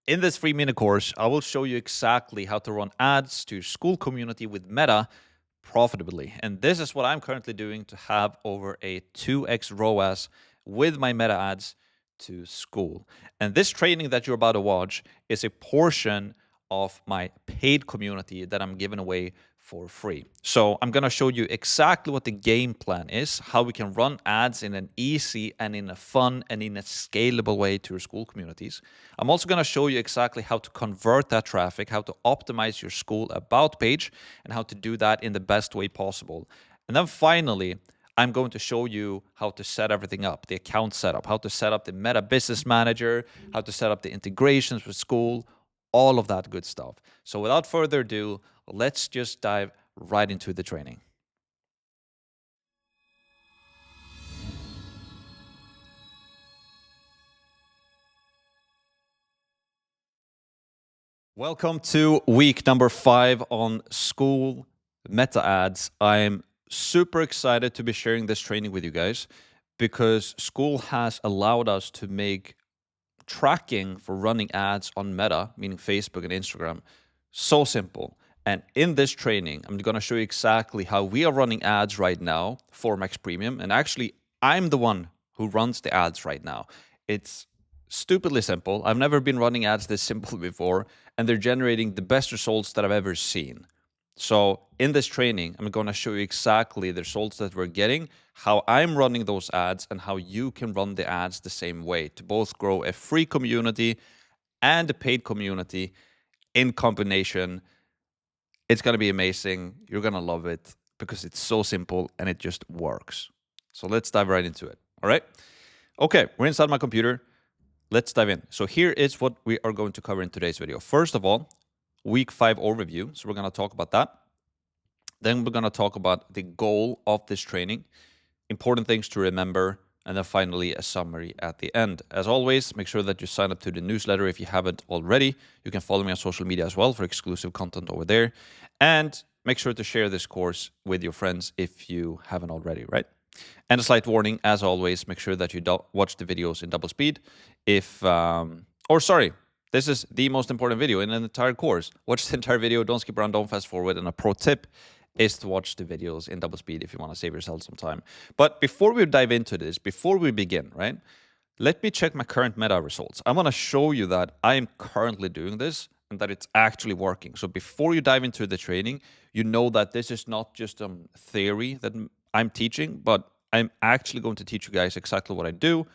In this free mini course, I will show you exactly how to run ads to your school community with Meta profitably. And this is what I'm currently doing to have over a 2x ROAS with my Meta ads to Skool. And this training that you're about to watch is a portion of my paid community that I'm giving away for free. So I'm going to show you exactly what the game plan is, how we can run ads in an easy and in a fun and in a scalable way to your school communities. I'm also going to show you exactly how to convert that traffic, how to optimize your school about page, and how to do that in the best way possible. And then finally, I'm going to show you how to set everything up, the account setup, how to set up the Meta Business Manager, how to set up the integrations with Skool, all of that good stuff. So without further ado, let's just dive right into the training. Welcome to week number 5 on Skool Meta Ads. I'm super excited to be sharing this training with you guys because Skool has allowed us to make tracking for running ads on Meta, meaning Facebook and Instagram, so simple. And in this training, I'm going to show you exactly how we are running ads right now for Max Premium. And actually, I'm the one who runs the ads right now. It's stupidly simple. I've never been running ads this simple before, and they're generating the best results that I've ever seen. So in this training, I'm going to show you exactly the results that we're getting, how I'm running those ads, and how you can run the ads the same way to both grow a free community and a paid community in combination. It's going to be amazing. You're going to love it because it's so simple and it just works. So let's dive right into it. All right. Okay, we're inside my computer. Let's dive in. So here is what we are going to cover in today's video. First of all, week 5 overview. So we're going to talk about that. Then we're going to talk about the goal of this training, important things to remember, and then finally a summary at the end. As always, make sure that you sign up to the newsletter if you haven't already. You can follow me on social media as well for exclusive content over there. And make sure to share this course with your friends if you haven't already, right? And a slight warning, as always, make sure that you watch the videos in double speed. This is the most important video in an entire course. Watch the entire video, don't skip around, don't fast forward. And a pro tip is to watch the videos in double speed if you want to save yourself some time. But before we dive into this, before we begin, right, let me check my current Meta results. I want to show you that I am currently doing this and that it's actually working. So before you dive into the training, you know that this is not just theory that I'm teaching, but I'm actually going to teach you guys exactly what I do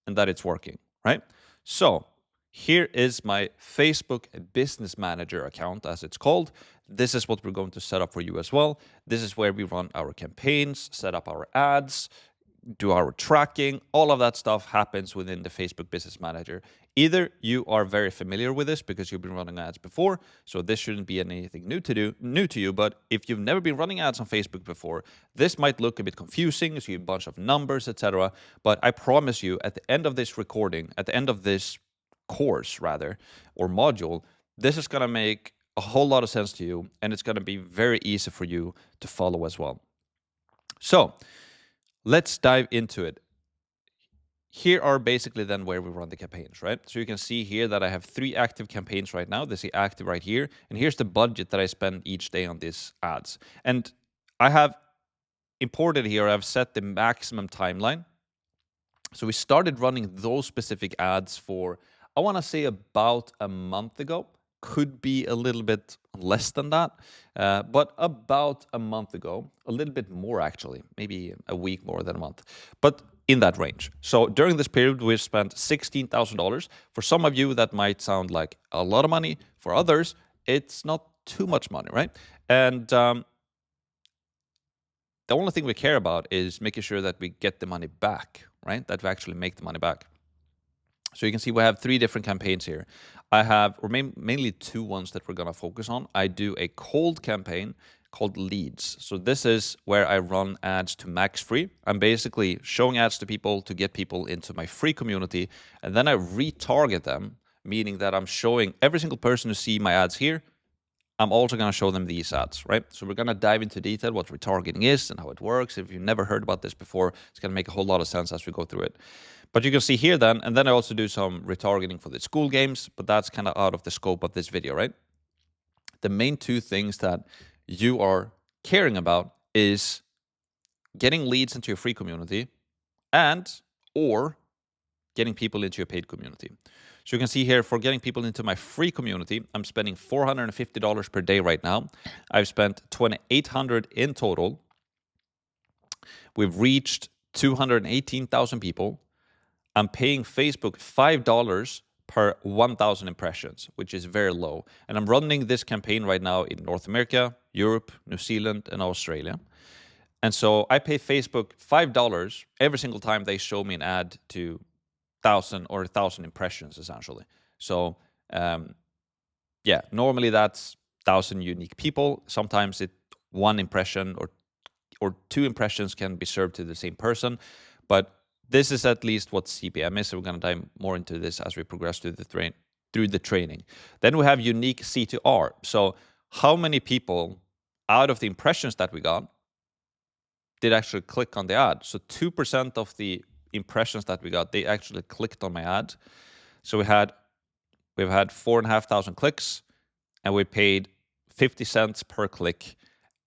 and that it's working, right? So here is my Facebook Business Manager account, as it's called. This is what we're going to set up for you as well. This is where we run our campaigns, set up our ads, do our tracking. All of that stuff happens within the Facebook Business Manager. Either you are very familiar with this because you've been running ads before, so this shouldn't be anything new to you. But if you've never been running ads on Facebook before, this might look a bit confusing. You see a bunch of numbers, etc. But I promise you, at the end of this recording, at the end of this course rather, or module, this is going to make a whole lot of sense to you, and it's going to be very easy for you to follow as well. So let's dive into it. Here are basically then where we run the campaigns, right? So you can see here that I have 3 active campaigns right now. They say active right here. And here's the budget that I spend each day on these ads. And I have imported here, I've set the maximum timeline. So we started running those specific ads for, I want to say, about a month ago. Could be a little bit less than that, but about a month ago, a little bit more actually, maybe a week more than a month, but in that range. So during this period, we've spent $16,000. For some of you, that might sound like a lot of money. For others, it's not too much money, right? And the only thing we care about is making sure that we get the money back, right? That we actually make the money back. So you can see we have 3 different campaigns here. I have mainly 2 ones that we're going to focus on. I do a cold campaign called leads. So this is where I run ads to max free. I'm basically showing ads to people to get people into my free community. And then I retarget them, meaning that I'm showing every single person who see my ads here, I'm also going to show them these ads, right? So we're going to dive into detail what retargeting is and how it works. If you've never heard about this before, it's going to make a whole lot of sense as we go through it. But you can see here then, and then I also do some retargeting for the Skool games, but that's kind of out of the scope of this video, right? The main two things that you are caring about is getting leads into your free community or getting people into your paid community. So you can see here, for getting people into my free community, I'm spending $450 per day right now. I've spent $2,800 in total. We've reached 218,000 people. I'm paying Facebook $5 per 1,000 impressions, which is very low. And I'm running this campaign right now in North America, Europe, New Zealand, and Australia. And so I pay Facebook $5 every single time they show me an ad to 1,000 impressions, essentially. So, normally that's 1,000 unique people. Sometimes one impression or two impressions can be served to the same person, but this is at least what CPM is. So we're going to dive more into this as we progress through the training. Then we have unique C2R. So how many people out of the impressions that we got did actually click on the ad? So 2% of the impressions that we got, they actually clicked on my ad. So we've had 4,500 clicks, and we paid 50 cents per click,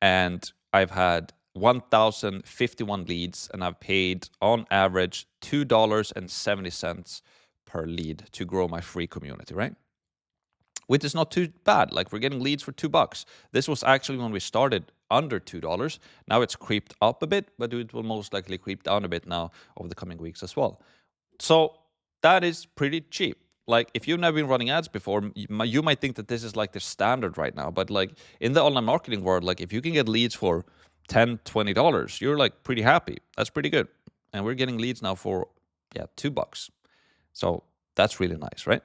and I've had 1,051 leads, and I've paid on average $2.70 per lead to grow my free community, right? Which is not too bad. Like, we're getting leads for $2. This was actually when we started under $2. Now it's creeped up a bit, but it will most likely creep down a bit now over the coming weeks as well. So that is pretty cheap. Like, if you've never been running ads before, you might think that this is like the standard right now. But like in the online marketing world, like if you can get leads for $10, $20, you're like pretty happy. That's pretty good. And we're getting leads now for $2. So that's really nice, right?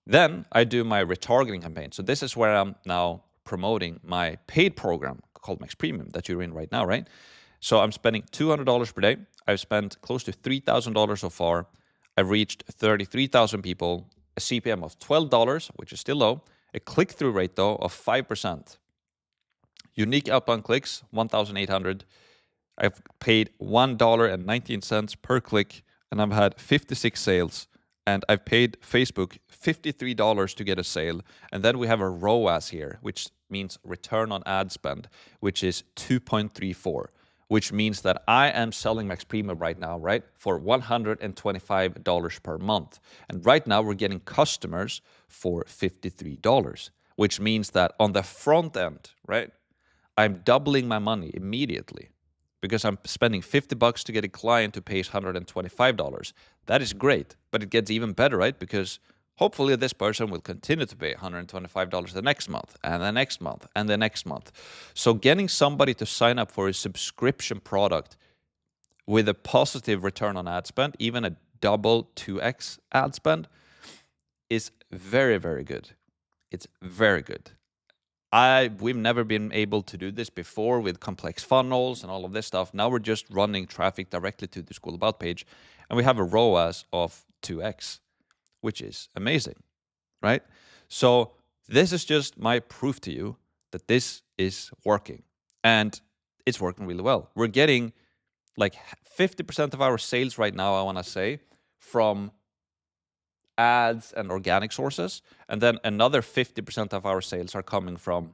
Then I do my retargeting campaign. So this is where I'm now promoting my paid program called Max Premium that you're in right now, right? So I'm spending $200 per day. I've spent close to $3,000 so far. I've reached 33,000 people, a CPM of $12, which is still low, a click-through rate though of 5%. Unique outbound clicks, 1,800. I've paid $1.19 per click, and I've had 56 sales. And I've paid Facebook $53 to get a sale. And then we have a ROAS here, which means return on ad spend, which is 2.34, which means that I am selling Max Premium right now, right, for $125 per month. And right now we're getting customers for $53, which means that on the front end, right, I'm doubling my money immediately, because I'm spending $50 to get a client who pays $125. That is great, but it gets even better, right? Because hopefully this person will continue to pay $125 the next month, and the next month, and the next month. So getting somebody to sign up for a subscription product with a positive return on ad spend, even a double 2x ad spend, is very, very good. It's very good. We've never been able to do this before with complex funnels and all of this stuff. Now we're just running traffic directly to the Skool About page, and we have a ROAS of 2x, which is amazing, right? So this is just my proof to you that this is working, and it's working really well. We're getting like 50% of our sales right now, I want to say, from ads and organic sources, and then another 50% of our sales are coming from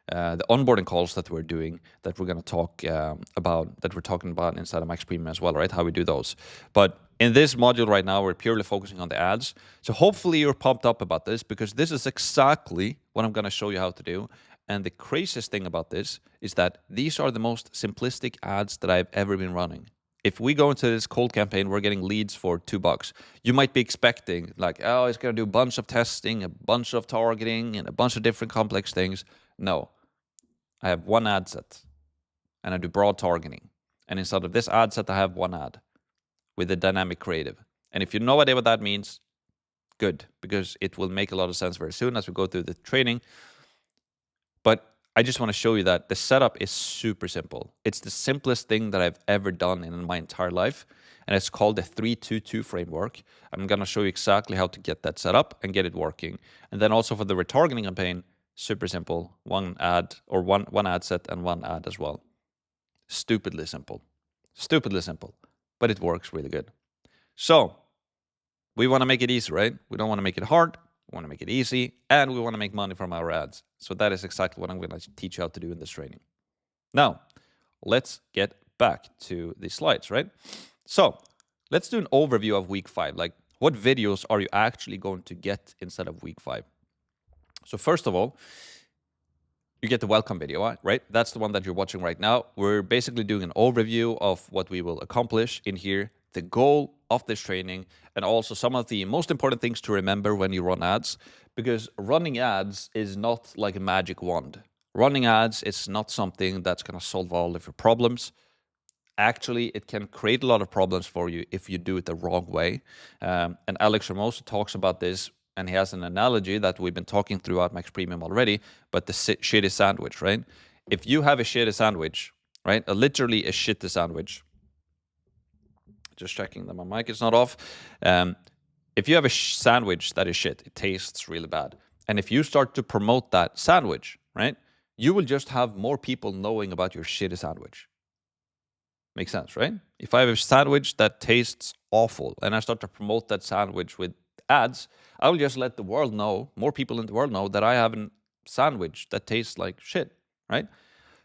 the onboarding calls that we're doing, that we're going to talk about, that we're talking about inside of Max Premium as well, right? How we do those. But in this module right now, we're purely focusing on the ads. So hopefully you're pumped up about this, because this is exactly what I'm going to show you how to do. And the craziest thing about this is that these are the most simplistic ads that I've ever been running. If we go into this cold campaign, we're getting leads for $2. You might be expecting like, oh, it's going to do a bunch of testing, a bunch of targeting, and a bunch of different complex things. No, I have one ad set, and I do broad targeting. And inside of this ad set, I have one ad with a dynamic creative. And if you have no idea what that means, good, because it will make a lot of sense very soon as we go through the training. But I just want to show you that the setup is super simple. It's the simplest thing that I've ever done in my entire life, and it's called the 3-2-2 framework. I'm going to show you exactly how to get that set up and get it working. And then also for the retargeting campaign, Super simple. One ad or one ad set and one ad as well. Stupidly simple. Stupidly simple. But it works really good. So we want to make it easy, right? We don't want to make it hard. We want to make it easy. And we want to make money from our ads. So that is exactly what I'm going to teach you how to do in this training. Now, let's get back to the slides, right? So let's do an overview of week 5. Like, what videos are you actually going to get instead of week 5? So first of all, you get the welcome video, right? That's the one that you're watching right now. We're basically doing an overview of what we will accomplish in here, the goal of this training, and also some of the most important things to remember when you run ads, because running ads is not like a magic wand. Running ads is not something that's going to solve all of your problems. Actually, it can create a lot of problems for you if you do it the wrong way. And Alex Ramosa talks about this, and he has an analogy that we've been talking throughout Max Premium already, but the shitty sandwich, right? If you have a shitty sandwich, right, literally a shitty sandwich, just checking that my mic is not off. If you have a sandwich that is shit, it tastes really bad. And if you start to promote that sandwich, right, you will just have more people knowing about your shitty sandwich. Makes sense, right? If I have a sandwich that tastes awful and I start to promote that sandwich with ads, I will just let the world know, more people in the world know that I have a sandwich that tastes like shit, right?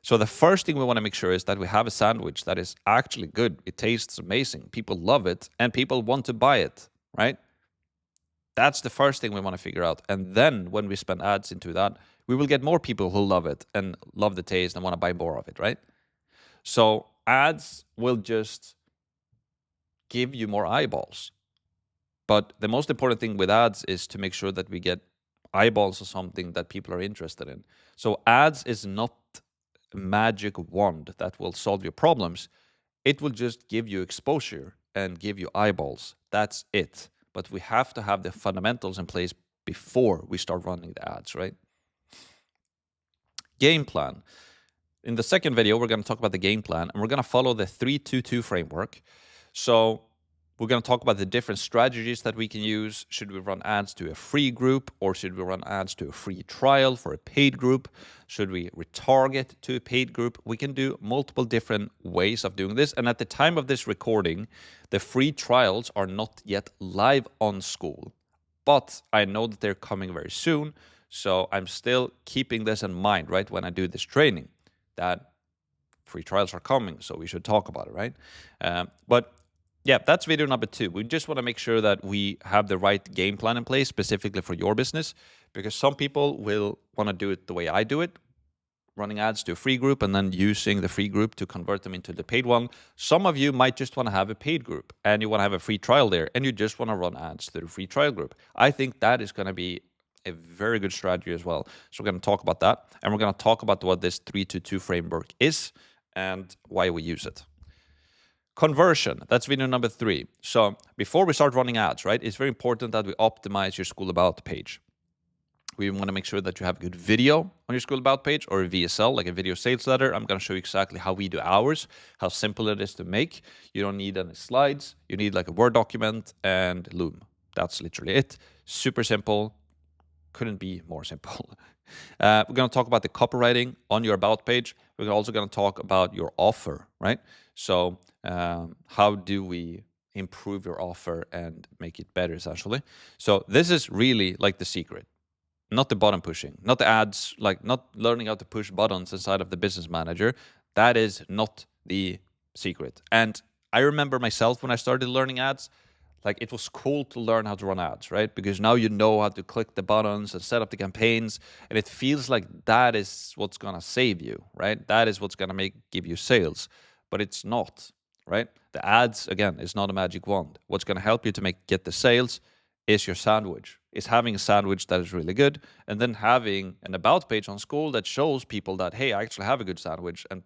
So the first thing we want to make sure is that we have a sandwich that is actually good. It tastes amazing. People love it and people want to buy it, right? That's the first thing we want to figure out. And then when we spend ads into that, we will get more people who love it and love the taste and want to buy more of it, right? So ads will just give you more eyeballs. But the most important thing with ads is to make sure that we get eyeballs of something that people are interested in. So ads is not a magic wand that will solve your problems. It will just give you exposure and give you eyeballs. That's it. But we have to have the fundamentals in place before we start running the ads, right? Game plan. In the second video, we're going to talk about the game plan, and we're going to follow the 3-2-2 framework. So we're going to talk about the different strategies that we can use. Should we run ads to a free group, or should we run ads to a free trial for a paid group? Should we retarget to a paid group? We can do multiple different ways of doing this. And at the time of this recording, the free trials are not yet live on Skool, but I know that they're coming very soon. So I'm still keeping this in mind, right, when I do this training, that free trials are coming, so we should talk about it, right? But yeah, that's video number 2. We just want to make sure that we have the right game plan in place specifically for your business, because some people will want to do it the way I do it, running ads to a free group and then using the free group to convert them into the paid one. Some of you might just want to have a paid group and you want to have a free trial there and you just want to run ads to the free trial group. I think that is going to be a very good strategy as well. So we're going to talk about that, and we're going to talk about what this 3-2-2 framework is and why we use it. Conversion, that's video number 3. So before we start running ads, right, it's very important that we optimize your Skool About page. We want to make sure that you have a good video on your Skool About page, or a VSL, like a video sales letter. I'm going to show you exactly how we do ours, how simple it is to make. You don't need any slides. You need like a Word document and Loom. That's literally it. Super simple. Couldn't be more simple. We're going to talk about the copywriting on your About page. We're also going to talk about your offer, right? So how do we improve your offer and make it better, essentially? So this is really like the secret, not the button pushing, not the ads, like not learning how to push buttons inside of the business manager. That is not the secret. And I remember myself when I started learning ads, like it was cool to learn how to run ads, right? Because now you know how to click the buttons and set up the campaigns, and it feels like that is what's gonna save you, right? That is what's gonna give you sales, but it's not, right? The ads, again, is not a magic wand. What's gonna help you to get the sales is your sandwich. Is having a sandwich that is really good, and then having an About page on Skool that shows people that, hey, I actually have a good sandwich, and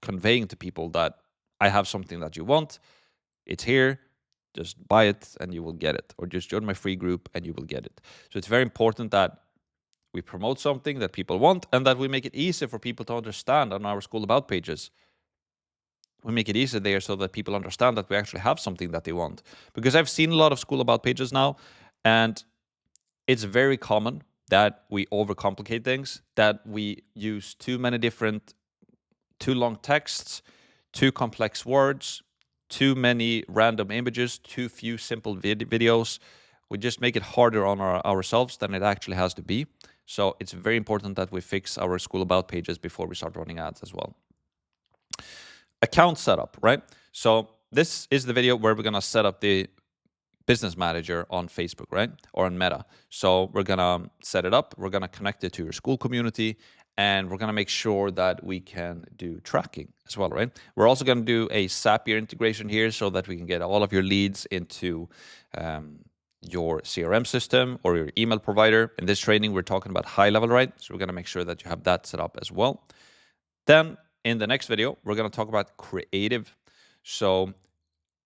conveying to people that I have something that you want. It's here. Just buy it and you will get it, or just join my free group and you will get it. So it's very important that we promote something that people want, and that we make it easy for people to understand on our Skool About pages. We make it easy there so that people understand that we actually have something that they want. Because I've seen a lot of Skool About pages now, and it's very common that we overcomplicate things, that we use too long texts, too complex words, too many random images, too few simple videos. We just make it harder on ourselves than it actually has to be. So it's very important that we fix our Skool About pages before we start running ads as well. Account setup, right? So this is the video where we're going to set up the business manager on Facebook, right? Or on Meta. So we're going to set it up. We're going to connect it to your Skool community. And we're going to make sure that we can do tracking as well, right? We're also going to do a Zapier integration here so that we can get all of your leads into your CRM system or your email provider. In this training, we're talking about high level, right? So we're going to make sure that you have that set up as well. Then in the next video, we're going to talk about creative. So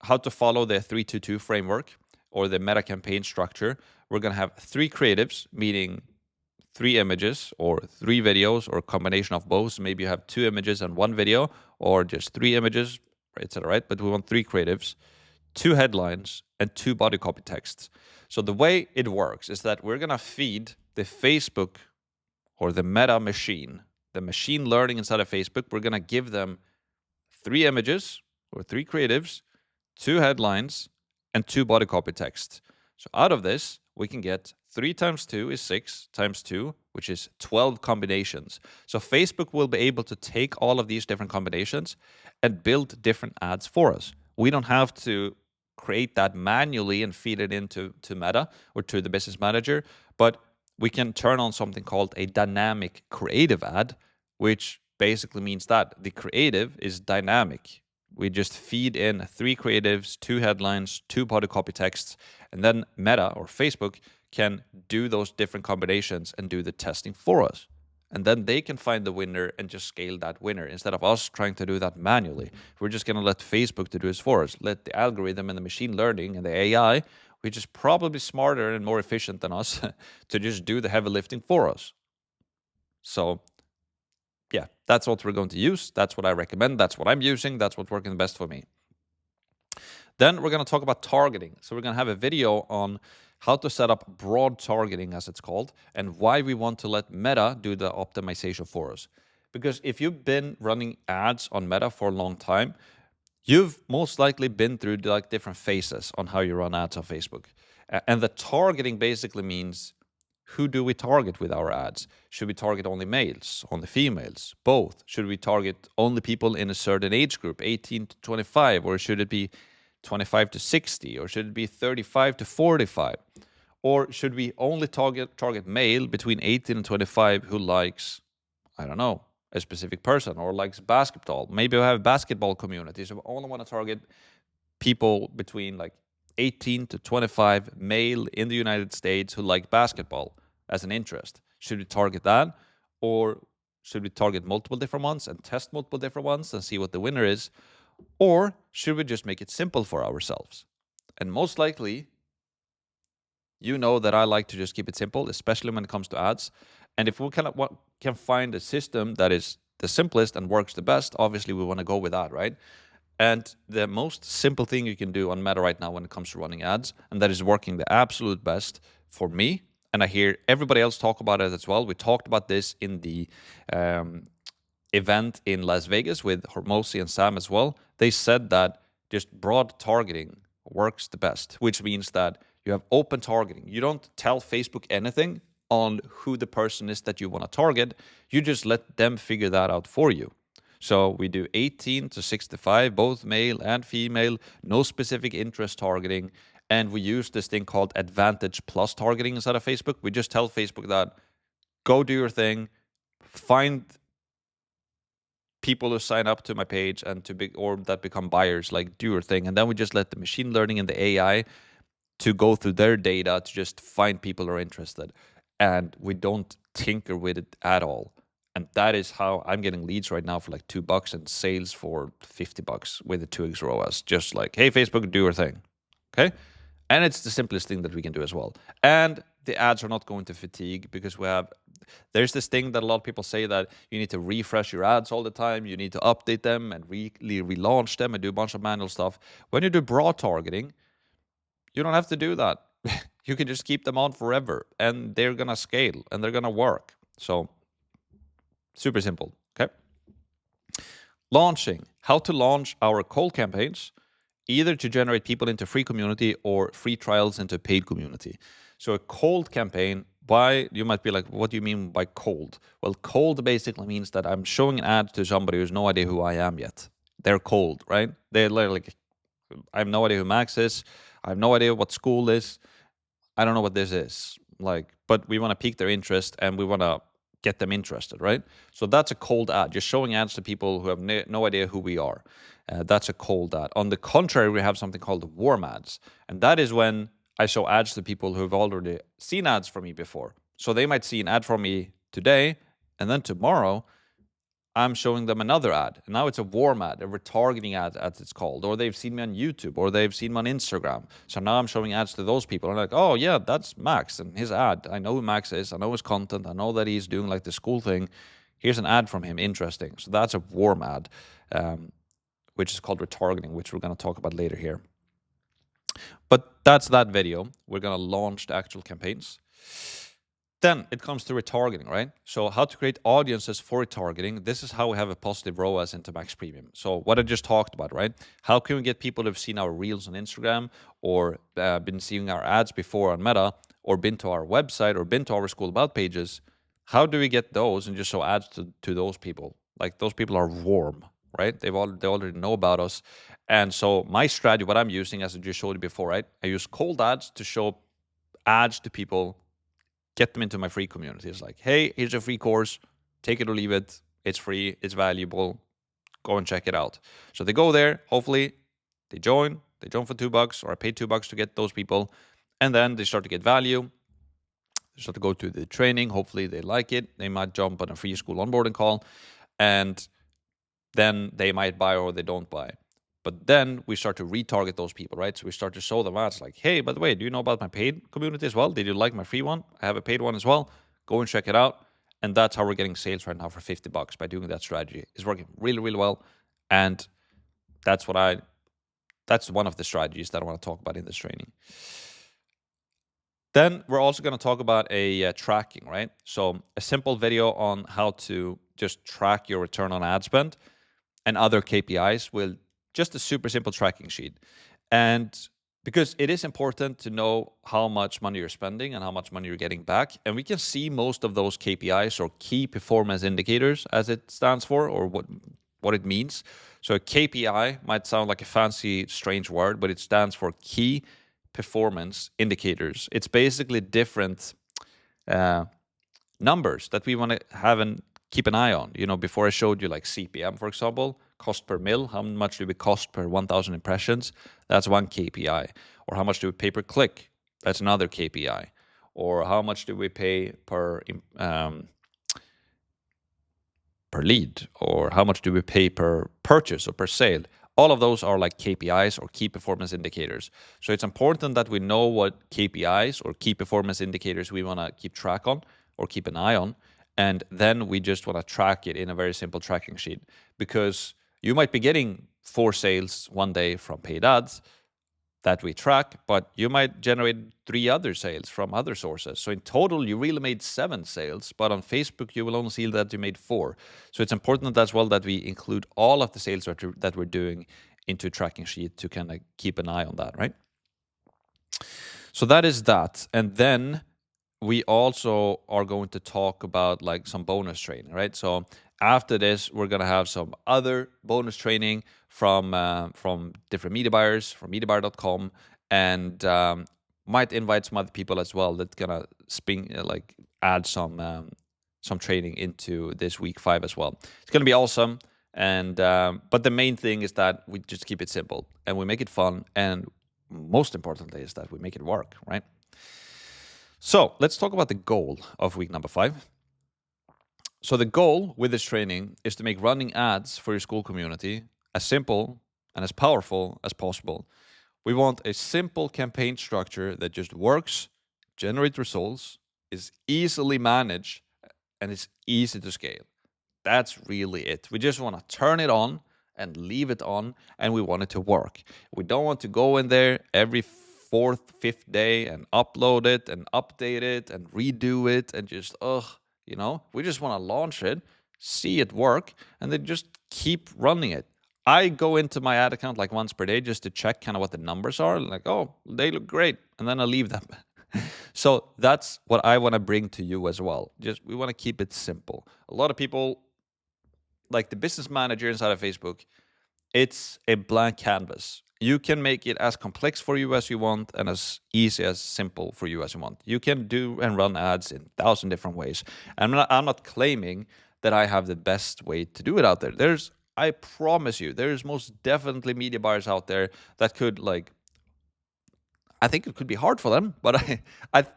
how to follow the 3-2-2 framework or the meta campaign structure. We're going to have 3 creatives, meaning 3 images or 3 videos or a combination of both. Maybe you have 2 images and 1 video or just 3 images, etc. Right? But we want 3 creatives, 2 headlines, and 2 body copy texts. So the way it works is that we're going to feed the Facebook or the Meta machine, the machine learning inside of Facebook. We're going to give them 3 images or 3 creatives, 2 headlines, and 2 body copy texts. So out of this, we can get 3 times 2 is 6 times 2, which is 12 combinations. So Facebook will be able to take all of these different combinations and build different ads for us. We don't have to create that manually and feed it into Meta or to the business manager, but we can turn on something called a dynamic creative ad, which basically means that the creative is dynamic. We just feed in 3 creatives, 2 headlines, 2 body copy texts, and then Meta or Facebook can do those different combinations and do the testing for us. And then they can find the winner and just scale that winner instead of us trying to do that manually. We're just going to let Facebook to do this for us. Let the algorithm and the machine learning and the AI, which is probably smarter and more efficient than us, to just do the heavy lifting for us. So yeah, that's what we're going to use. That's what I recommend. That's what I'm using. That's what's working the best for me. Then we're going to talk about targeting. So we're going to have a video on how to set up broad targeting, as it's called, and why we want to let Meta do the optimization for us. Because if you've been running ads on Meta for a long time, you've most likely been through like different phases on how you run ads on Facebook. And the targeting basically means, who do we target with our ads? Should we target only males, only females, both? Should we target only people in a certain age group, 18 to 25, or should it be 25 to 60, or should it be 35 to 45? Or should we only target male between 18 and 25 who likes, I don't know, a specific person or likes basketball? Maybe we have a basketball community, so we only want to target people between like 18 to 25 male in the United States who like basketball as an interest. Should we target that? Or should we target multiple different ones and test multiple different ones and see what the winner is? Or should we just make it simple for ourselves? And most likely, you know that I like to just keep it simple, especially when it comes to ads. And if we can find a system that is the simplest and works the best, obviously we want to go with that, right? And the most simple thing you can do on Meta right now when it comes to running ads, and that is working the absolute best for me, and I hear everybody else talk about it as well. We talked about this in the event in Las Vegas with Hormozy and Sam as well. They said that just broad targeting works the best, which means that you have open targeting. You don't tell Facebook anything on who the person is that you want to target. You just let them figure that out for you. So we do 18 to 65, both male and female, no specific interest targeting. And we use this thing called Advantage Plus targeting inside of Facebook. We just tell Facebook that, go do your thing, find people who sign up to my page and or that become buyers, like do your thing. And then we just let the machine learning and the AI to go through their data to just find people who are interested. And we don't tinker with it at all. And that is how I'm getting leads right now for like $2 and sales for $50 with the 2x ROAS. Just like, hey, Facebook, do your thing. Okay? And it's the simplest thing that we can do as well. And the ads are not going to fatigue because there's this thing that a lot of people say that you need to refresh your ads all the time. You need to update them and relaunch them and do a bunch of manual stuff. When you do broad targeting, you don't have to do that. you can just keep them on forever and they're going to scale and they're going to work. So super simple. Okay. Launching, how to launch our cold campaigns, either to generate people into free community or free trials into paid community. So a cold campaign, why, you might be like, what do you mean by cold? Well, cold basically means that I'm showing an ad to somebody who's no idea who I am yet. They're cold, right? They're like, I have no idea who Max is. I have no idea what Skool is. I don't know what this is. Like, but we want to pique their interest and we want to get them interested, right? So that's a cold ad. You're showing ads to people who have no idea who we are. That's a cold ad. On the contrary, we have something called warm ads. And that is when I show ads to people who have already seen ads from me before. So they might see an ad from me today, and then tomorrow I'm showing them another ad. And now it's a warm ad, a retargeting ad, as it's called. Or they've seen me on YouTube, or they've seen me on Instagram. So now I'm showing ads to those people. I'm like, oh yeah, that's Max and his ad. I know who Max is. I know his content. I know that he's doing like the Skool thing. Here's an ad from him. Interesting. So that's a warm ad, which is called retargeting, which we're going to talk about later here. But that's that video. We're going to launch the actual campaigns. Then it comes to retargeting, right? So how to create audiences for retargeting. This is how we have a positive ROAS into Max Premium. So what I just talked about, right? How can we get people who've seen our reels on Instagram or been seeing our ads before on Meta or been to our website or been to our Skool About pages? How do we get those and just show ads to those people? Like those people are warm, right? They already know about us. And so my strategy, what I'm using, as I just showed you before, right? I use cold ads to show ads to people, get them into my free community. It's like, hey, here's a free course, take it or leave it. It's free, it's valuable. Go and check it out. So they go there, hopefully they join for $2, or I paid $2 to get those people. And then they start to get value. They start to go to the training. Hopefully they like it. They might jump on a free Skool onboarding call, and then they might buy or they don't buy. But then we start to retarget those people, right? So we start to show them ads like, hey, by the way, do you know about my paid community as well? Did you like my free one? I have a paid one as well. Go and check it out. And that's how we're getting sales right now for $50 by doing that strategy. It's working really, really well. And that's one of the strategies that I want to talk about in this training. Then we're also going to talk about a tracking, right? So a simple video on how to just track your return on ad spend and other KPIs will just a super simple tracking sheet. And because it is important to know how much money you're spending and how much money you're getting back. And we can see most of those KPIs, or key performance indicators, as it stands for, or what it means. So a KPI might sound like a fancy, strange word, but it stands for key performance indicators. It's basically different numbers that we want to have and keep an eye on. You know, before I showed you like CPM, for example, cost per mil, how much do we cost per 1,000 impressions? That's one KPI. Or how much do we pay per click? That's another KPI. Or how much do we pay per lead? Or how much do we pay per purchase or per sale? All of those are like KPIs, or key performance indicators. So it's important that we know what KPIs or key performance indicators we want to keep track on or keep an eye on. And then we just want to track it in a very simple tracking sheet, because you might be getting 4 sales one day from paid ads that we track, but you might generate 3 other sales from other sources. So in total, you really made 7 sales, but on Facebook, you will only see that you made 4. So it's important as well that we include all of the sales that we're doing into a tracking sheet to kind of keep an eye on that, right? So that is that. And then we also are going to talk about like some bonus training, right? So after this, we're going to have some other bonus training from different media buyers, from MediaBuyer.com, and might invite some other people as well that's going to add some training into this week 5 as well. It's going to be awesome. And but the main thing is that we just keep it simple and we make it fun. And most importantly is that we make it work, right? So let's talk about the goal of week number 5. So the goal with this training is to make running ads for your Skool community as simple and as powerful as possible. We want a simple campaign structure that just works, generates results, is easily managed, and is easy to scale. That's really it. We just want to turn it on and leave it on, and we want it to work. We don't want to go in there every fourth, fifth day and upload it and update it and redo it and just, we just want to launch it, see it work, and then just keep running it. I go into my ad account like once per day just to check kind of what the numbers are. Like, oh, they look great. And then I leave them. So that's what I want to bring to you as well. Just we want to keep it simple. A lot of people, like the business manager inside of Facebook, it's a blank canvas. You can make it as complex for you as you want and as easy as simple for you as you want. You can do and run ads in 1,000 different ways. I'm not claiming that I have the best way to do it out there. I promise you, there's most definitely media buyers out there that could I think it could be hard for them, but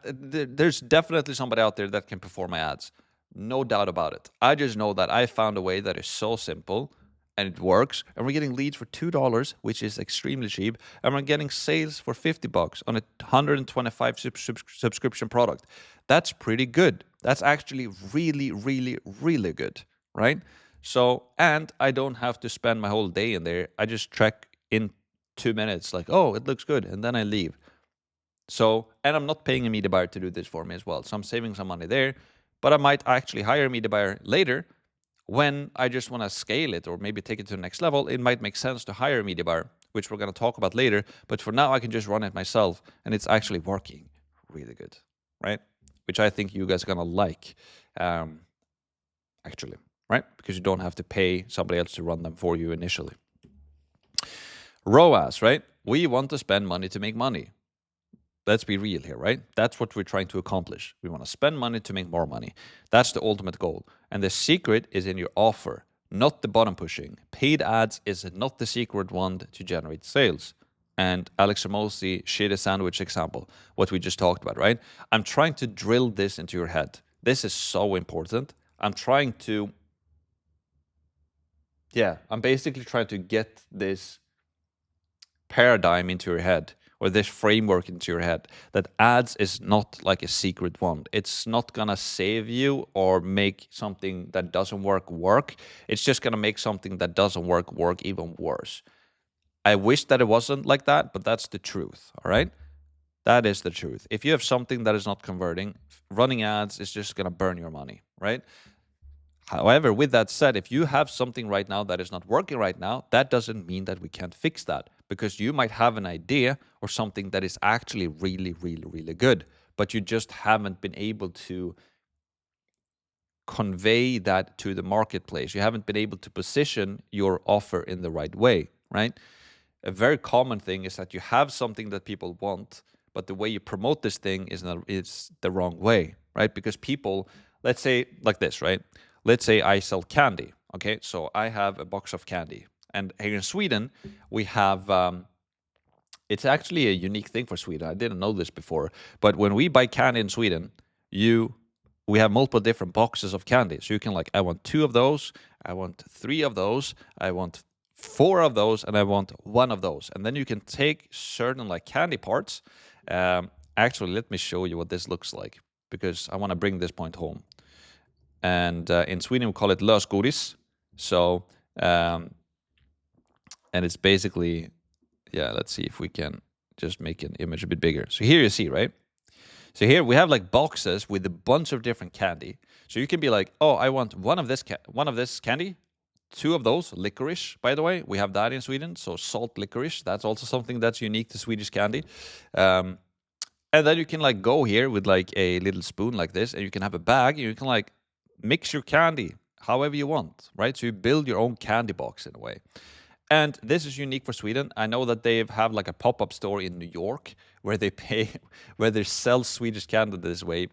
there's definitely somebody out there that can perform my ads. No doubt about it. I just know that I found a way that is so simple and it works, and we're getting leads for $2, which is extremely cheap, and we're getting sales for $50 on a 125 subscription product. That's pretty good. That's actually really, really, really good, right? So, and I don't have to spend my whole day in there. I just check in 2 minutes, like, oh, it looks good, and then I leave. So, and I'm not paying a media buyer to do this for me as well. So I'm saving some money there, but I might actually hire a media buyer later when I just want to scale it or maybe take it to the next level. It might make sense to hire a media buyer, which we're going to talk about later. But for now, I can just run it myself, and it's actually working really good, right? Which I think you guys are going to like, actually, right? Because you don't have to pay somebody else to run them for you initially. ROAS, right? We want to spend money to make money. Let's be real here, right? That's what we're trying to accomplish. We want to spend money to make more money. That's the ultimate goal. And the secret is in your offer, not the button pushing. Paid ads is not the secret one to generate sales. And Alex Ramosi, shitty sandwich example, what we just talked about, right? I'm trying to drill this into your head. This is so important. I'm basically trying to get this paradigm into your head, or this framework into your head, that ads is not like a secret wand. It's not gonna save you or make something that doesn't work. It's just gonna make something that doesn't work even worse. I wish that it wasn't like that, but that's the truth, all right? That is the truth. If you have something that is not converting, running ads is just gonna burn your money, right? However, with that said, if you have something right now that is not working right now, that doesn't mean that we can't fix that, because you might have an idea or something that is actually really, really, really good, but you just haven't been able to convey that to the marketplace. You haven't been able to position your offer in the right way, right? A very common thing is that you have something that people want, but the way you promote this thing is the wrong way, right? Because people, let's say like this, right? Let's say I sell candy, okay? So I have a box of candy. And here in Sweden, we have, it's actually a unique thing for Sweden. I didn't know this before. But when we buy candy in Sweden, we have multiple different boxes of candy. So you can I want 2 of those, I want 3 of those, I want 4 of those, and I want 1 of those. And then you can take certain candy parts. Actually, let me show you what this looks like, because I want to bring this point home. And in Sweden, we call it lösgodis. So, and it's basically, let's see if we can just make an image a bit bigger. So here you see, right? So here we have boxes with a bunch of different candy. So you can be like, oh, I want one of this candy, 2 of those, licorice, by the way. We have that in Sweden. So salt licorice, that's also something that's unique to Swedish candy. And then you can go here with a little spoon like this, and you can have a bag, and you can mix your candy however you want, right? So you build your own candy box in a way. And this is unique for Sweden. I know that they have a pop-up store in New York where they sell Swedish candy this way.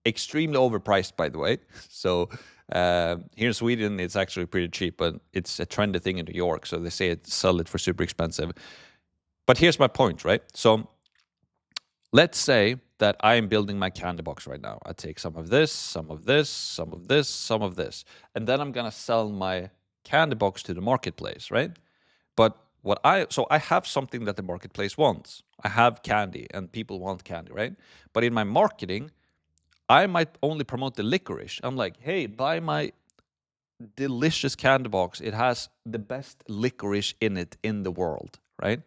Extremely overpriced, by the way. So here in Sweden, it's actually pretty cheap, but it's a trendy thing in New York. So they sell it for super expensive. But here's my point, right? So let's say that I am building my candy box right now. I take some of this, some of this, some of this, some of this, and then I'm gonna sell my candy box to the marketplace, right? But so I have something that the marketplace wants. I have candy and people want candy, right? But in my marketing, I might only promote the licorice. I'm like, hey, buy my delicious candy box. It has the best licorice in it in the world, right?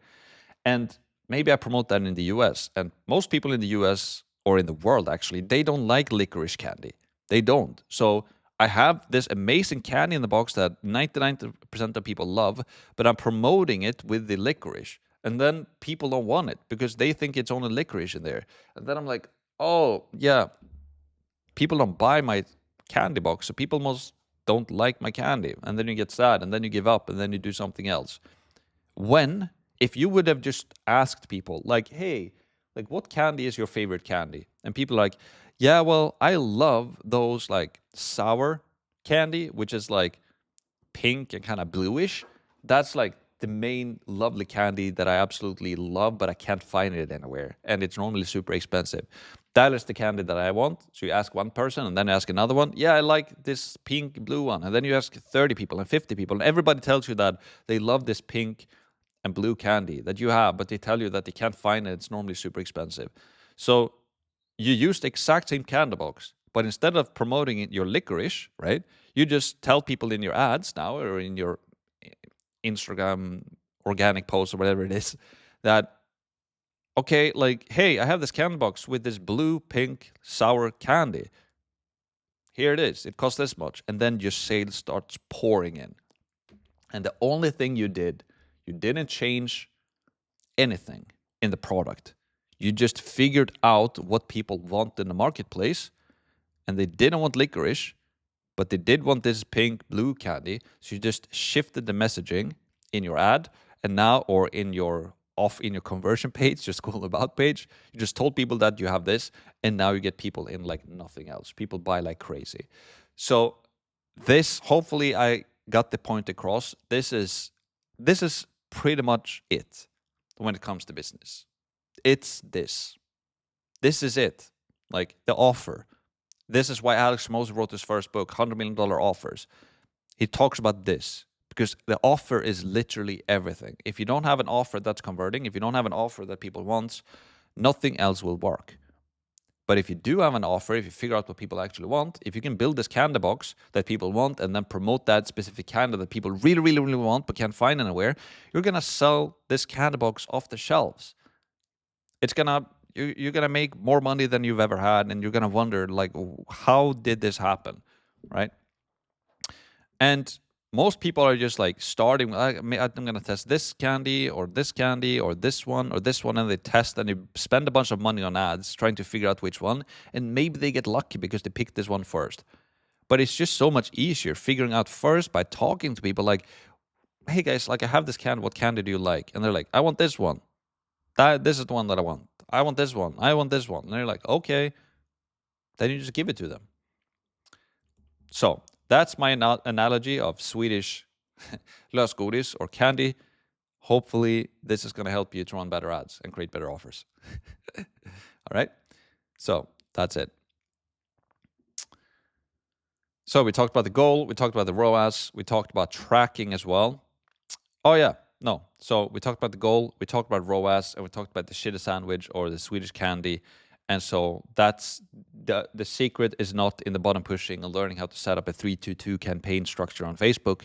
And maybe I promote that in the US. And most people in the US, or in the world actually, they don't like licorice candy. They don't. So I have this amazing candy in the box that 99% of people love, but I'm promoting it with the licorice. And then people don't want it because they think it's only licorice in there. And then I'm like, oh, yeah, people don't buy my candy box, so people most don't like my candy. And then you get sad, and then you give up, and then you do something else. When, if you would have just asked people, like, hey, like, what candy is your favorite candy? And people are like, yeah, well, I love those like sour candy, which is like pink and kind of bluish. That's like the main lovely candy that I absolutely love, but I can't find it anywhere. And it's normally super expensive. That is the candy that I want. So you ask one person and then ask another one. Yeah, I like this pink blue one. And then you ask 30 people and 50 people. And everybody tells you that they love this pink and blue candy that you have, but they tell you that they can't find it. It's normally super expensive. So you use the exact same candy box, but instead of promoting it, your licorice, right? You just tell people in your ads now or in your Instagram organic post or whatever it is that, okay, like, hey, I have this candy box with this blue, pink, sour candy. Here it is. It costs this much. And then your sales starts pouring in. And the only thing you did, you didn't change anything in the product. You just figured out what people want in the marketplace, and they didn't want licorice, but they did want this pink blue candy. So you just shifted the messaging in your ad, and now, or in your conversion page, your Skool about page, you just told people that you have this, and now you get people in like nothing else. People buy like crazy. So this, hopefully I got the point across. This is pretty much it when it comes to business. It's this. This is it. Like the offer. This is why Alex Mose wrote his first book, $100 million Offers. He talks about this because the offer is literally everything. If you don't have an offer that's converting, if you don't have an offer that people want, nothing else will work. But if you do have an offer, if you figure out what people actually want, if you can build this candy box that people want and then promote that specific candy that people really, really, really want but can't find anywhere, you're going to sell this candy box off the shelves. You're gonna make more money than you've ever had, and you're gonna wonder, like, how did this happen, right? And most people are just like starting, I'm gonna test this candy or this candy or this one or this one, and they test and they spend a bunch of money on ads trying to figure out which one, and maybe they get lucky because they picked this one first. But it's just so much easier figuring out first by talking to people like, hey guys, like I have this candy, what candy do you like? And they're like, I want this one. This is the one that I want. I want this one. I want this one. And they're like, okay. Then you just give it to them. So that's my analogy of Swedish lösgodis or candy. Hopefully this is going to help you to run better ads and create better offers. All right. So that's it. So we talked about the goal. We talked about the ROAS. We talked about tracking as well. Oh yeah. No. So we talked about the goal, we talked about ROAS, and we talked about the shittty sandwich or the Swedish candy. And so that's the secret is not in the button pushing and learning how to set up a 3-2-2 campaign structure on Facebook.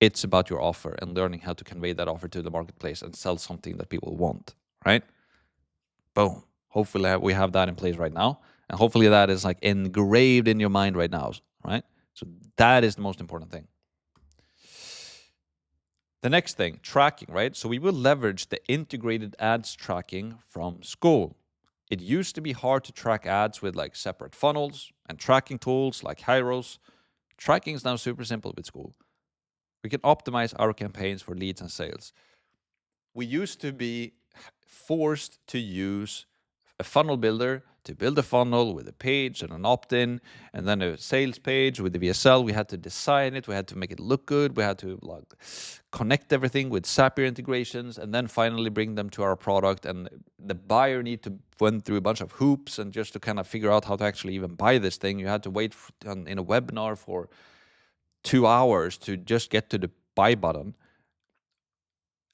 It's about your offer and learning how to convey that offer to the marketplace and sell something that people want, right? Boom. Hopefully we have that in place right now. And hopefully that is like engraved in your mind right now, right? So that is the most important thing. The next thing, tracking, right? So we will leverage the integrated ads tracking from Skool. It used to be hard to track ads with like separate funnels and tracking tools like Hyros. Tracking is now super simple with Skool. We can optimize our campaigns for leads and sales. We used to be forced to use a funnel builder to build a funnel with a page and an opt-in, and then a sales page with the VSL. We had to design it. We had to make it look good. We had to like connect everything with Zapier integrations, and then finally bring them to our product. And the buyer need to went through a bunch of hoops, and just to kind of figure out how to actually even buy this thing, you had to wait in a webinar for 2 hours to just get to the buy button.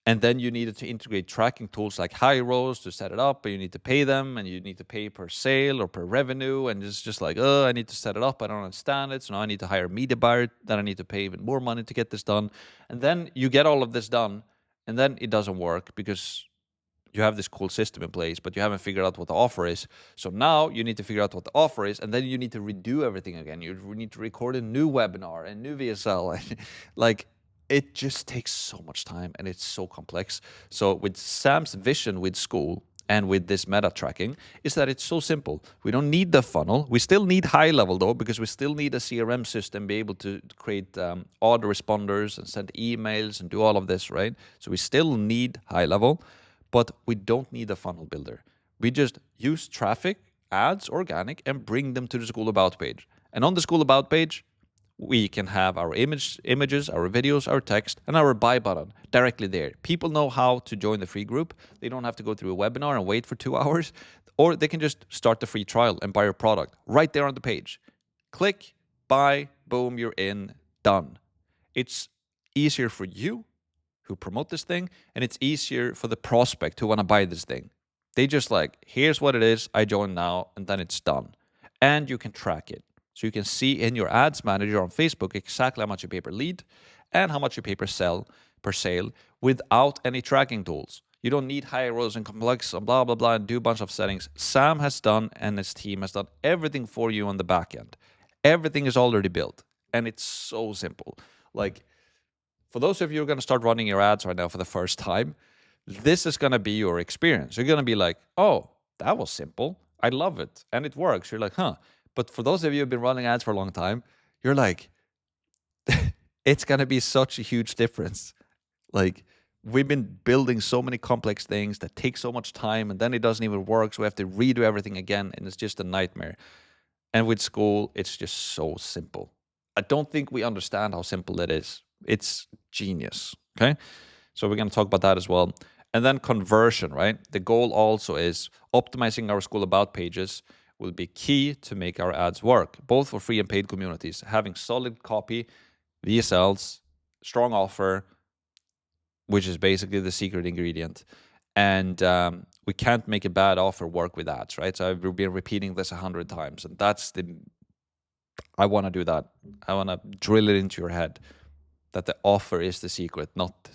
And then you needed to integrate tracking tools like Hyros to set it up, and you need to pay them, and you need to pay per sale or per revenue. And it's just like, I need to set it up. I don't understand it. So now I need to hire a media buyer. Then I need to pay even more money to get this done. And then you get all of this done, and then it doesn't work because you have this cool system in place, but you haven't figured out what the offer is. So now you need to figure out what the offer is, and then you need to redo everything again. You need to record a new webinar, a new VSL. Like, it just takes so much time, and it's so complex. So with Sam's vision with Skool and with this meta tracking is that it's so simple. We don't need the funnel. We still need high level though, because we still need a CRM system, be able to create autoresponders and send emails and do all of this, right? So we still need high level, but we don't need a funnel builder. We just use traffic, ads, organic, and bring them to the Skool About page. And on the Skool About page, we can have our images, our videos, our text, and our buy button directly there. People know how to join the free group. They don't have to go through a webinar and wait for 2 hours, or they can just start the free trial and buy your product right there on the page. Click, buy, boom, you're in, done. It's easier for you who promote this thing, and it's easier for the prospect who want to buy this thing. They just like, here's what it is, I join now, and then it's done. And you can track it. So you can see in your ads manager on Facebook exactly how much you pay per lead and how much you pay per sale without any tracking tools. You don't need high-rows and complex and blah, blah, blah, and do a bunch of settings. Sam has done, and his team has done everything for you on the back end. Everything is already built, and it's so simple. Like, for those of you who are going to start running your ads right now for the first time, this is going to be your experience. You're going to be like, oh, that was simple. I love it, and it works. You're like, huh. But for those of you who have been running ads for a long time, you're like, it's going to be such a huge difference. Like, we've been building so many complex things that take so much time, and then it doesn't even work. So we have to redo everything again, and it's just a nightmare. And with Skool, it's just so simple. I don't think we understand how simple it is. It's genius, okay? So we're going to talk about that as well. And then conversion, right? The goal also is optimizing our Skool About pages will be key to make our ads work, both for free and paid communities. Having solid copy, VSLs, strong offer, which is basically the secret ingredient. And we can't make a bad offer work with ads, right? So I've been repeating this 100 times, and I want to do that. I want to drill it into your head that the offer is the secret, not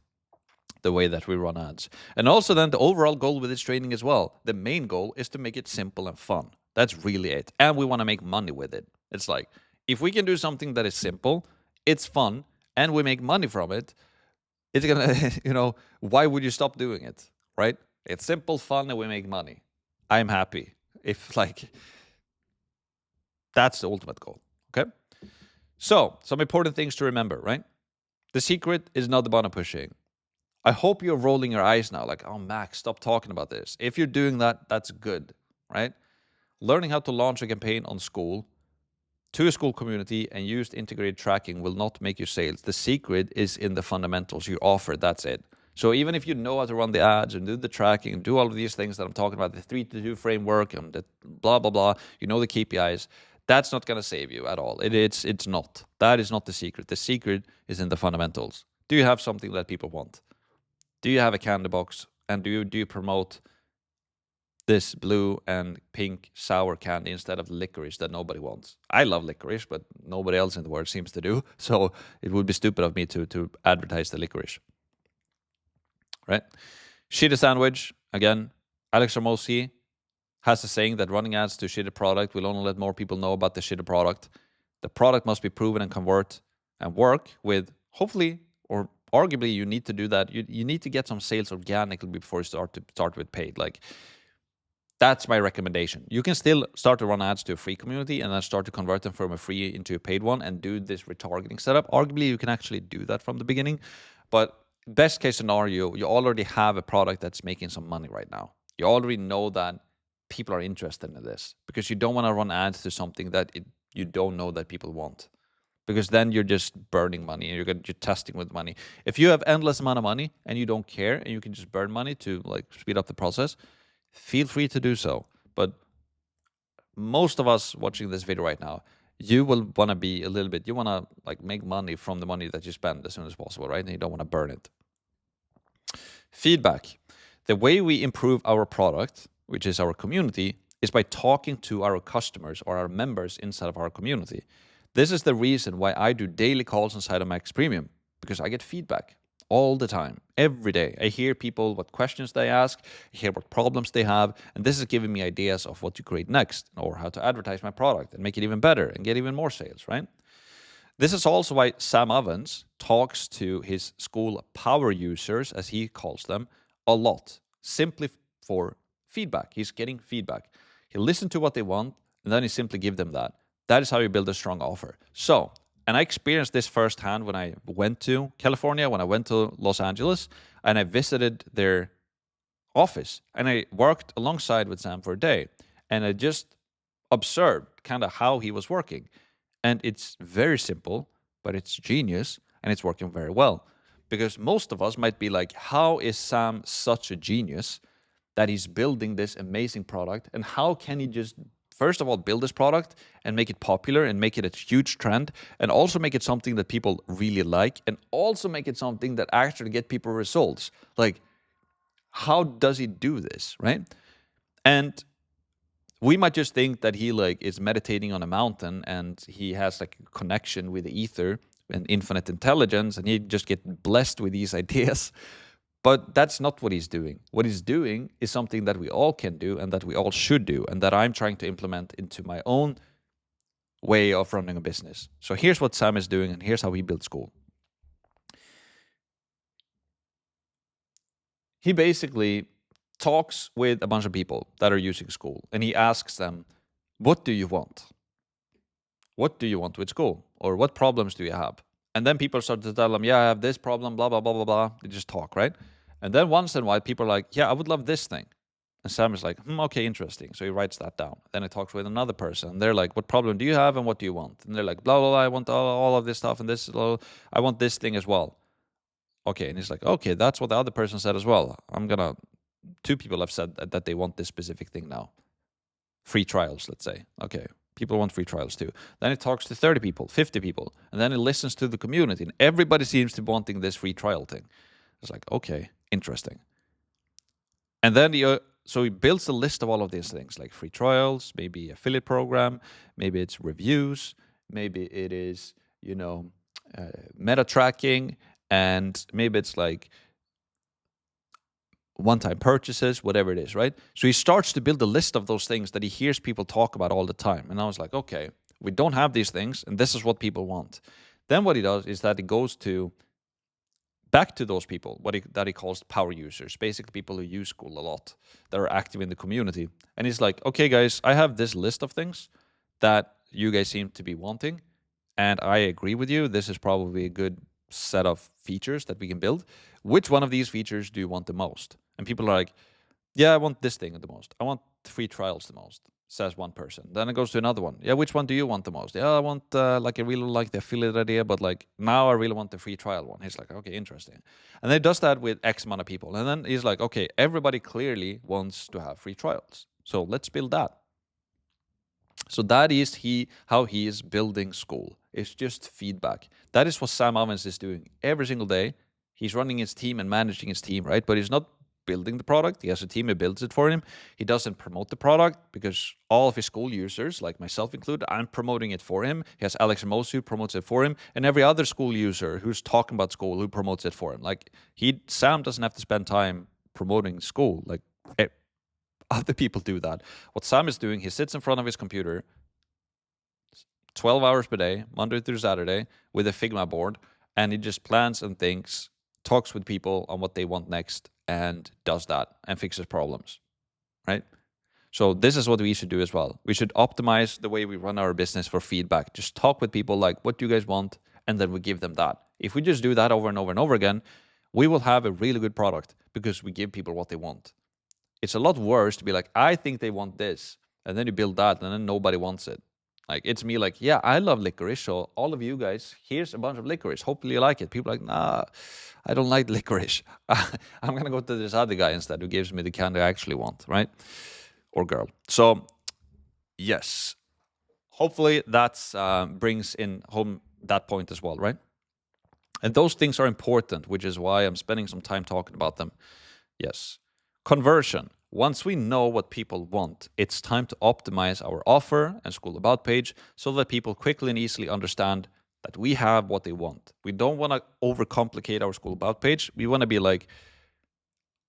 the way that we run ads. And also then the overall goal with this training as well, the main goal is to make it simple and fun. That's really it. And we want to make money with it. It's like, if we can do something that is simple, it's fun, and we make money from it, it's going to, why would you stop doing it, right? It's simple, fun, and we make money. I'm happy. That's the ultimate goal, okay? So, some important things to remember, right? The secret is not the button pushing. I hope you're rolling your eyes now, like, oh, Max, stop talking about this. If you're doing that, that's good, right? Learning how to launch a campaign on Skool to a Skool community and use integrated tracking will not make you sales. The secret is in the fundamentals you offer. That's it. So even if you know how to run the ads and do the tracking and do all of these things that I'm talking about, the 3-2 framework and the blah, blah, blah, the KPIs, that's not going to save you at all. It's not. That is not the secret. The secret is in the fundamentals. Do you have something that people want? Do you have a candy box? And do you promote this blue and pink sour candy instead of licorice that nobody wants? I love licorice, but nobody else in the world seems to do. So it would be stupid of me to advertise the licorice. Right? Shitty sandwich. Again, Alex Ramosi has a saying that running ads to a shitty product will only let more people know about the shitty product. The product must be proven and convert and work with, hopefully, or arguably you need to do that. You need to get some sales organically before you start with paid. Like, that's my recommendation. You can still start to run ads to a free community and then start to convert them from a free into a paid one and do this retargeting setup. Arguably, you can actually do that from the beginning. But best case scenario, you already have a product that's making some money right now. You already know that people are interested in this, because you don't want to run ads to something that you don't know that people want. Because then you're just burning money and you're testing with money. If you have endless amount of money and you don't care and you can just burn money to like speed up the process, feel free to do so. But most of us watching this video right now, you will want to be a little bit, you want to like make money from the money that you spend as soon as possible, right? And you don't want to burn it. Feedback. The way we improve our product, which is our community, is by talking to our customers or our members inside of our community. This is the reason why I do daily calls inside of Max Premium, because I get feedback all the time, every day. I hear people, what questions they ask, I hear what problems they have, and this is giving me ideas of what to create next, or how to advertise my product and make it even better and get even more sales, right? This is also why Sam Ovens talks to his Skool power users, as he calls them, a lot, simply for feedback. He's getting feedback. He'll listen to what they want, and then he simply give them that. That is how you build a strong offer. So, and I experienced this firsthand when I went to California, when I went to Los Angeles, and I visited their office, and I worked alongside with Sam for a day, and I just observed kind of how he was working. And it's very simple, but it's genius, and it's working very well. Because most of us might be like, how is Sam such a genius that he's building this amazing product? And how can he just, first of all, build this product and make it popular and make it a huge trend, and also make it something that people really like, and also make it something that actually get people results? Like, how does he do this, right? And we might just think that he like is meditating on a mountain and he has like a connection with the ether and infinite intelligence, and he just get blessed with these ideas. But that's not what he's doing. What he's doing is something that we all can do and that we all should do, and that I'm trying to implement into my own way of running a business. So here's what Sam is doing, and here's how he built Skool. He basically talks with a bunch of people that are using Skool, and he asks them, what do you want? What do you want with Skool? Or what problems do you have? And then people start to tell them, yeah, I have this problem, blah, blah, blah, blah, blah. They just talk, right? And then once in a while, people are like, yeah, I would love this thing. And Sam is like, okay, interesting. So he writes that down. Then he talks with another person. And they're like, what problem do you have and what do you want? And they're like, blah, blah, blah, I want all of this stuff and this, I want this thing as well. Okay, and he's like, okay, that's what the other person said as well. Two people have said that they want this specific thing now. Free trials, let's say. Okay, people want free trials too. Then it talks to 30 people, 50 people, and then it listens to the community, and everybody seems to be wanting this free trial thing. It's like, okay, interesting. And then so he builds a list of all of these things, like free trials, maybe affiliate program, maybe it's reviews, maybe it is, meta tracking, and maybe it's like one-time purchases, whatever it is, right? So he starts to build a list of those things that he hears people talk about all the time. And I was like, okay, we don't have these things, and this is what people want. Then what he does is that he goes back to those people, that he calls power users, basically people who use Skool a lot, that are active in the community. And he's like, okay, guys, I have this list of things that you guys seem to be wanting, and I agree with you. This is probably a good set of features that we can build. Which one of these features do you want the most? And people are like, yeah, I want this thing the most. I want free trials the most, says one person. Then it goes to another one. Yeah, which one do you want the most? Yeah, I want, I really like the affiliate idea, but like now I really want the free trial one. He's like, okay, interesting. And then he does that with X amount of people. And then he's like, okay, everybody clearly wants to have free trials. So let's build that. So that is how he is building Skool. It's just feedback. That is what Sam Ovens is doing every single day. He's running his team and managing his team, right? But he's not building the product. He has a team who builds it for him. He doesn't promote the product because all of his Skool users, like myself included, I'm promoting it for him. He has Alex Mosu who promotes it for him, and every other Skool user who's talking about Skool who promotes it for him. Like Sam doesn't have to spend time promoting Skool. Like other people do that. What Sam is doing, he sits in front of his computer 12 hours per day, Monday through Saturday, with a Figma board, and he just plans and thinks, talks with people on what they want next, and does that and fixes problems, right? So this is what we should do as well. We should optimize the way we run our business for feedback. Just talk with people like, what do you guys want? And then we give them that. If we just do that over and over and over again, we will have a really good product because we give people what they want. It's a lot worse to be like, I think they want this, and then you build that, and then nobody wants it. Like, it's me like, yeah, I love licorice, so all of you guys, here's a bunch of licorice. Hopefully you like it. People are like, nah, I don't like licorice. I'm going to go to this other guy instead who gives me the kind I actually want, right? Or girl. So, yes. Hopefully that brings in home that point as well, right? And those things are important, which is why I'm spending some time talking about them. Yes. Conversion. Once we know what people want, it's time to optimize our offer and Skool About page so that people quickly and easily understand that we have what they want. We don't want to overcomplicate our Skool About page. We want to be like,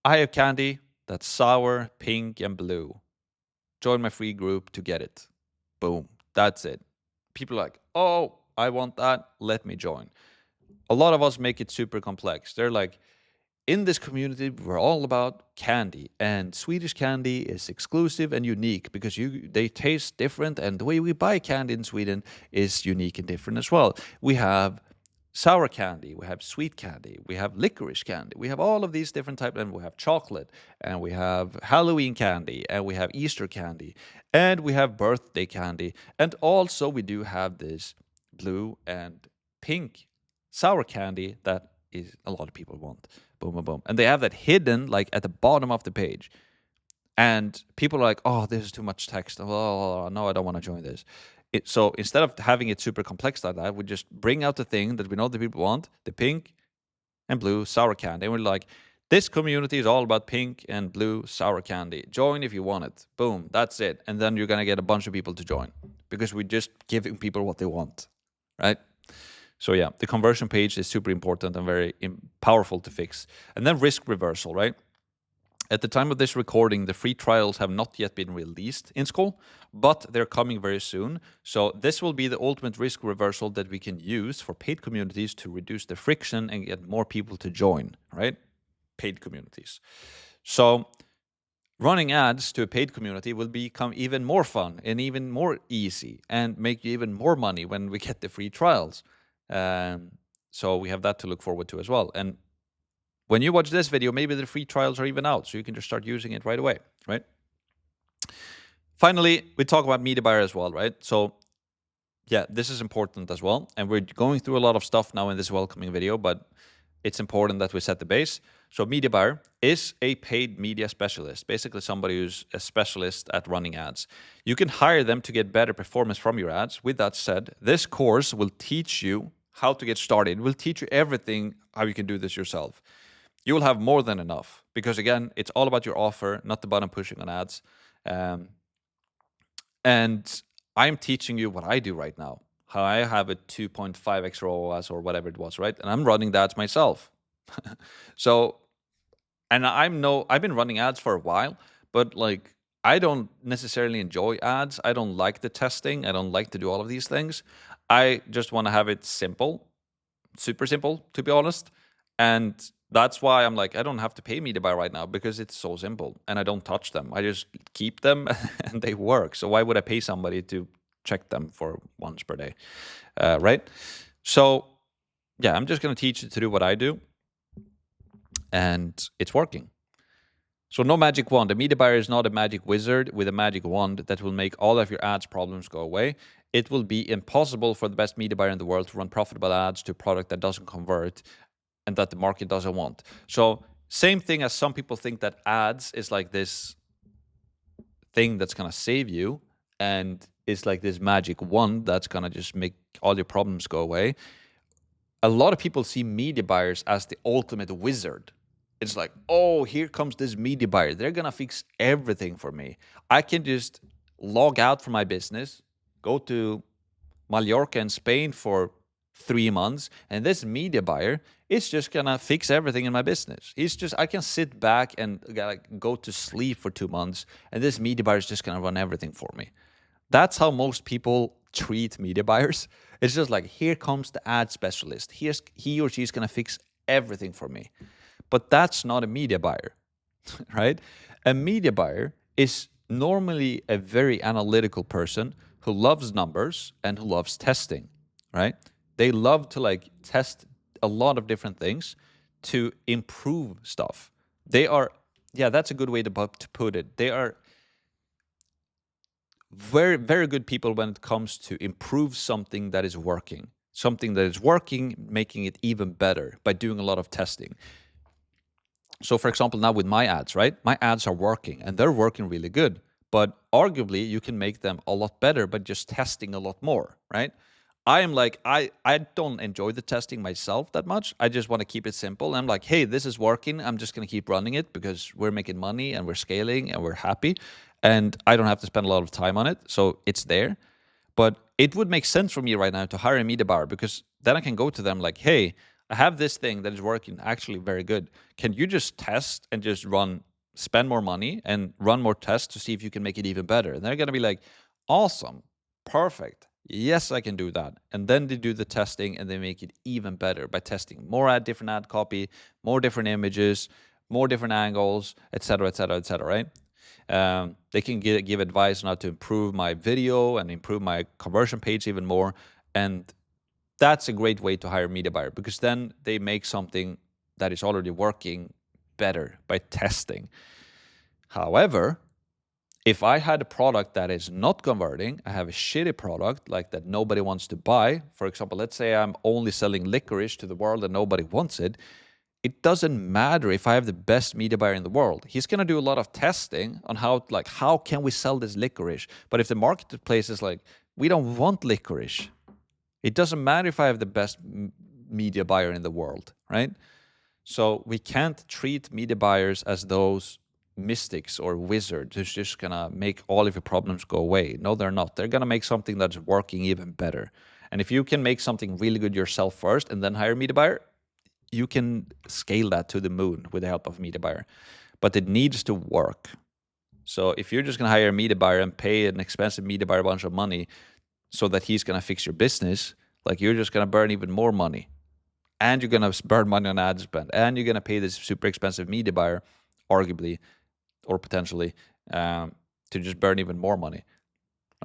I have candy that's sour, pink, and blue. Join my free group to get it. Boom. That's it. People are like, oh, I want that. Let me join. A lot of us make it super complex. They're like, in this community, we're all about candy, and Swedish candy is exclusive and unique because they taste different, and the way we buy candy in Sweden is unique and different as well. We have sour candy, we have sweet candy, we have licorice candy, we have all of these different types, and we have chocolate, and we have Halloween candy, and we have Easter candy, and we have birthday candy, and also we do have this blue and pink sour candy that is a lot of people want. Boom, boom, boom. And they have that hidden like at the bottom of the page. And people are like, oh, this is too much text. Oh, no, I don't want to join this. So instead of having it super complex like that, we just bring out the thing that we know the people want, the pink and blue sour candy. And we're like, this community is all about pink and blue sour candy. Join if you want it. Boom, that's it. And then you're going to get a bunch of people to join because we're just giving people what they want, right? So yeah, the conversion page is super important and very powerful to fix. And then risk reversal, right? At the time of this recording, the free trials have not yet been released in Skool, but they're coming very soon. So this will be the ultimate risk reversal that we can use for paid communities to reduce the friction and get more people to join, right? Paid communities. So running ads to a paid community will become even more fun and even more easy and make you even more money when we get the free trials. So we have that to look forward to as well. And when you watch this video, maybe the free trials are even out, so you can just start using it right away, right? Finally, we talk about media buyer as well, right? So yeah, this is important as well. And we're going through a lot of stuff now in this welcoming video, but it's important that we set the base. So media buyer is a paid media specialist, basically somebody who's a specialist at running ads. You can hire them to get better performance from your ads. With that said, this course will teach you how to get started. It will teach you everything, how you can do this yourself. You will have more than enough because, again, it's all about your offer, not the button pushing on ads. And I'm teaching you what I do right now, how I have a 2.5x ROAS or whatever it was, right? And I'm running the ads myself. So, and I've been running ads for a while, but like, I don't necessarily enjoy ads. I don't like the testing. I don't like to do all of these things. I just want to have it simple, super simple, to be honest. And that's why I'm like, I don't have to pay media buy right now because it's so simple and I don't touch them. I just keep them and they work. So why would I pay somebody to check them for once per day, right? So yeah, I'm just going to teach you to do what I do and it's working. So no magic wand. A media buyer is not a magic wizard with a magic wand that will make all of your ads problems go away. It will be impossible for the best media buyer in the world to run profitable ads to a product that doesn't convert and that the market doesn't want. So same thing as some people think that ads is like this thing that's going to save you and it's like this magic wand that's going to just make all your problems go away. A lot of people see media buyers as the ultimate wizard. It's like, oh, here comes this media buyer. They're going to fix everything for me. I can just log out from my business, go to Mallorca and Spain for 3 months, and this media buyer is just going to fix everything in my business. I can sit back and go to sleep for 2 months, and this media buyer is just going to run everything for me. That's how most people treat media buyers. It's just like, here comes the ad specialist. He or she is going to fix everything for me. But that's not a media buyer, right? A media buyer is normally a very analytical person who loves numbers and who loves testing, right? They love to test a lot of different things to improve stuff. That's a good way to put it. They are very, very good people when it comes to improve something that is working. Something that is working, making it even better by doing a lot of testing. So for example, now with my ads, right? My ads are working and they're working really good, but arguably you can make them a lot better by just testing a lot more, right? I am like, I don't enjoy the testing myself that much. I just want to keep it simple. I'm like, hey, this is working. I'm just going to keep running it because we're making money and we're scaling and we're happy and I don't have to spend a lot of time on it. So it's there. But it would make sense for me right now to hire a media buyer, because then I can go to them like, hey, I have this thing that is working actually very good. Can you just test and just spend more money and run more tests to see if you can make it even better? And they're going to be like, awesome, perfect. Yes, I can do that. And then they do the testing and they make it even better by testing more different ad copy, more different images, more different angles, etc., etc., etc., right? They can give advice on how to improve my video and improve my conversion page even more. And that's a great way to hire a media buyer, because then they make something that is already working better by testing. However, if I had a product that is not converting, I have a shitty product like that nobody wants to buy. For example, let's say I'm only selling licorice to the world and nobody wants it. It doesn't matter if I have the best media buyer in the world. He's going to do a lot of testing on how can we sell this licorice? But if the marketplace is like, we don't want licorice, it doesn't matter if I have the best media buyer in the world, right? So we can't treat media buyers as those mystics or wizards who's just going to make all of your problems go away. No, they're not. They're going to make something that's working even better. And if you can make something really good yourself first and then hire a media buyer, you can scale that to the moon with the help of a media buyer. But it needs to work. So if you're just going to hire a media buyer and pay an expensive media buyer a bunch of money so that he's going to fix your business, like, you're just going to burn even more money. And you're going to burn money on ad spend. And you're going to pay this super expensive media buyer, arguably, or potentially, to just burn even more money,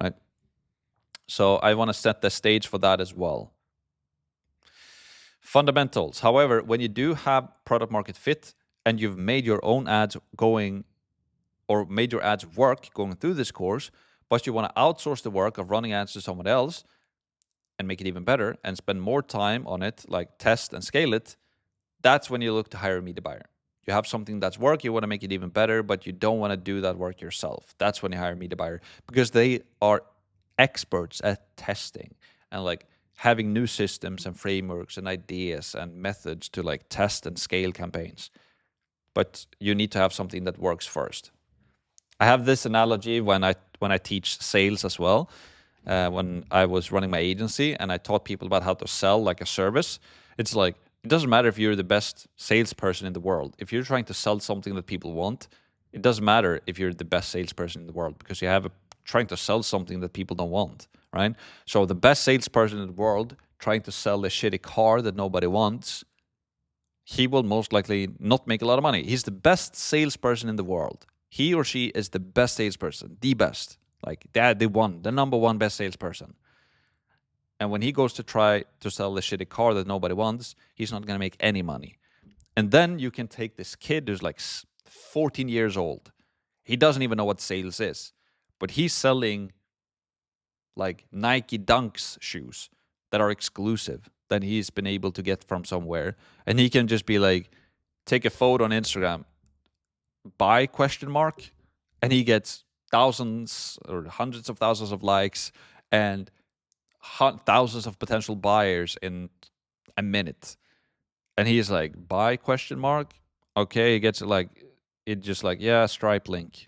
right? So I want to set the stage for that as well. Fundamentals. However, when you do have product market fit and you've made your own ads made your ads work going through this course, but you want to outsource the work of running ads to someone else and make it even better and spend more time on it, like test and scale it, that's when you look to hire a media buyer. You have something that's work, you want to make it even better, but you don't want to do that work yourself. That's when you hire a media buyer, because they are experts at testing and like having new systems and frameworks and ideas and methods to like test and scale campaigns. But you need to have something that works first. I have this analogy when I teach sales as well. When I was running my agency and I taught people about how to sell like a service, it's like, it doesn't matter if you're the best salesperson in the world. If you're trying to sell something that people want, it doesn't matter if you're the best salesperson in the world, because you have trying to sell something that people don't want, right? So the best salesperson in the world trying to sell a shitty car that nobody wants, he will most likely not make a lot of money. He's the best salesperson in the world. He or she is the best salesperson, the best. Like, the number one best salesperson. And when he goes to try to sell the shitty car that nobody wants, he's not going to make any money. And then you can take this kid who's like 14 years old. He doesn't even know what sales is, but he's selling like Nike Dunks shoes that are exclusive that he's been able to get from somewhere. And he can just be like, take a photo on Instagram, buy ? And he gets thousands or hundreds of thousands of likes and thousands of potential buyers in a minute. And he's like, buy ? Okay, he gets yeah, Stripe link.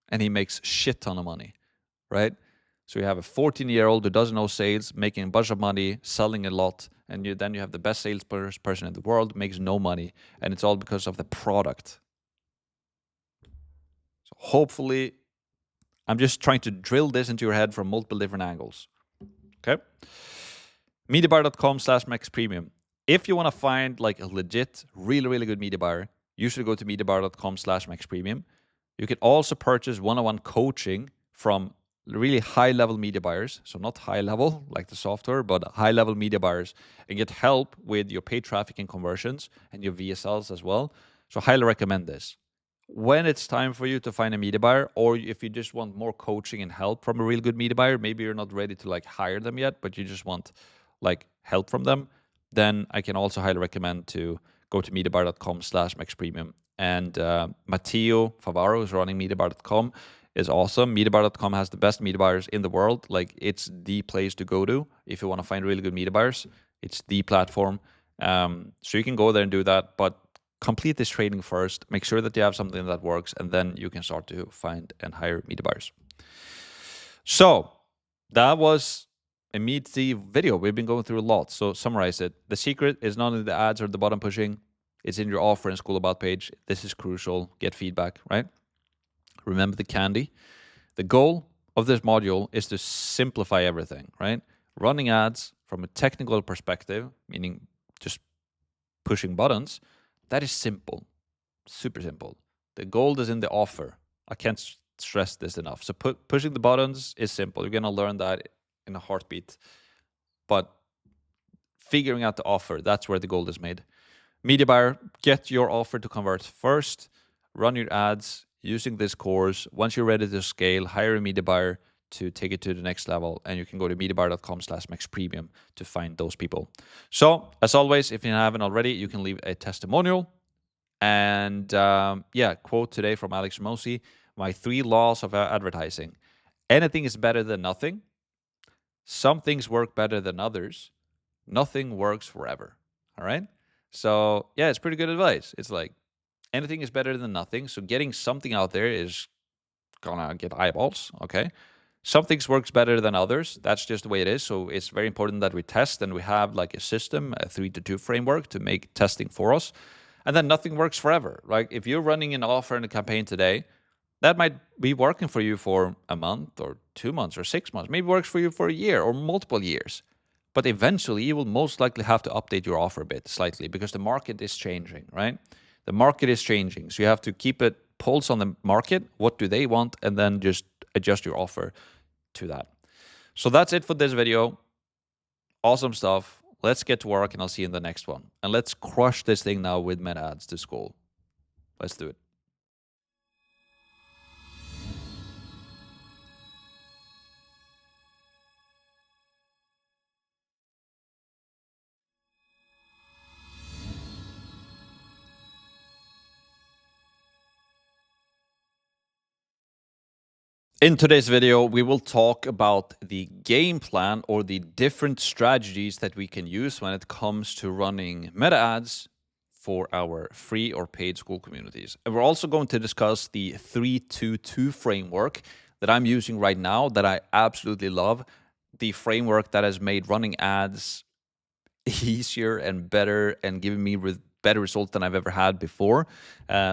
And he makes shit ton of money, right? So you have a 14-year-old who doesn't know sales, making a bunch of money, selling a lot, and then you have the best salesperson in the world, makes no money, and it's all because of the product. So hopefully, I'm just trying to drill this into your head from multiple different angles. Okay? MediaBuyer.com/max premium. If you want to find like a legit, really, really good media buyer, you should go to MediaBuyer.com/max premium. You can also purchase one-on-one coaching from really high-level media buyers. So not high-level like the software, but high-level media buyers, and get help with your paid traffic and conversions and your VSLs as well. So highly recommend this. When it's time for you to find a media buyer, or if you just want more coaching and help from a real good media buyer, maybe you're not ready to like hire them yet, but you just want like help from them, then I can also highly recommend to go to MediaBuyer.com/max premium. And Matteo Favaro, who's running MediaBuyer.com, is awesome. MediaBuyer.com has the best media buyers in the world. Like, it's the place to go to if you want to find really good media buyers. It's the platform. So you can go there and do that, but complete this training first. Make sure that you have something that works, and then you can start to find and hire media buyers. So that was a meaty video. We've been going through a lot. So summarize it. The secret is not in the ads or the button pushing. It's in your offer and Skool About page. This is crucial. Get feedback, right? Remember the candy. The goal of this module is to simplify everything, right? Running ads from a technical perspective, meaning just pushing buttons, that is simple, super simple. The gold is in the offer. I can't stress this enough. So pushing the buttons is simple. You're going to learn that in a heartbeat. But figuring out the offer, that's where the gold is made. Media buyer, get your offer to convert first. Run your ads using this course. Once you're ready to scale, hire a media buyer to take it to the next level. And you can go to mediabuyer.com/maxpremium to find those people. So as always, if you haven't already, you can leave a testimonial. And quote today from Alex Ramosi, my 3 laws of advertising. Anything is better than nothing. Some things work better than others. Nothing works forever. All right. So yeah, it's pretty good advice. It's like anything is better than nothing. So getting something out there is gonna get eyeballs. Okay. Some things works better than others. That's just the way it is. So it's very important that we test and we have like a system, a 3-2 framework to make testing for us. And then nothing works forever. Like if you're running an offer and a campaign today, that might be working for you for a month or 2 months or 6 months. Maybe works for you for a year or multiple years. But eventually you will most likely have to update your offer a bit slightly because the market is changing, right? The market is changing. So you have to keep a pulse on the market. What do they want? And then just adjust your offer to that. So that's it for this video. Awesome stuff. Let's get to work and I'll see you in the next one. And let's crush this thing now with meta ads to Skool. Let's do it. In today's video, we will talk about the game plan or the different strategies that we can use when it comes to running meta ads for our free or paid Skool communities. And we're also going to discuss the 3-2 framework that I'm using right now that I absolutely love. The framework that has made running ads easier and better and giving me better results than I've ever had before.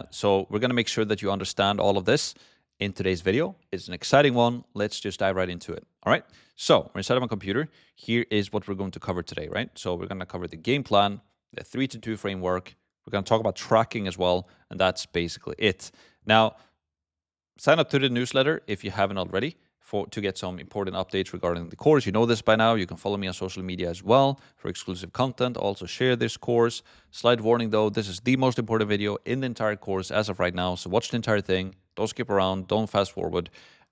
So we're going to make sure that you understand all of this in today's video. It's an exciting one. Let's just dive right into it. All right. So we're inside of my computer. Here is what we're going to cover today, right? So we're going to cover the game plan, the 3-2 framework. We're going to talk about tracking as well. And that's basically it. Now, sign up to the newsletter if you haven't already to get some important updates regarding the course. You know this by now. You can follow me on social media as well for exclusive content. Also share this course. Slight warning though, this is the most important video in the entire course as of right now. So watch the entire thing. Don't skip around. Don't fast forward.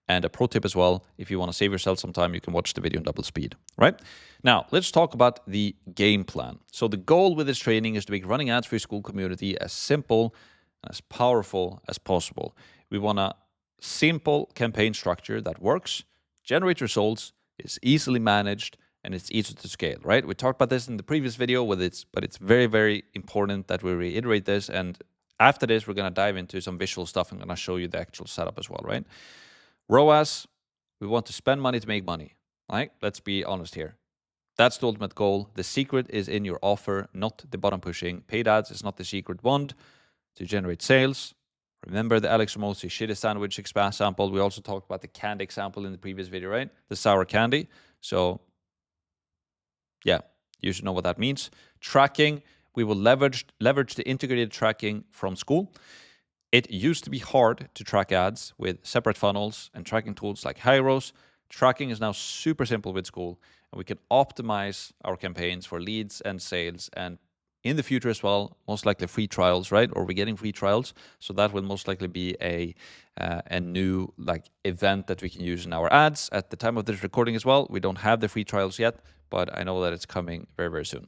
And a pro tip as well, if you want to save yourself some time, you can watch the video in double speed, right? Now, let's talk about the game plan. So the goal with this training is to make running ads for your Skool community as simple and as powerful as possible. We want a simple campaign structure that works, generates results, is easily managed, and it's easy to scale, right? We talked about this in the previous video, but it's very, very important that we reiterate this. And after this, we're going to dive into some visual stuff. I'm going to show you the actual setup as well, right? ROAS, we want to spend money to make money, right? Let's be honest here. That's the ultimate goal. The secret is in your offer, not the button pushing. Paid ads is not the secret wand to generate sales. Remember the Alex Ramosi shitty sandwich example. We also talked about the candy example in the previous video, right? The sour candy. So yeah, you should know what that means. Tracking, we will leverage the integrated tracking from Skool. It used to be hard to track ads with separate funnels and tracking tools like Hyros. Tracking is now super simple with Skool, and we can optimize our campaigns for leads and sales, and in the future as well, most likely free trials, right? Or we're getting free trials. So that will most likely be a new event that we can use in our ads. At the time of this recording as well, we don't have the free trials yet, but I know that it's coming very, very soon.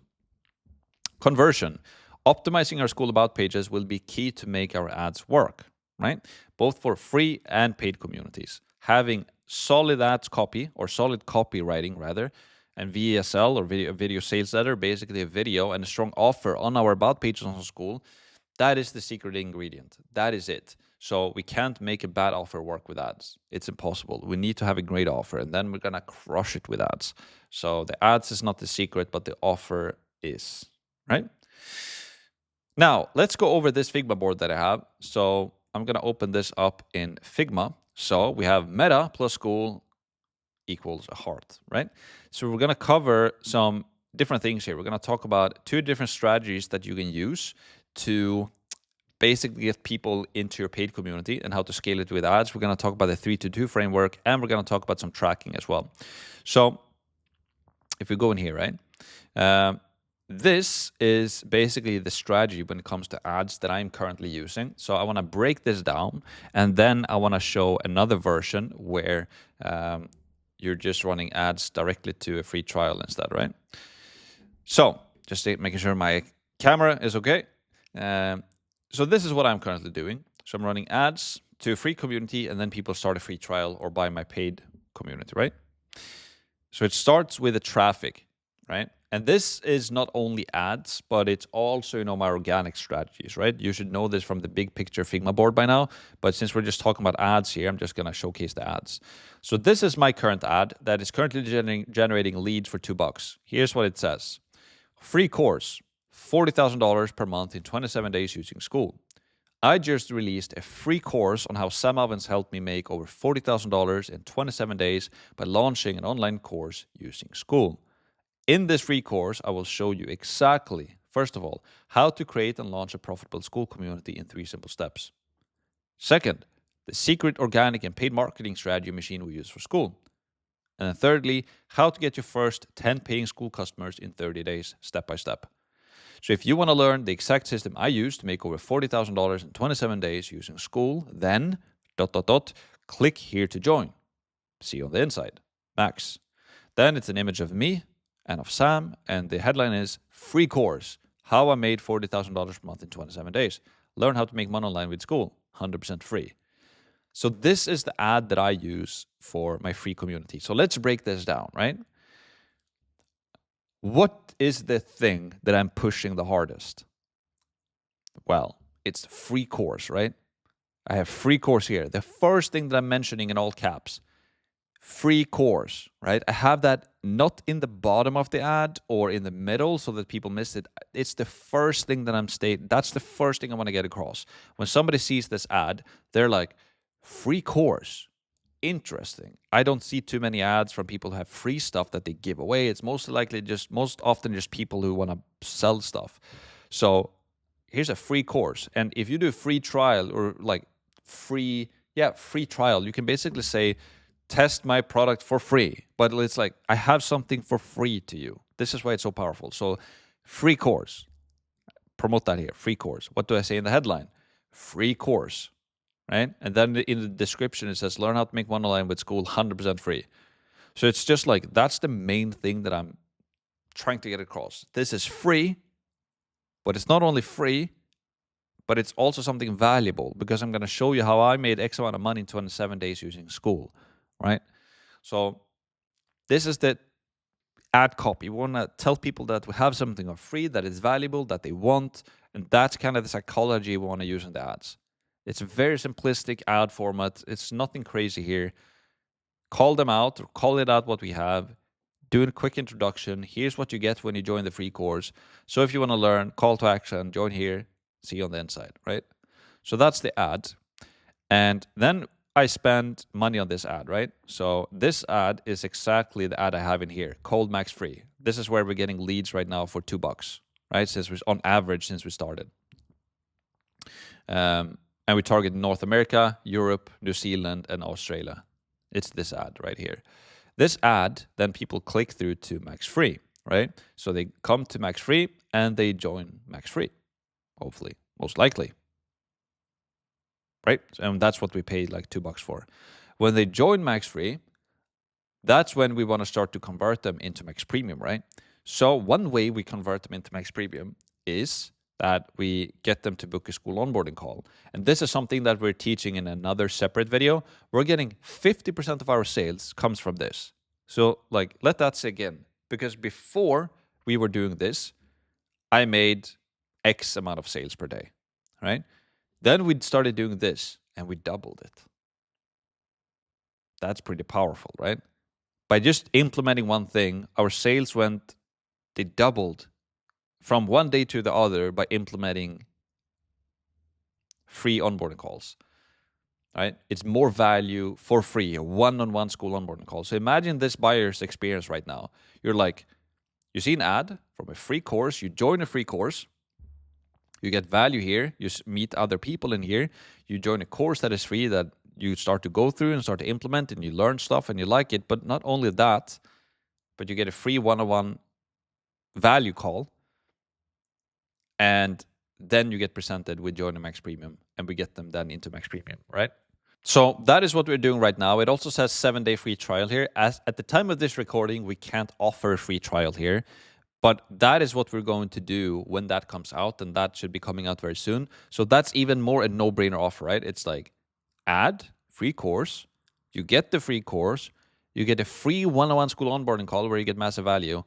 Conversion. Optimizing our Skool About pages will be key to make our ads work, right? Both for free and paid communities. Having solid ads copy or solid copywriting rather, and VSL or video sales letter, basically a video and a strong offer on our About pages on Skool, that is the secret ingredient. That is it. So we can't make a bad offer work with ads. It's impossible. We need to have a great offer, and then we're going to crush it with ads. So the ads is not the secret, but the offer is, right? Now, let's go over this Figma board that I have. So I'm going to open this up in Figma. So we have meta plus Skool equals a heart, right? So we're going to cover some different things here. We're going to talk about 2 different strategies that you can use to basically get people into your paid community and how to scale it with ads. We're going to talk about the 3-2 framework, and we're going to talk about some tracking as well. So if we go in here, right? This is basically the strategy when it comes to ads that I'm currently using. So I want to break this down, and then I want to show another version where you're just running ads directly to a free trial instead, right? So just making sure my camera is okay. So this is what I'm currently doing. So I'm running ads to a free community, and then people start a free trial or buy my paid community, right? So it starts with the traffic, right? And this is not only ads, but it's also, my organic strategies, right? You should know this from the big picture Figma board by now. But since we're just talking about ads here, I'm just going to showcase the ads. So this is my current ad that is currently generating leads for $2. Here's what it says. Free course, $40,000 per month in 27 days using Skool. I just released a free course on how Sam Ovens helped me make over $40,000 in 27 days by launching an online course using Skool. In this free course, I will show you exactly, first of all, how to create and launch a profitable Skool community in 3 simple steps. Second, the secret organic and paid marketing strategy machine we use for Skool. And then thirdly, how to get your first 10 paying Skool customers in 30 days, step by step. So if you want to learn the exact system I use to make over $40,000 in 27 days using Skool, then ... click here to join. See you on the inside. Max. Then it's an image of me and of Sam, and the headline is Free Course, How I Made $40,000 per month in 27 days. Learn how to make money online with Skool, 100% free. So this is the ad that I use for my free community. So let's break this down, right? What is the thing that I'm pushing the hardest? Well, it's the free course, right? I have free course here. The first thing that I'm mentioning in all caps, free course, right? I have that not in the bottom of the ad or in the middle so that people miss it. It's the first thing that I'm stating. That's the first thing I want to get across. When somebody sees this ad, they're like, free course. Interesting. I don't see too many ads from people who have free stuff that they give away. It's most often just people who want to sell stuff. So here's a free course. And if you do a free trial or like free trial, you can basically say, test my product for free. But it's like, I have something for free to you. This is why it's so powerful. So free course. Promote that here. Free course. What do I say in the headline? Free course. Right? And then in the description, it says, learn how to make money online with Skool, 100% free. So it's just like, that's the main thing that I'm trying to get across. This is free, but it's not only free, but it's also something valuable because I'm going to show you how I made X amount of money in 27 days using Skool, right? So this is the ad copy. We want to tell people that we have something for free, that is valuable, that they want, and that's kind of the psychology we want to use in the ads. It's a very simplistic ad format. It's nothing crazy here. Call them out, or call it out what we have. Do a quick introduction. Here's what you get when you join the free course. So if you want to learn, call to action, join here, see you on the inside, right? So that's the ad. And then I spend money on this ad, right? So this ad is exactly the ad I have in here, Cold Max Free. This is where we're getting leads right now for $2, right? Since on average, since we started. And we target North America, Europe, New Zealand, and Australia. It's this ad right here. This ad, then people click through to Max Free, right? So they come to Max Free and they join Max Free, hopefully, most likely, right? And that's what we paid like $2 for. When they join Max Free, that's when we want to start to convert them into Max Premium, right? So one way we convert them into Max Premium is that we get them to book a Skool onboarding call. And this is something that we're teaching in another separate video. We're getting 50% of our sales comes from this. So like, let that sink in. Because before we were doing this, I made X amount of sales per day, right? Then we started doing this. and we doubled it. That's pretty powerful, right? By just implementing one thing, our sales they doubled from one day to the other by implementing free onboarding calls, right? It's more value for free, a one-on-one Skool onboarding call. So imagine this buyer's experience right now. You're like, you see an ad from a free course, you join a free course, you get value here, you meet other people in here, you join a course that is free that you start to go through and start to implement, and you learn stuff and you like it. But not only that, but you get a free one-on-one value call, and then you get presented with Join Max Premium, and we get them then into Max Premium, right? So that is what we're doing right now. It also says 7-day free trial here. As at the time of this recording, we can't offer a free trial here, but that is what we're going to do when that comes out, and that should be coming out very soon. So that's even more a no-brainer offer, right? It's like add free course, you get the free course, you get a free one-on-one Skool onboarding call where you get massive value.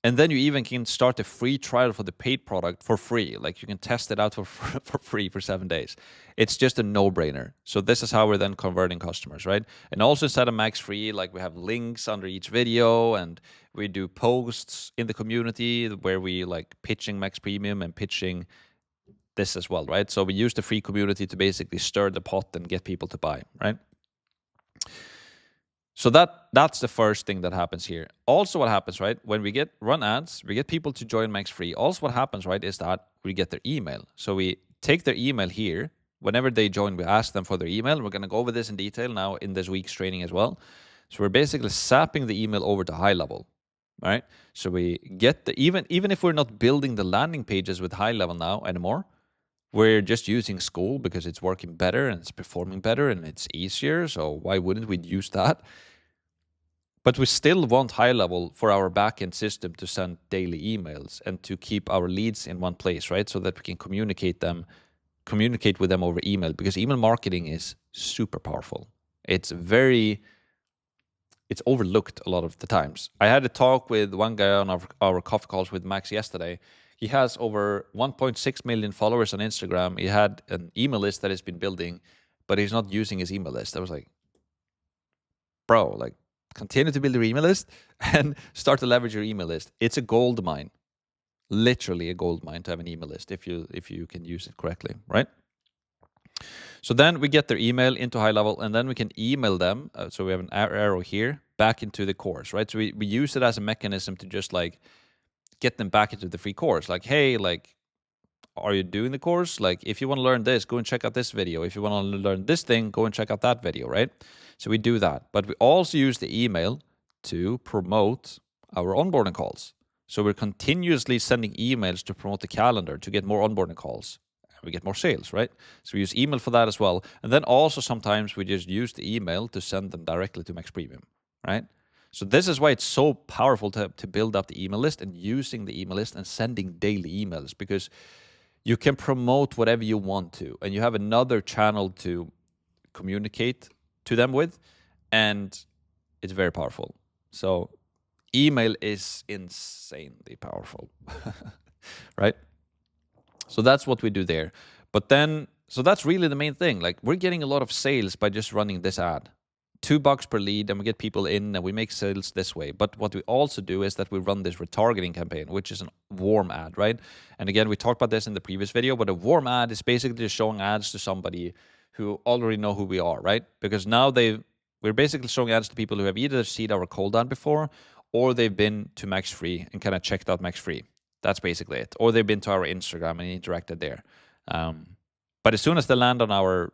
And then you even can start a free trial for the paid product for free. Like you can test it out for free for 7 days. It's just a no-brainer. So this is how we're then converting customers, right? And also instead of Max Free, like we have links under each video, and we do posts in the community where we like pitching Max Premium and pitching this as well, right? So we use the free community to basically stir the pot and get people to buy, right? So that's the first thing that happens here. Also what happens, right, when we run ads, we get people to join Max Free. Also what happens, right, is that we get their email. So we take their email here. Whenever they join, we ask them for their email. We're going to go over this in detail now in this week's training as well. So we're basically sapping the email over to high level, right? So we get even if we're not building the landing pages with high level now anymore, we're just using Skool because it's working better and it's performing better and it's easier. So why wouldn't we use that? But we still want high level for our backend system to send daily emails and to keep our leads in one place, right? So that we can communicate with them over email, because email marketing is super powerful. It's overlooked a lot of the times. I had a talk with one guy on our coffee calls with Max yesterday. He has over 1.6 million followers on Instagram. He had an email list that he's been building, but he's not using his email list. I was like, bro, like, continue to build your email list and start to leverage your email list. It's a gold mine, literally a gold mine to have an email list if you can use it correctly, right? So then we get their email into high level, and then we can email them. So we have an arrow here back into the course, right? So we use it as a mechanism to just like get them back into the free course. Like, hey, like, are you doing the course? Like, if you want to learn this, go and check out this video. If you want to learn this thing, go and check out that video, right? So we do that. But we also use the email to promote our onboarding calls. So we're continuously sending emails to promote the calendar to get more onboarding calls. And we get more sales, right? So we use email for that as well. And then also sometimes we just use the email to send them directly to Max Premium, right? So this is why it's so powerful to build up the email list and using the email list and sending daily emails, because you can promote whatever you want to, and you have another channel to communicate to them with, and it's very powerful. So email is insanely powerful, right? So that's what we do there. But then, so that's really the main thing. Like, we're getting a lot of sales by just running this ad. $2 per lead, and we get people in and we make sales this way. But what we also do is that we run this retargeting campaign, which is a warm ad, right? And again, we talked about this in the previous video, but a warm ad is basically just showing ads to somebody who already know who we are, right? Because now we're basically showing ads to people who have either seen our cold ad before, or they've been to Max Free and kind of checked out Max Free. That's basically it. Or they've been to our Instagram and interacted there. But as soon as they land on our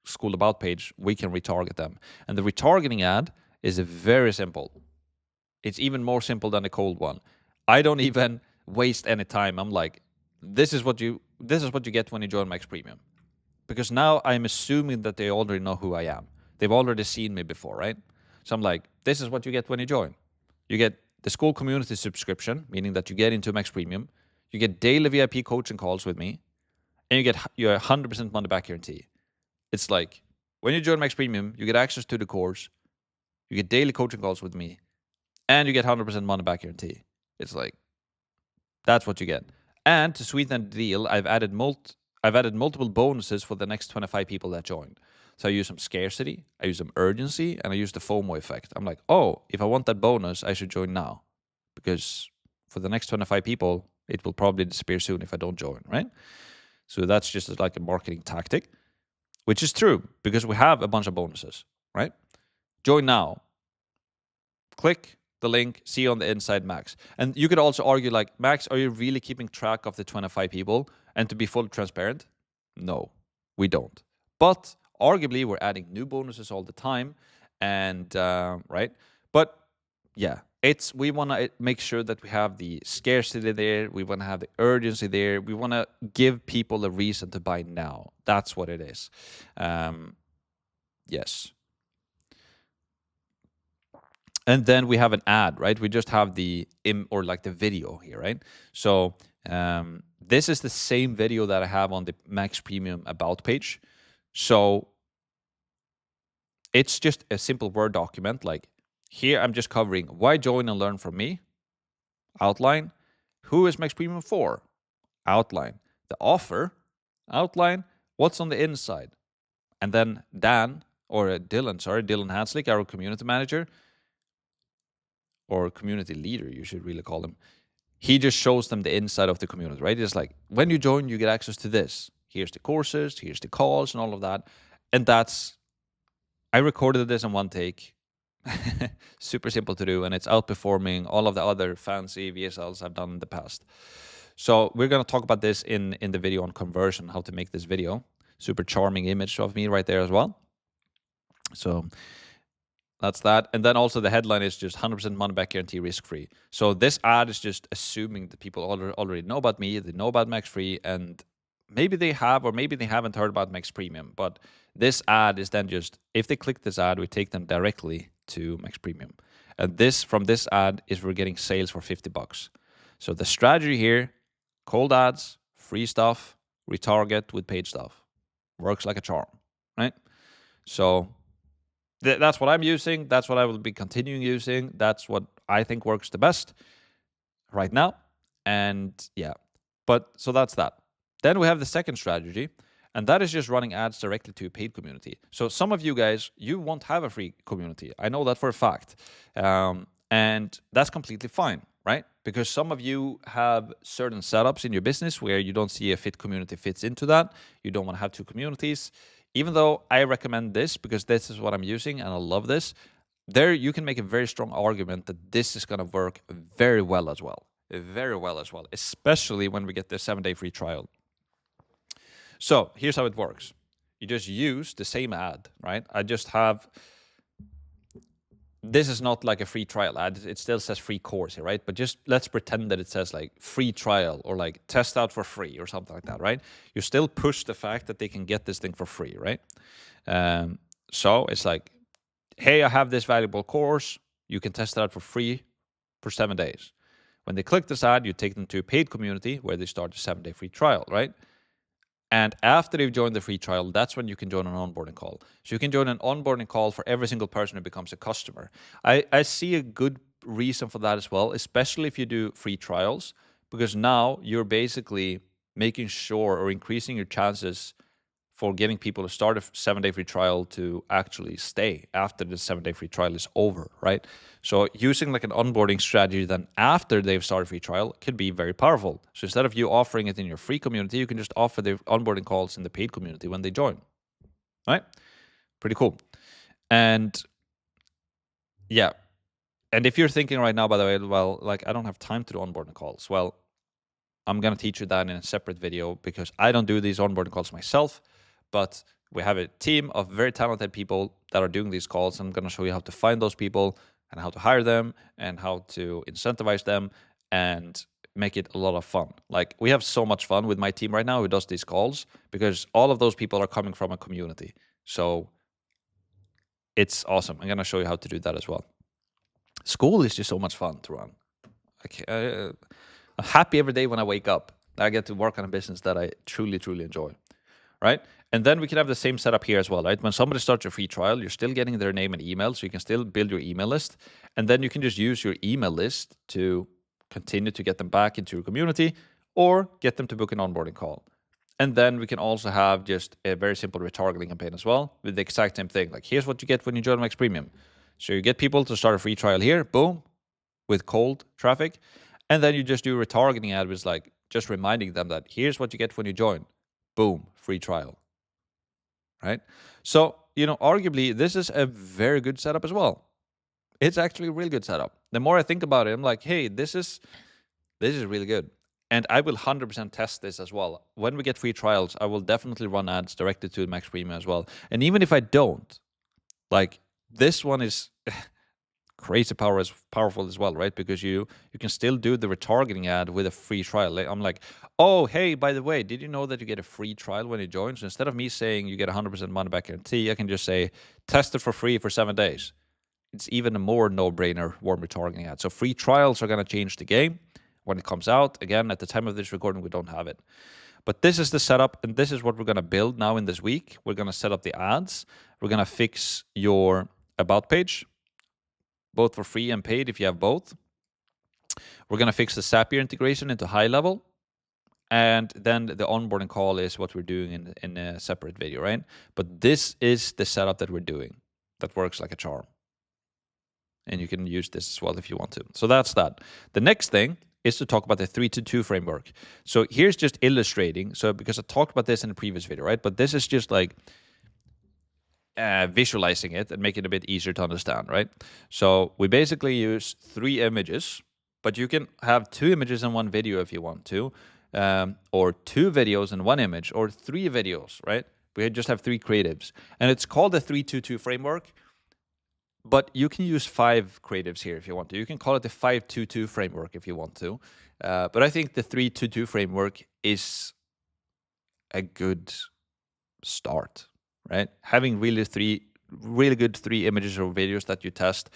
Skool About page, we can retarget them. And the retargeting ad is very simple. It's even more simple than the cold one. I don't even waste any time. I'm like, this is what you get when you join Max Premium. Because now I'm assuming that they already know who I am. They've already seen me before, right? So I'm like, this is what you get when you join. You get the Skool community subscription, meaning that you get into Max Premium. You get daily VIP coaching calls with me, and you get your 100% money back guarantee. It's like, when you join Max Premium, you get access to the course, you get daily coaching calls with me, and you get 100% money back guarantee. It's like, that's what you get. And to sweeten the deal, I've added multiple bonuses for the next 25 people that join. So I use some scarcity, I use some urgency, and I use the FOMO effect. I'm like, oh, if I want that bonus, I should join now, because for the next 25 people, it will probably disappear soon if I don't join, right? So that's just like a marketing tactic, which is true because we have a bunch of bonuses, right? Join now. Click the link, see on the inside max. And you could also argue like, Max, are you really keeping track of the 25 people? And to be fully transparent, no, we don't. But arguably, we're adding new bonuses all the time, and right? But yeah, we want to make sure that we have the scarcity there. We want to have the urgency there. We want to give people a reason to buy now. That's what it is. Yes. And then we have an ad, right? We just have the the video here, right? So this is the same video that I have on the Max Premium About page. So it's just a simple Word document. Like here, I'm just covering why join and learn from me. Outline. Who is Max Premium for? Outline. The offer. Outline. What's on the inside? And then Dylan Hanslick, our community manager, or community leader, you should really call him. He just shows them the inside of the community, right? It's like, when you join, you get access to this. Here's the courses, here's the calls, and all of that. And I recorded this in one take. Super simple to do, and it's outperforming all of the other fancy VSLs I've done in the past. So we're going to talk about this in the video on conversion, how to make this video. Super charming image of me right there as well. So that's that. And then also the headline is just 100% money back guarantee, risk-free. So this ad is just assuming that people already know about me, they know about Max Free, and maybe they have or maybe they haven't heard about Max Premium. But this ad is then just, if they click this ad, we take them directly to Max Premium. And from this ad is we're getting sales for $50. So the strategy here, cold ads, free stuff, retarget with paid stuff. Works like a charm, right? So that's what I'm using. That's what I will be continuing using. That's what I think works the best right now. And yeah, so that's that. Then we have the second strategy, and that is just running ads directly to a paid community. So some of you guys, you won't have a free community. I know that for a fact. And that's completely fine, right? Because some of you have certain setups in your business where you don't see a fit community fits into that. You don't want to have two communities. Even though I recommend this because this is what I'm using and I love this, there you can make a very strong argument that this is going to work very well as well. Very well as well, especially when we get the 7-day free trial. So here's how it works. You just use the same ad, right? This is not like a free trial ad. It still says free course here, right? But just let's pretend that it says like free trial or like test out for free or something like that, right? You still push the fact that they can get this thing for free, right? So it's like, hey, I have this valuable course. You can test it out for free for 7 days. When they click this ad, you take them to a paid community where they start a 7-day free trial, right? And after they've joined the free trial, that's when you can join an onboarding call. So you can join an onboarding call for every single person who becomes a customer. I see a good reason for that as well, especially if you do free trials, because now you're basically making sure or increasing your chances for getting people to start a 7-day free trial to actually stay after the 7-day free trial is over, right? So using like an onboarding strategy then after they've started free trial could be very powerful. So instead of you offering it in your free community, you can just offer the onboarding calls in the paid community when they join, right? Pretty cool. And yeah, and if you're thinking right now, by the way, well, like I don't have time to do onboarding calls. Well, I'm going to teach you that in a separate video because I don't do these onboarding calls myself. But we have a team of very talented people that are doing these calls. I'm going to show you how to find those people and how to hire them and how to incentivize them and make it a lot of fun. Like we have so much fun with my team right now who does these calls because all of those people are coming from a community. So it's awesome. I'm going to show you how to do that as well. Skool is just so much fun to run. I'm happy every day when I wake up. I get to work on a business that I truly, truly enjoy. Right? And then we can have the same setup here as well, right? When somebody starts a free trial, you're still getting their name and email, so you can still build your email list. And then you can just use your email list to continue to get them back into your community or get them to book an onboarding call. And then we can also have just a very simple retargeting campaign as well with the exact same thing. Like, here's what you get when you join Max Premium. So you get people to start a free trial here, boom, with cold traffic. And then you just do a retargeting ad, which is like just reminding them that here's what you get when you join. Boom, free trial. Right? So, arguably, this is a very good setup as well. It's actually a really good setup. The more I think about it, I'm like, hey, this is really good. And I will 100% test this as well. When we get free trials, I will definitely run ads directed to Max Premium as well. And even if I don't, like, this one is crazy powerful as well, right? Because you can still do the retargeting ad with a free trial. I'm like, oh, hey, by the way, did you know that you get a free trial when you join? So instead of me saying you get 100% money back guarantee, I can just say test it for free for 7 days. It's even a more no-brainer warm retargeting ad. So free trials are going to change the game when it comes out. Again, at the time of this recording, we don't have it. But this is the setup, and this is what we're going to build now in this week. We're going to set up the ads. We're going to fix your about page, both for free and paid if you have both. We're going to fix the Zapier integration into high level. And then the onboarding call is what we're doing in a separate video, right? But this is the setup that we're doing that works like a charm. And you can use this as well if you want to. So that's that. The next thing is to talk about the 3-2 framework. So here's just illustrating. So because I talked about this in the previous video, right? But this is just like visualizing it and make it a bit easier to understand, right? So we basically use 3 images, but you can have 2 images in one video if you want to, or 2 videos in one image, or 3 videos, right? We just have 3 creatives. And it's called the 3-2 framework. But you can use 5 creatives here if you want to. You can call it the 5-2-2 framework if you want to. But I think the 3-2-2 framework is a good start, right? Having really good 3 images or videos that you test.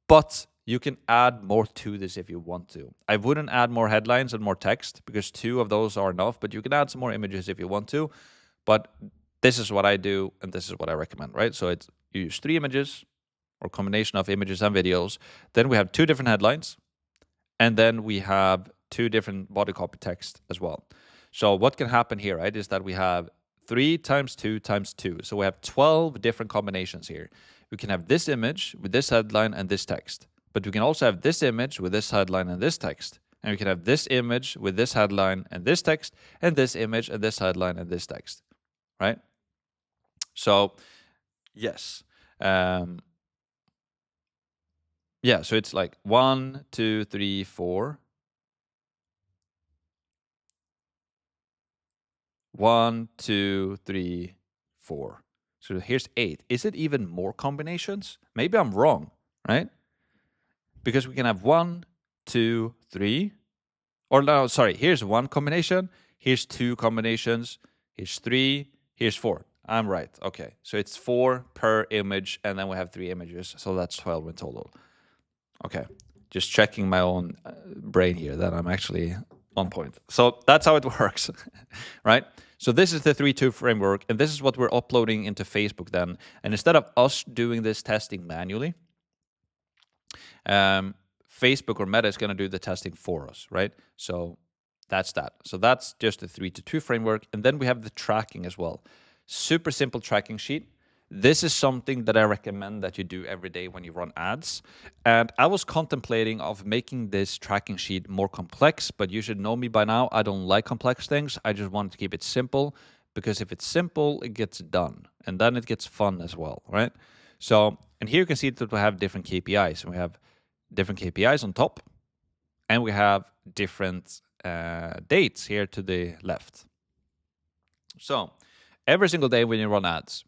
But you can add more to this if you want to. I wouldn't add more headlines and more text because 2 of those are enough. But you can add some more images if you want to. But this is what I do, and this is what I recommend, right? So you use 3 images, or combination of images and videos. Then we have 2 different headlines, and then we have 2 different body copy text as well. So what can happen here, right, is that we have 3 times 2 times 2. So we have 12 different combinations here. We can have this image with this headline and this text, but we can also have this image with this headline and this text. And we can have this image with this headline and this text, and this image and this headline and this text, right? So, yes. Yeah, so it's like 1, 2, 3, 4. 1, 2, 3, 4. So here's 8. Is it even more combinations? Maybe I'm wrong, right? Because we can have 1, 2, 3. Or no, sorry, here's 1 combination. Here's 2 combinations. Here's 3. Here's 4. I'm right. Okay, so it's 4 per image, and then we have 3 images. So that's 12 in total. Okay, just checking my own brain here that I'm actually on point. So that's how it works, right? So this is the 3-2 framework, and this is what we're uploading into Facebook then. And instead of us doing this testing manually, Facebook or Meta is going to do the testing for us, right? So that's that. So that's just the 3-2 framework. And then we have the tracking as well. Super simple tracking sheet. This is something that I recommend that you do every day when you run ads. And I was contemplating of making this tracking sheet more complex, but you should know me by now. I don't like complex things. I just want to keep it simple, because if it's simple, it gets done. And then it gets fun as well, right? So, and here you can see that we have different KPIs. And we have different KPIs on top, and we have different dates here to the left. So every single day when you run ads,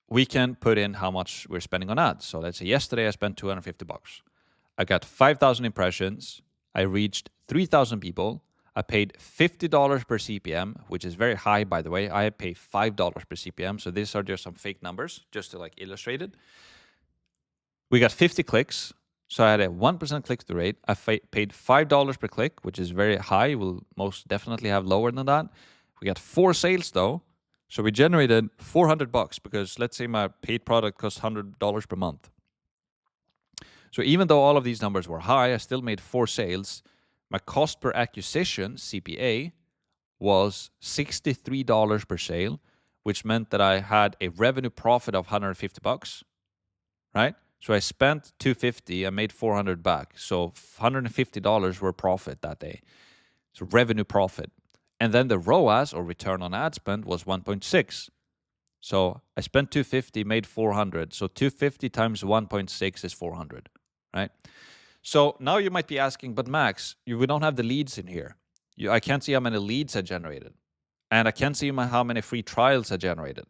we can put in how much we're spending on ads. So let's say yesterday I spent $250. I got 5,000 impressions. I reached 3,000 people. I paid $50 per CPM, which is very high, by the way. I pay $5 per CPM. So these are just some fake numbers, just to like illustrate it. We got 50 clicks. So I had a 1% click-through rate. I paid $5 per click, which is very high. We'll most definitely have lower than that. We got 4 sales though. So we generated $400 because let's say my paid product costs $100 per month. So even though all of these numbers were high, I still made 4 sales. My cost per acquisition, CPA, was $63 per sale, which meant that I had a revenue profit of $150, right? So I spent $250, I made $400 back. So $150 were profit that day. So revenue profit. And then the ROAS, or return on ad spend, was 1.6. So I spent $250, made $400. So $250 times 1.6 is $400, right? So now you might be asking, but Max, we don't have the leads in here. I can't see how many leads I generated. And I can't see how many free trials I generated.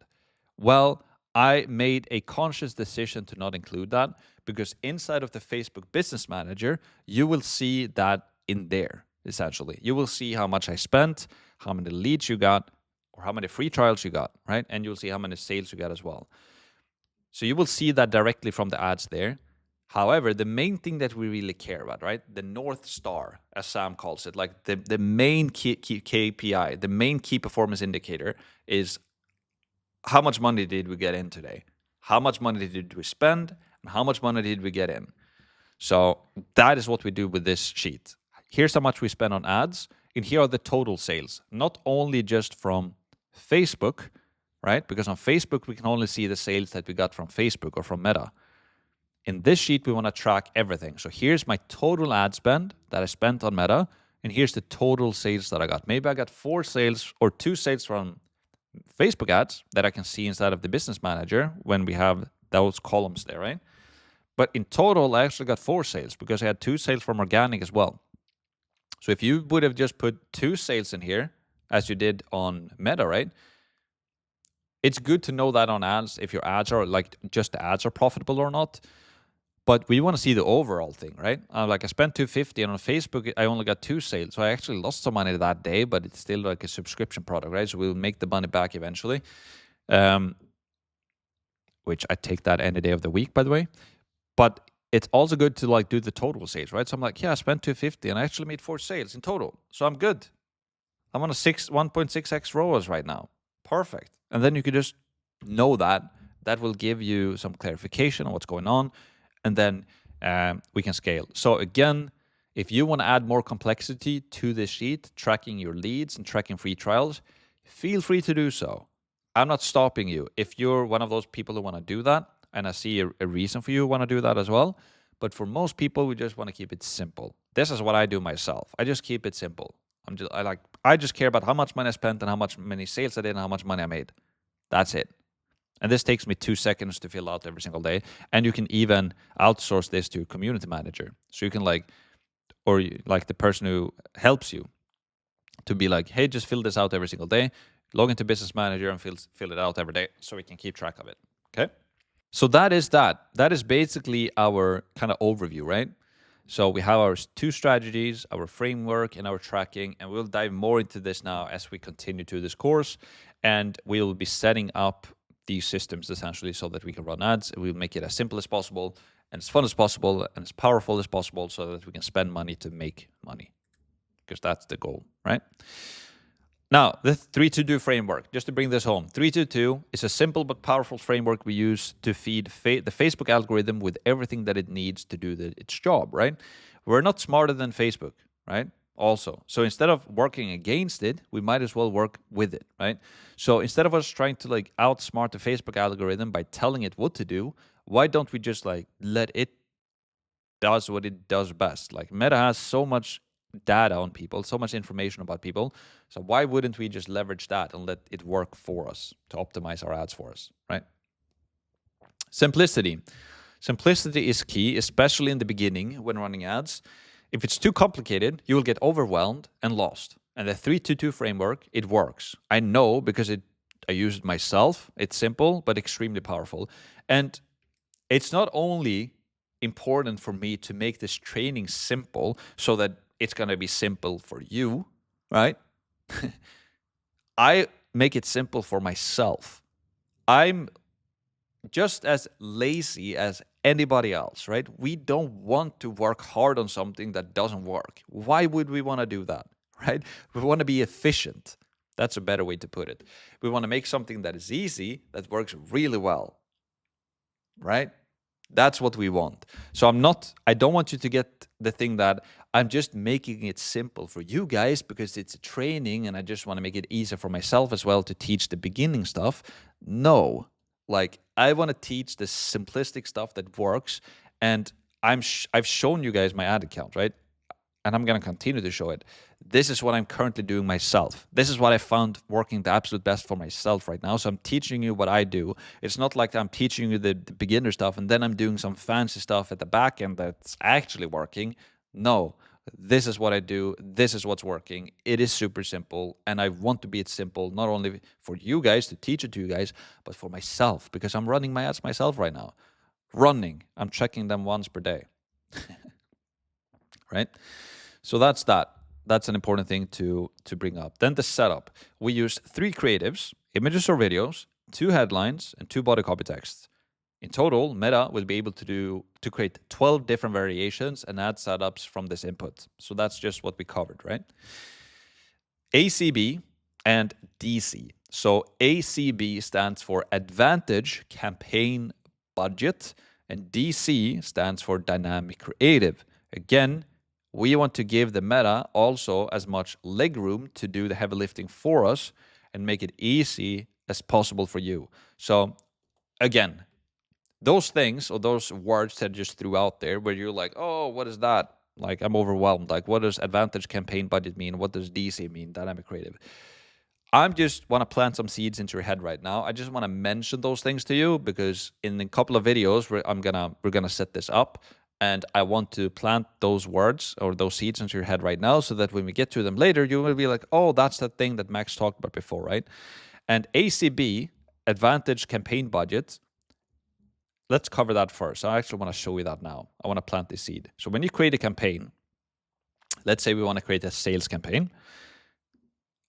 Well, I made a conscious decision to not include that, because inside of the Facebook Business Manager, you will see that in there, essentially. You will see how much I spent, how many leads you got, or how many free trials you got, right? And you'll see how many sales you got as well. So you will see that directly from the ads there. However, the main thing that we really care about, right? The North Star, as Sam calls it, like the main key KPI, the main key performance indicator is how much money did we get in today? How much money did we spend? And how much money did we get in? So that is what we do with this sheet. Here's how much we spend on ads, and here are the total sales. Not only just from Facebook, right? Because on Facebook, we can only see the sales that we got from Facebook or from Meta. In this sheet, we want to track everything. So here's my total ad spend that I spent on Meta, and here's the total sales that I got. Maybe I got 4 sales or 2 sales from Facebook ads that I can see inside of the Business Manager when we have those columns there, right? But in total, I actually got 4 sales because I had 2 sales from organic as well. So if you would have just put 2 sales in here, as you did on Meta, right? It's good to know that on ads, if your ads are like just the ads are profitable or not. But we want to see the overall thing, right? Like I spent $250, and on Facebook, I only got 2 sales. So I actually lost some money that day, but it's still like a subscription product, right? So we'll make the money back eventually. Which I take that any day of the week, by the way. But it's also good to like do the total sales, right? So I'm like, yeah, I spent $250 and I actually made 4 sales in total. So I'm good. I'm on a 1.6x ROAS right now. Perfect. And then you could just know that. That will give you some clarification on what's going on. And then we can scale. So again, if you want to add more complexity to this sheet, tracking your leads and tracking free trials, feel free to do so. I'm not stopping you. If you're one of those people who want to do that, and I see a reason for you who want to do that as well, but for most people, we just want to keep it simple. This is what I do myself. I just keep it simple. I just care about how much money I spent and how many sales I did and how much money I made. That's it. And this takes me 2 seconds to fill out every single day. And you can even outsource this to a community manager. So you can or the person who helps you to be like, hey, just fill this out every single day. Log into Business Manager and fill it out every day so we can keep track of it. Okay? So that is that. That is basically our kind of overview, right? So we have our 2 strategies, our framework, and our tracking. And we'll dive more into this now as we continue to this course. And we'll be setting up these systems essentially so that we can run ads. We'll make it as simple as possible and as fun as possible and as powerful as possible so that we can spend money to make money, because that's the goal, right? Now, the 3-2 framework, just to bring this home. 3-2 is a simple but powerful framework we use to feed the Facebook algorithm with everything that it needs to do its job, right? We're not smarter than Facebook, right? Also. So instead of working against it, we might as well work with it, right? So instead of us trying to outsmart the Facebook algorithm by telling it what to do, why don't we just let it does what it does best? Like Meta has so much data on people, so much information about people. So why wouldn't we just leverage that and let it work for us to optimize our ads for us, right? Simplicity. Simplicity is key, especially in the beginning when running ads. If it's too complicated, you will get overwhelmed and lost. And the 3-2 framework, it works. I know because I use it myself. It's simple, but extremely powerful. And it's not only important for me to make this training simple so that it's going to be simple for you, right? I make it simple for myself. I'm just as lazy as anybody else, right? We don't want to work hard on something that doesn't work. Why would we want to do that, right? We want to be efficient. That's a better way to put it. We want to make something that is easy, that works really well, right? That's what we want. So I don't want you to get the thing that I'm just making it simple for you guys because it's a training and I just want to make it easier for myself as well to teach the beginning stuff. No, like I want to teach the simplistic stuff that works. And I've shown you guys my ad account, right? And I'm going to continue to show it. This is what I'm currently doing myself. This is what I found working the absolute best for myself right now. So I'm teaching you what I do. It's not like I'm teaching you the beginner stuff and then I'm doing some fancy stuff at the back end that's actually working. No, this is what I do. This is what's working. It is super simple. And I want to be it simple, not only for you guys to teach it to you guys, but for myself, because I'm running my ads myself right now. I'm checking them once per day. Right? So that's that. That's an important thing to bring up. Then the setup. We use 3 creatives, images or videos, 2 headlines, and 2 body copy texts. In total, Meta will be able to create 12 different variations and ad setups from this input. So that's just what we covered, right? ACB and DC. So ACB stands for Advantage Campaign Budget, and DC stands for Dynamic Creative. Again, we want to give the Meta also as much leg room to do the heavy lifting for us and make it easy as possible for you. So again, those things or those words that I just threw out there where you're like, oh, what is that? Like, I'm overwhelmed. Like, what does Advantage Campaign Budget mean? What does DC mean? Dynamic Creative. I just want to plant some seeds into your head right now. I just want to mention those things to you because in a couple of videos we're gonna set this up, and I want to plant those words or those seeds into your head right now so that when we get to them later, you will be like, oh, that's that thing that Max talked about before, right? And ACB, Advantage Campaign Budget, let's cover that first. I actually want to show you that now. I want to plant this seed. So when you create a campaign, let's say we want to create a sales campaign,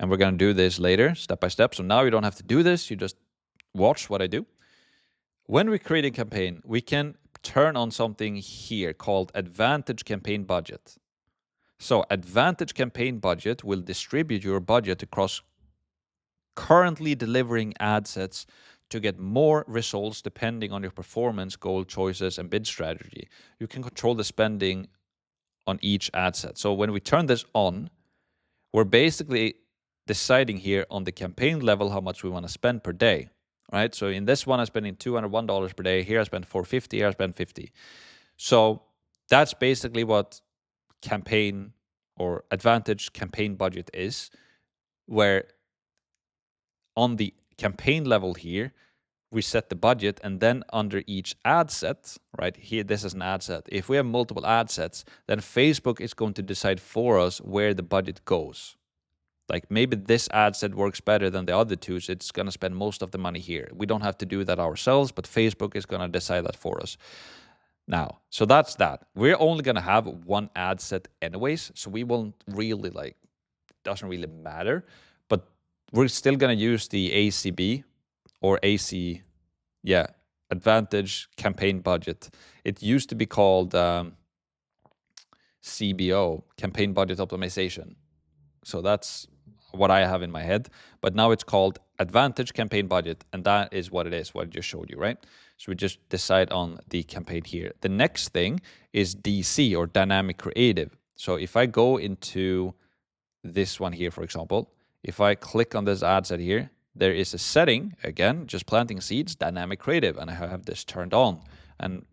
and we're going to do this later, step by step. So now you don't have to do this. You just watch what I do. When we create a campaign, we can turn on something here called Advantage Campaign Budget. So Advantage Campaign Budget will distribute your budget across currently delivering ad sets to get more results depending on your performance, goal choices, and bid strategy. You can control the spending on each ad set. So when we turn this on, we're basically deciding here on the campaign level how much we want to spend per day, right? So in this one, I'm spending $201 per day. Here I spend $450. Here I spend $50. So that's basically what campaign or Advantage Campaign Budget is, where on the campaign level here, we set the budget, and then under each ad set, right here, this is an ad set. If we have multiple ad sets, then Facebook is going to decide for us where the budget goes. Like maybe this ad set works better than the other two, so it's going to spend most of the money here. We don't have to do that ourselves, but Facebook is going to decide that for us. Now, so that's that. We're only going to have one ad set anyways, so we won't really it doesn't really matter, but we're still going to use the ACB or Advantage Campaign Budget. It used to be called CBO, Campaign Budget Optimization. So that's what I have in my head. But now it's called Advantage Campaign Budget, and that is what it is, what I just showed you, right? So we just decide on the campaign here. The next thing is DC, or Dynamic Creative. So if I go into this one here, for example, if I click on this ad set here, there is a setting, again, just planting seeds, Dynamic Creative, and I have this turned on. And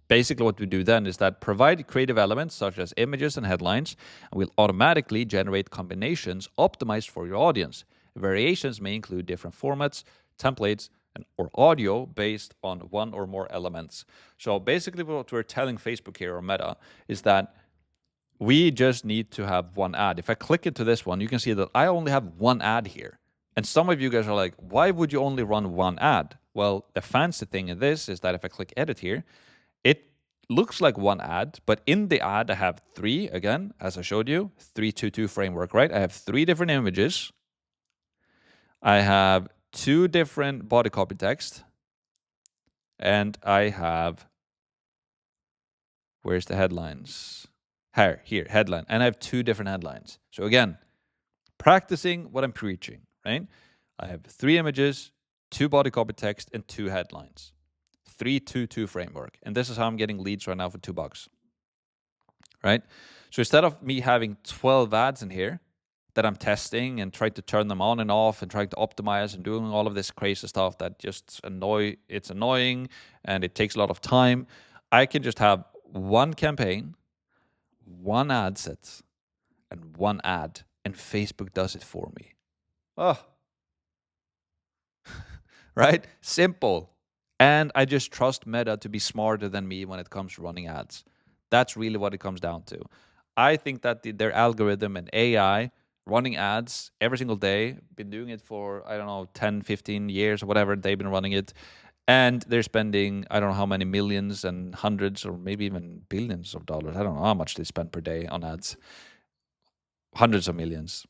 basically what we do then is that provide creative elements such as images and headlines, and will automatically generate combinations optimized for your audience. Variations may include different formats, templates, or audio based on one or more elements. So basically what we're telling Facebook here, or Meta, is that we just need to have one ad. If I click into this one, you can see that I only have one ad here. And some of you guys are like, why would you only run one ad? Well, the fancy thing in this is that if I click edit here, it looks like one ad, but in the ad I have 3, again, as I showed you, 3-2-2 framework, right? I have 3 different images. I have 2 different body copy text. And I have, where's the headlines? Here, headline. And I have 2 different headlines. So again, practicing what I'm preaching, right? I have 3 images, 2 body copy text, and 2 headlines. 3-2-2 framework. And this is how I'm getting leads right now for $2. right? So instead of me having 12 ads in here that I'm testing and trying to turn them on and off and trying to optimize and doing all of this crazy stuff that just it's annoying and it takes a lot of time, I can just have one campaign, one ad set, and one ad, and Facebook does it for me. Oh, right? Simple. And I just trust Meta to be smarter than me when it comes to running ads. That's really what it comes down to. I think that their algorithm and AI running ads every single day, been doing it for, I don't know, 10, 15 years or whatever they've been running it. And they're spending, I don't know how many millions and hundreds or maybe even billions of dollars. I don't know how much they spend per day on ads. Hundreds of millions,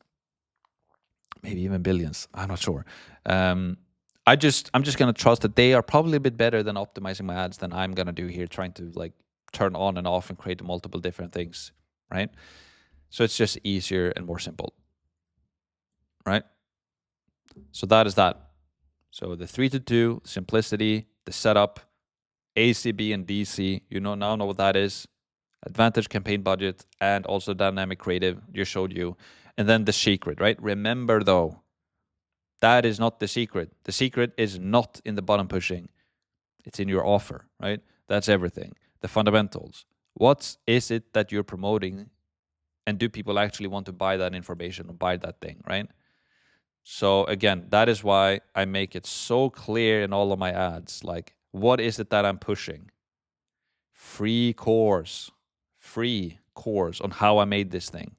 maybe even billions. I'm not sure. I'm just gonna trust that they are probably a bit better than optimizing my ads than I'm gonna do here, trying to like turn on and off and create multiple different things, right? So it's just easier and more simple, right? So that is that. So the 3-2, simplicity, the setup, ACB and DC, now know what that is. Advantage campaign budget and also dynamic creative, just showed you. And then the secret, right? Remember though, that is not the secret. The secret is not in the button pushing. It's in your offer, right? That's everything. The fundamentals. What is it that you're promoting? And do people actually want to buy that information or buy that thing, right? So again, that is why I make it so clear in all of my ads. Like, what is it that I'm pushing? Free course on how I made this thing.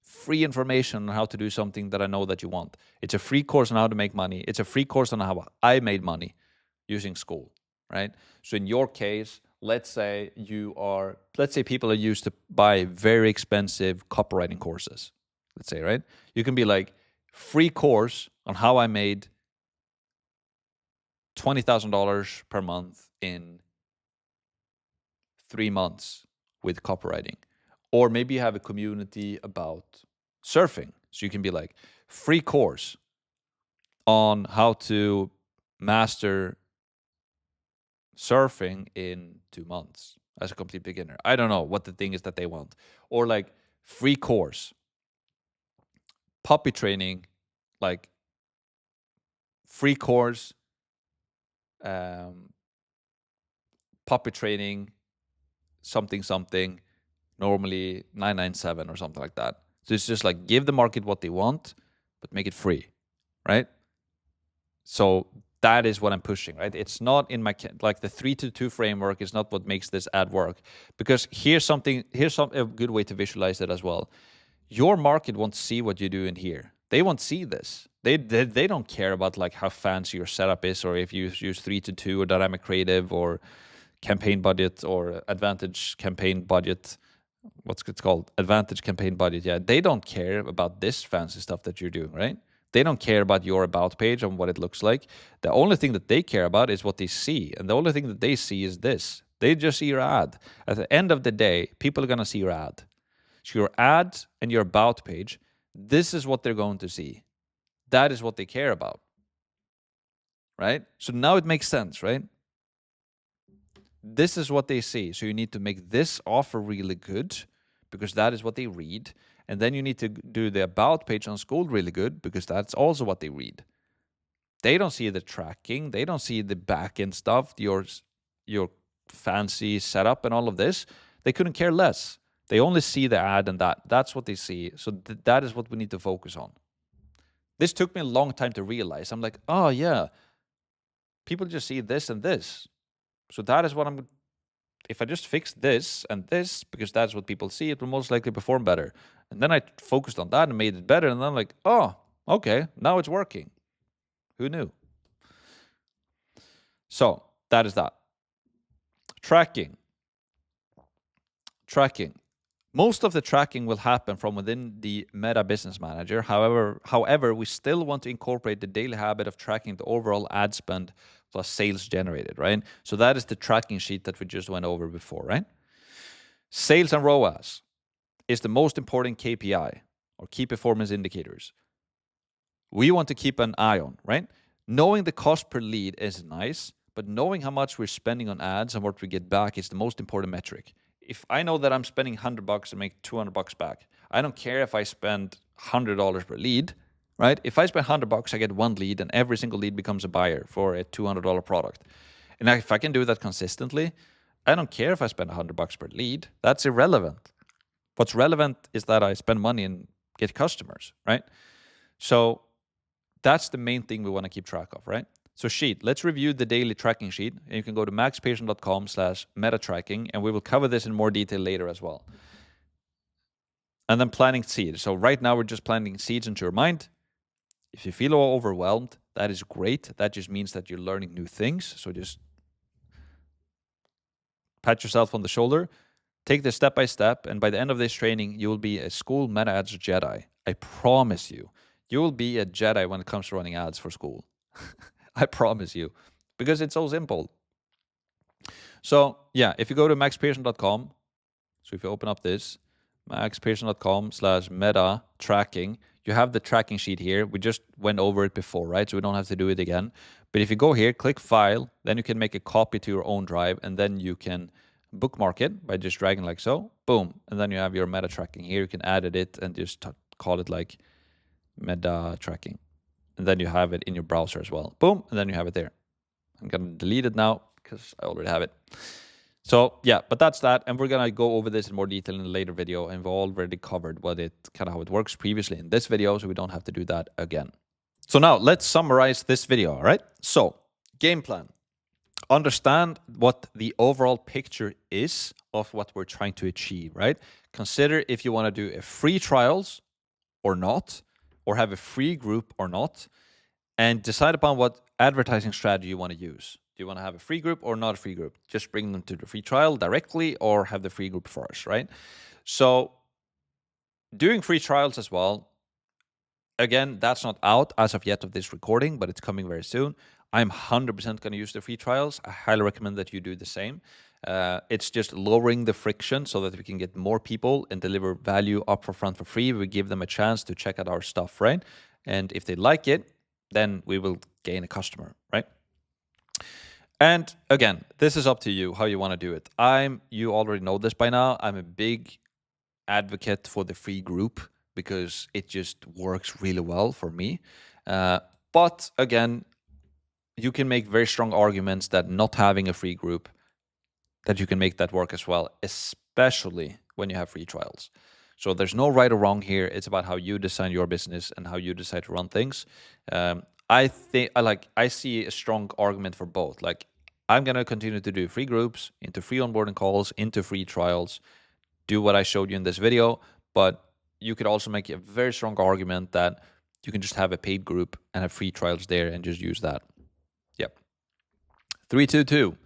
Free information on how to do something that I know that you want. It's a free course on how to make money. It's a free course on how I made money using Skool, right? So in your case, let's say people are used to buy very expensive copywriting courses. Let's say, right? You can be like, free course on how I made $20,000 per month in 3 months with copywriting. Or maybe you have a community about surfing. So you can be like, free course on how to master surfing in 2 months as a complete beginner. I don't know what the thing is that they want. Or like, free course, puppy training, like free course, puppy training, something, normally 997 or something like that. So it's just like, give the market what they want, but make it free, right? So that is what I'm pushing, right? It's not in my, like the 3-2 framework is not what makes this ad work. Because here's a good way to visualize it as well. Your market won't see what you do in here. They won't see this. They don't care about like how fancy your setup is, or if you use 3-2 or dynamic creative or campaign budget or advantage campaign budget. What's it called? Advantage campaign budget. Yeah, they don't care about this fancy stuff that you're doing, right? They don't care about your about page and what it looks like. The only thing that they care about is what they see. And the only thing that they see is this. They just see your ad. At the end of the day, people are going to see your ad. So your ad and your about page, this is what they're going to see. That is what they care about, right? So now it makes sense, right? This is what they see. So you need to make this offer really good because that is what they read. And then you need to do the about page on Skool really good because that's also what they read. They don't see the tracking. They don't see the back-end stuff, your fancy setup and all of this. They couldn't care less. They only see the ad and that's what they see. So that is what we need to focus on. This took me a long time to realize. I'm like, oh yeah, people just see this and this. So that is what if I just fix this and this, because that's what people see, it will most likely perform better. And then I focused on that and made it better. And then I'm like, oh, okay, now it's working. Who knew? So that is that. Tracking. Most of the tracking will happen from within the Meta Business Manager. However, we still want to incorporate the daily habit of tracking the overall ad spend plus sales generated, right? So that is the tracking sheet that we just went over before, right? Sales and ROAS is the most important KPI or key performance indicators we want to keep an eye on, right? Knowing the cost per lead is nice, but knowing how much we're spending on ads and what we get back is the most important metric. if I know that I'm spending $100 and make $200 back, I don't care if I spend $100 per lead, right? If I spend $100, I get one lead, and every single lead becomes a buyer for a $200 product. And if I can do that consistently, I don't care if I spend $100 per lead. That's irrelevant. What's relevant is that I spend money and get customers, right? So that's the main thing we want to keep track of, right? So sheet, let's review the daily tracking sheet. And you can go to maxpearson.com/meta-tracking, and we will cover this in more detail later as well. And then planting seeds. So right now we're just planting seeds into your mind. If you feel overwhelmed, that is great. That just means that you're learning new things. So just pat yourself on the shoulder, take this step by step, and by the end of this training, you will be a Skool Meta Ads Jedi. I promise you. You will be a Jedi when it comes to running ads for Skool. I promise you. Because it's so simple. So yeah, if you go to maxpearson.com, so if you open up this, maxpearson.com/meta-tracking, you have the tracking sheet here. We just went over it before, right? So we don't have to do it again. But if you go here, click File, then you can make a copy to your own drive, and then you can bookmark it by just dragging like so. Boom. And then you have your meta tracking here. You can edit it and just call it like meta tracking. And then you have it in your browser as well. Boom. And then you have it there. I'm going to delete it now because I already have it. So yeah, but that's that. And we're going to go over this in more detail in a later video. And we've already covered how it works previously in this video. So we don't have to do that again. So now let's summarize this video. All right. So game plan. Understand what the overall picture is of what we're trying to achieve, right? Consider if you want to do a free trials or not, or have a free group or not, and decide upon what advertising strategy you want to use. Do you want to have a free group or not a free group? Just bring them to the free trial directly or have the free group first, right? So doing free trials as well, again, that's not out as of yet of this recording, but it's coming very soon. I'm 100% going to use the free trials. I highly recommend that you do the same. It's just lowering the friction so that we can get more people and deliver value up for front for free. We give them a chance to check out our stuff, right? And if they like it, then we will gain a customer, right? And again, this is up to you how you want to do it. You already know this by now. I'm a big advocate for the free group because it just works really well for me. But again, you can make very strong arguments that not having a free group, that you can make that work as well, especially when you have free trials. So there's no right or wrong here. It's about how you design your business and how you decide to run things. I see a strong argument for both. Like, I'm going to continue to do free groups, into free onboarding calls, into free trials, do what I showed you in this video. But you could also make a very strong argument that you can just have a paid group and have free trials there and just use that. Yep. 3-2-2.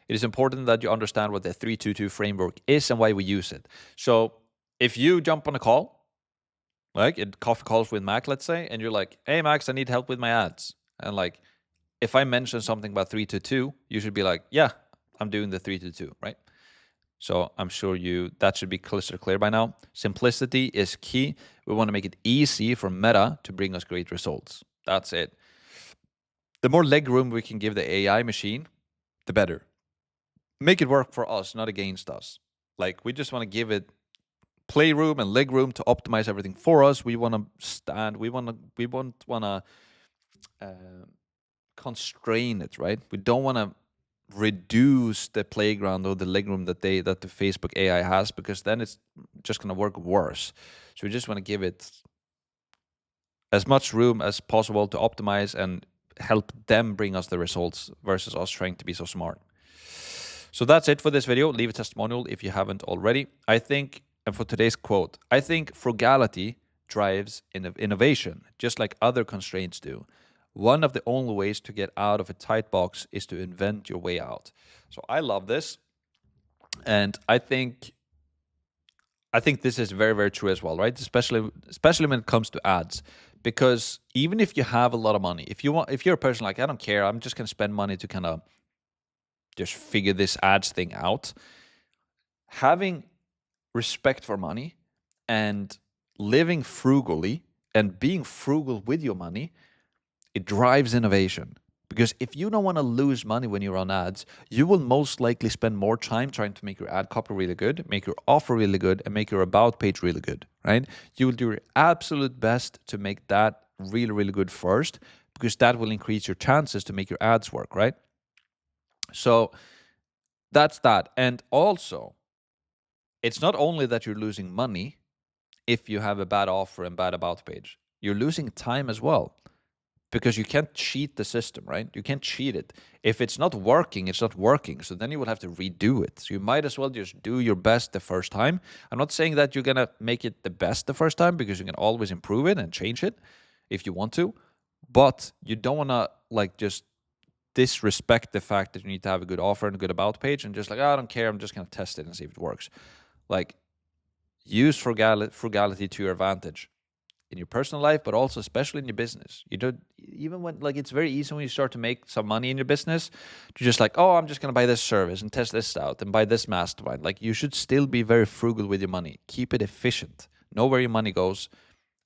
It is important that you understand what the 3-2-2 framework is and why we use it. So if you jump on a call, like in coffee calls with Mac, let's say, and you're like, hey, Max, I need help with my ads. And like, if I mention something about 3-2-2, you should be like, yeah, I'm doing the 3-2-2, right? So I'm sure that should be crystal clear by now. Simplicity is key. We want to make it easy for Meta to bring us great results. That's it. The more leg room we can give the AI machine, the better. Make it work for us, not against us. Like, we just want to give it playroom and leg room to optimize everything for us. We want to we won't want to constrain it, right? We don't want to reduce the playground or the leg room that the Facebook AI has, because then it's just going to work worse. So we just want to give it as much room as possible to optimize and help them bring us the results versus us trying to be so smart. So that's it for this video. Leave a testimonial if you haven't already. And for today's quote, I think frugality drives innovation, just like other constraints do. One of the only ways to get out of a tight box is to invent your way out. So I love this. And I think this is very, very true as well, right? Especially when it comes to ads. Because even if you have a lot of money, if you're a person like, I don't care, I'm just going to spend money to kind of just figure this ads thing out. Having respect for money and living frugally and being frugal with your money, it drives innovation. Because if you don't want to lose money when you run ads, you will most likely spend more time trying to make your ad copy really good, make your offer really good, and make your about page really good, right? You will do your absolute best to make that really, really good first, because that will increase your chances to make your ads work, right? So that's that. And also, it's not only that you're losing money if you have a bad offer and bad about page, you're losing time as well. Because you can't cheat the system, right? You can't cheat it. If it's not working, it's not working. So then you will have to redo it. So you might as well just do your best the first time. I'm not saying that you're going to make it the best the first time, because you can always improve it and change it if you want to. But you don't want to like just disrespect the fact that you need to have a good offer and a good about page and just like, oh, I don't care, I'm just going to test it and see if it works. Like, use frugality to your advantage in your personal life, but also especially in your business. You don't, even when, like, it's very easy when you start to make some money in your business to just like, oh, I'm just going to buy this service and test this out and buy this mastermind. Like, you should still be very frugal with your money. Keep it efficient. Know where your money goes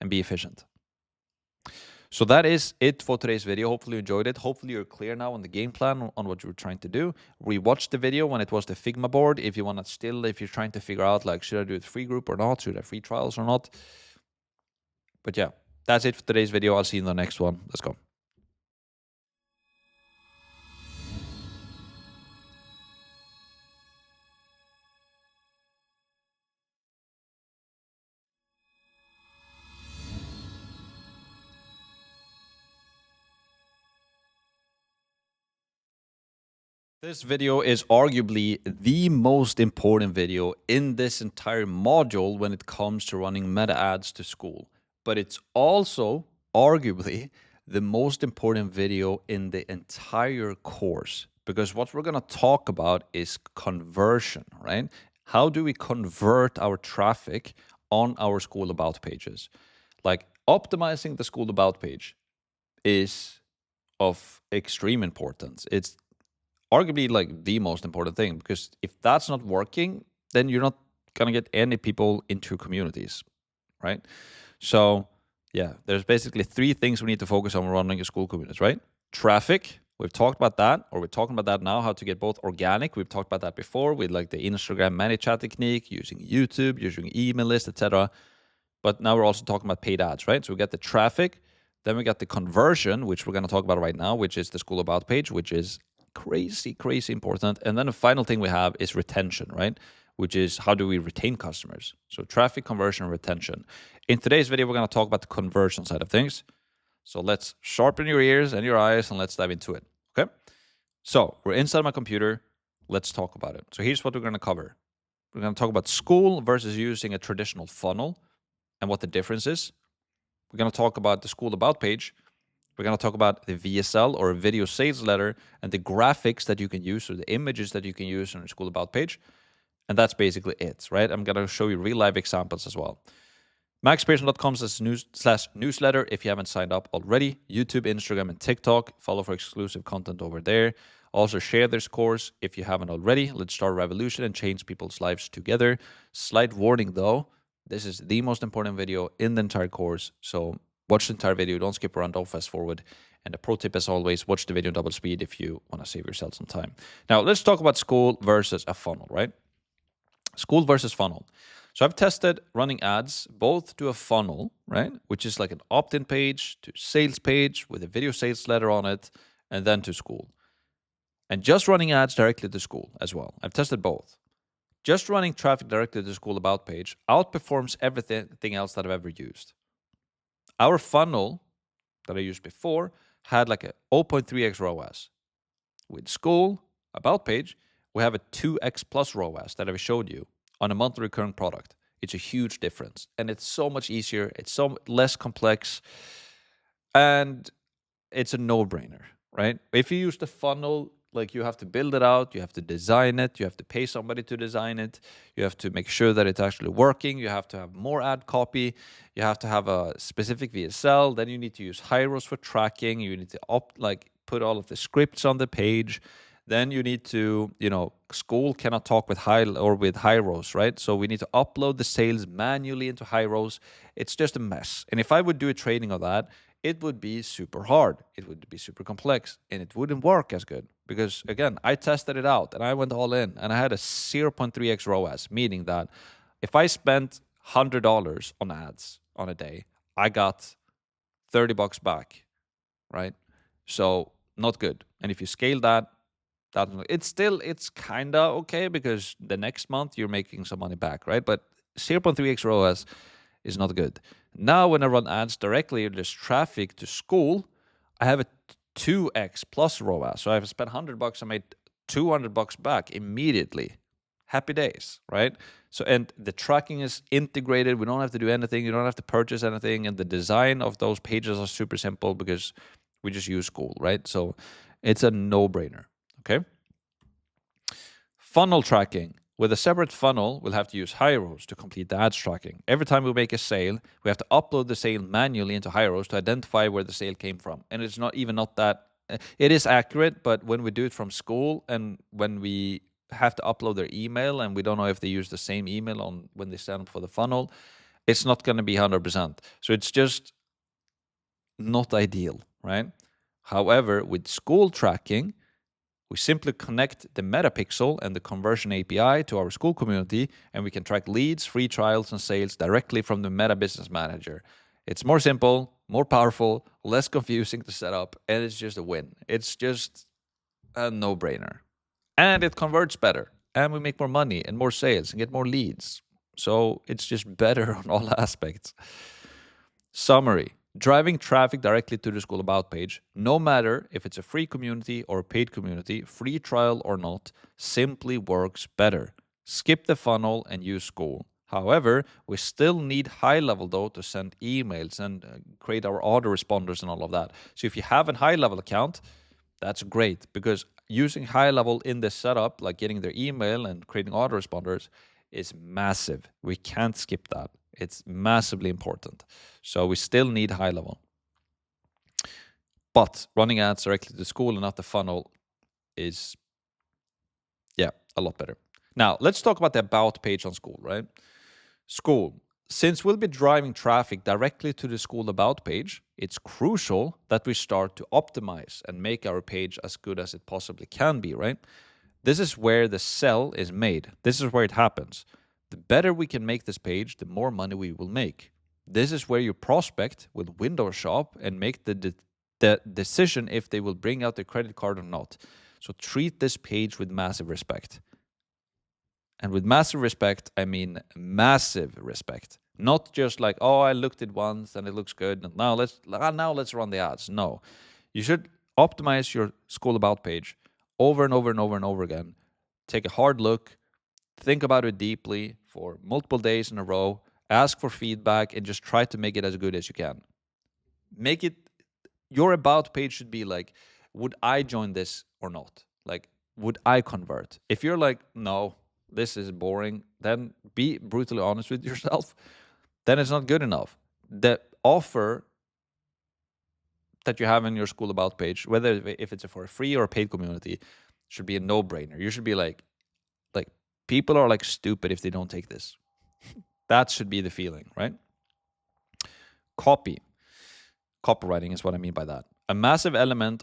and be efficient. So that is it for today's video. Hopefully you enjoyed it. Hopefully you're clear now on the game plan, on what you're trying to do. Rewatch the video when it was the Figma board. If you want to still, if you're trying to figure out like, should I do it free group or not? Should I free trials or not? But yeah, that's it for today's video. I'll see you in the next one. Let's go. This video is arguably the most important video in this entire module when it comes to running meta ads to Skool. But it's also arguably the most important video in the entire course, because what we're going to talk about is conversion, right? How do we convert our traffic on our Skool about pages? Like, optimizing the Skool about page is of extreme importance. It's arguably like the most important thing, because if that's not working, then you're not gonna get any people into communities, right? So yeah, there's basically three things we need to focus on when running a Skool communities, right? Traffic, we've talked about that, or we're talking about that now, how to get both organic. We've talked about that before with like the Instagram ManyChat technique, using YouTube, using email list, etc. But now we're also talking about paid ads, right? So we got the traffic, then we got the conversion, which we're going to talk about right now, which is the Skool about page, which is crazy important. And then the final thing we have is retention, right? Which is how do we retain customers? So traffic, conversion, and retention. In today's video, we're going to talk about the conversion side of things. So let's sharpen your ears and your eyes and let's dive into it, okay? So we're inside my computer. Let's talk about it. So here's what we're going to cover. We're going to talk about Skool versus using a traditional funnel and what the difference is. We're going to talk about the Skool about page. We're going to talk about the VSL, or video sales letter, and the graphics that you can use, or the images that you can use on your Skool about page. And that's basically it, right? I'm going to show you real live examples as well. maxpearson.com/newsletter if you haven't signed up already. YouTube, Instagram, and TikTok. Follow for exclusive content over there. Also share this course if you haven't already. Let's start a revolution and change people's lives together. Slight warning though, this is the most important video in the entire course. So watch the entire video. Don't skip around. Don't fast forward. And the pro tip, as always, watch the video double speed if you want to save yourself some time. Now, let's talk about Skool versus a funnel, right? Skool versus funnel. So I've tested running ads both to a funnel, right? Which is like an opt-in page, to sales page with a video sales letter on it, and then to Skool. And just running ads directly to Skool as well. I've tested both. Just running traffic directly to Skool about page outperforms everything else that I've ever used. Our funnel that I used before had like a 0.3x ROAS. With Skool about page, we have a 2x plus ROAS that I've showed you on a monthly recurring product. It's a huge difference, and it's so much easier. It's so less complex, and it's a no-brainer, right? If you use the funnel, like, you have to build it out, you have to design it, you have to pay somebody to design it, you have to make sure that it's actually working, you have to have more ad copy, you have to have a specific VSL, then you need to use Hyros for tracking, you need to put all of the scripts on the page, then you need to, Skool cannot talk with Hyros, right? So we need to upload the sales manually into Hyros. It's just a mess. And if I would do a training of that, it would be super hard. It would be super complex, and it wouldn't work as good. Because again, I tested it out and I went all in, and I had a 0.3x ROAS, meaning that if I spent $100 on ads on a day, I got $30 back, right? So not good. And if you scale that, it's kind of okay, because the next month you're making some money back, right? But 0.3x ROAS is not good. Now, when I run ads directly, there's traffic to Skool, I have a 2x plus ROAS. So I've spent $100, I made $200 back immediately. Happy days, right? So, and the tracking is integrated. We don't have to do anything. You don't have to purchase anything. And the design of those pages are super simple because we just use Skool, right? So it's a no-brainer, okay? Funnel tracking. With a separate funnel, we'll have to use Hyros to complete the ads tracking. Every time we make a sale, we have to upload the sale manually into Hyros to identify where the sale came from. And it's not that, it is accurate, but when we do it from Skool and when we have to upload their email and we don't know if they use the same email on when they sign up for the funnel, it's not going to be 100%. So it's just not ideal, right? However, with Skool tracking, we simply connect the metapixel and the conversion API to our Skool community, and we can track leads, free trials, and sales directly from the Meta Business Manager. It's more simple, more powerful, less confusing to set up, and it's just a win. It's just a no-brainer. And it converts better, and we make more money and more sales and get more leads. So it's just better on all aspects. Summary. Driving traffic directly to the Skool About page, no matter if it's a free community or a paid community, free trial or not, simply works better. Skip the funnel and use Skool. However, we still need high level though to send emails and create our autoresponders and all of that. So if you have a high level account, that's great, because using high level in this setup, like getting their email and creating autoresponders, is massive. We can't skip that. It's massively important. So we still need high level. But running ads directly to Skool and not the funnel is, a lot better. Now, let's talk about the About page on Skool, right? Skool. Since we'll be driving traffic directly to the Skool About page, it's crucial that we start to optimize and make our page as good as it possibly can be, right? This is where the sell is made. This is where it happens. The better we can make this page, the more money we will make. This is where your prospect will window shop and make the decision if they will bring out their credit card or not. So treat this page with massive respect. And with massive respect, I mean massive respect. Not just like, oh, I looked at once and it looks good, and now let's run the ads. No. You should optimize your Skool About page over and over and over and over again. Take a hard look, think about it deeply for multiple days in a row, ask for feedback, and just try to make it as good as you can. Make it, your About page should be like, would I join this or not? Like, would I convert? If you're like, no, this is boring, then be brutally honest with yourself. Then it's not good enough. The offer that you have in your Skool About page, whether if it's for a free or a paid community, should be a no-brainer. You should be like people are like stupid if they don't take this. That should be the feeling, right? Copywriting is what I mean by that. A massive element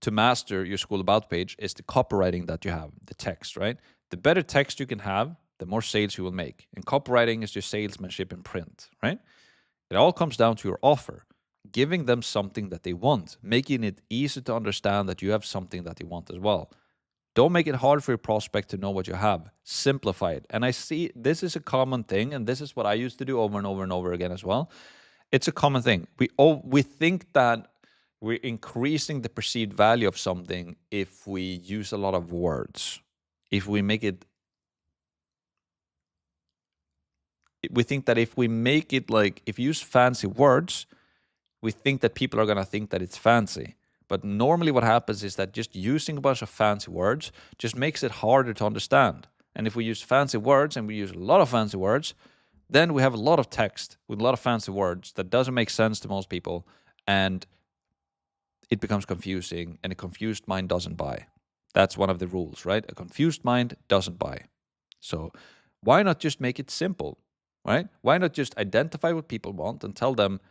to master your Skool About page is the copywriting that you have, the text, right? The better text you can have, the more sales you will make. And copywriting is just salesmanship in print, right? It all comes down to your offer, giving them something that they want, making it easy to understand that you have something that they want as well. Don't make it hard for your prospect to know what you have. Simplify it. And I see this is a common thing, and this is what I used to do over and over and over again as well. It's a common thing. We think that we're increasing the perceived value of something if we use a lot of words. If we make it, we think that if we make it like, if you use fancy words, we think that people are going to think that it's fancy. But normally what happens is that just using a bunch of fancy words just makes it harder to understand. And if we use fancy words and we use a lot of fancy words, then we have a lot of text with a lot of fancy words that doesn't make sense to most people, and it becomes confusing, and a confused mind doesn't buy. That's one of the rules, right? A confused mind doesn't buy. So why not just make it simple, right? Why not just identify what people want and tell them,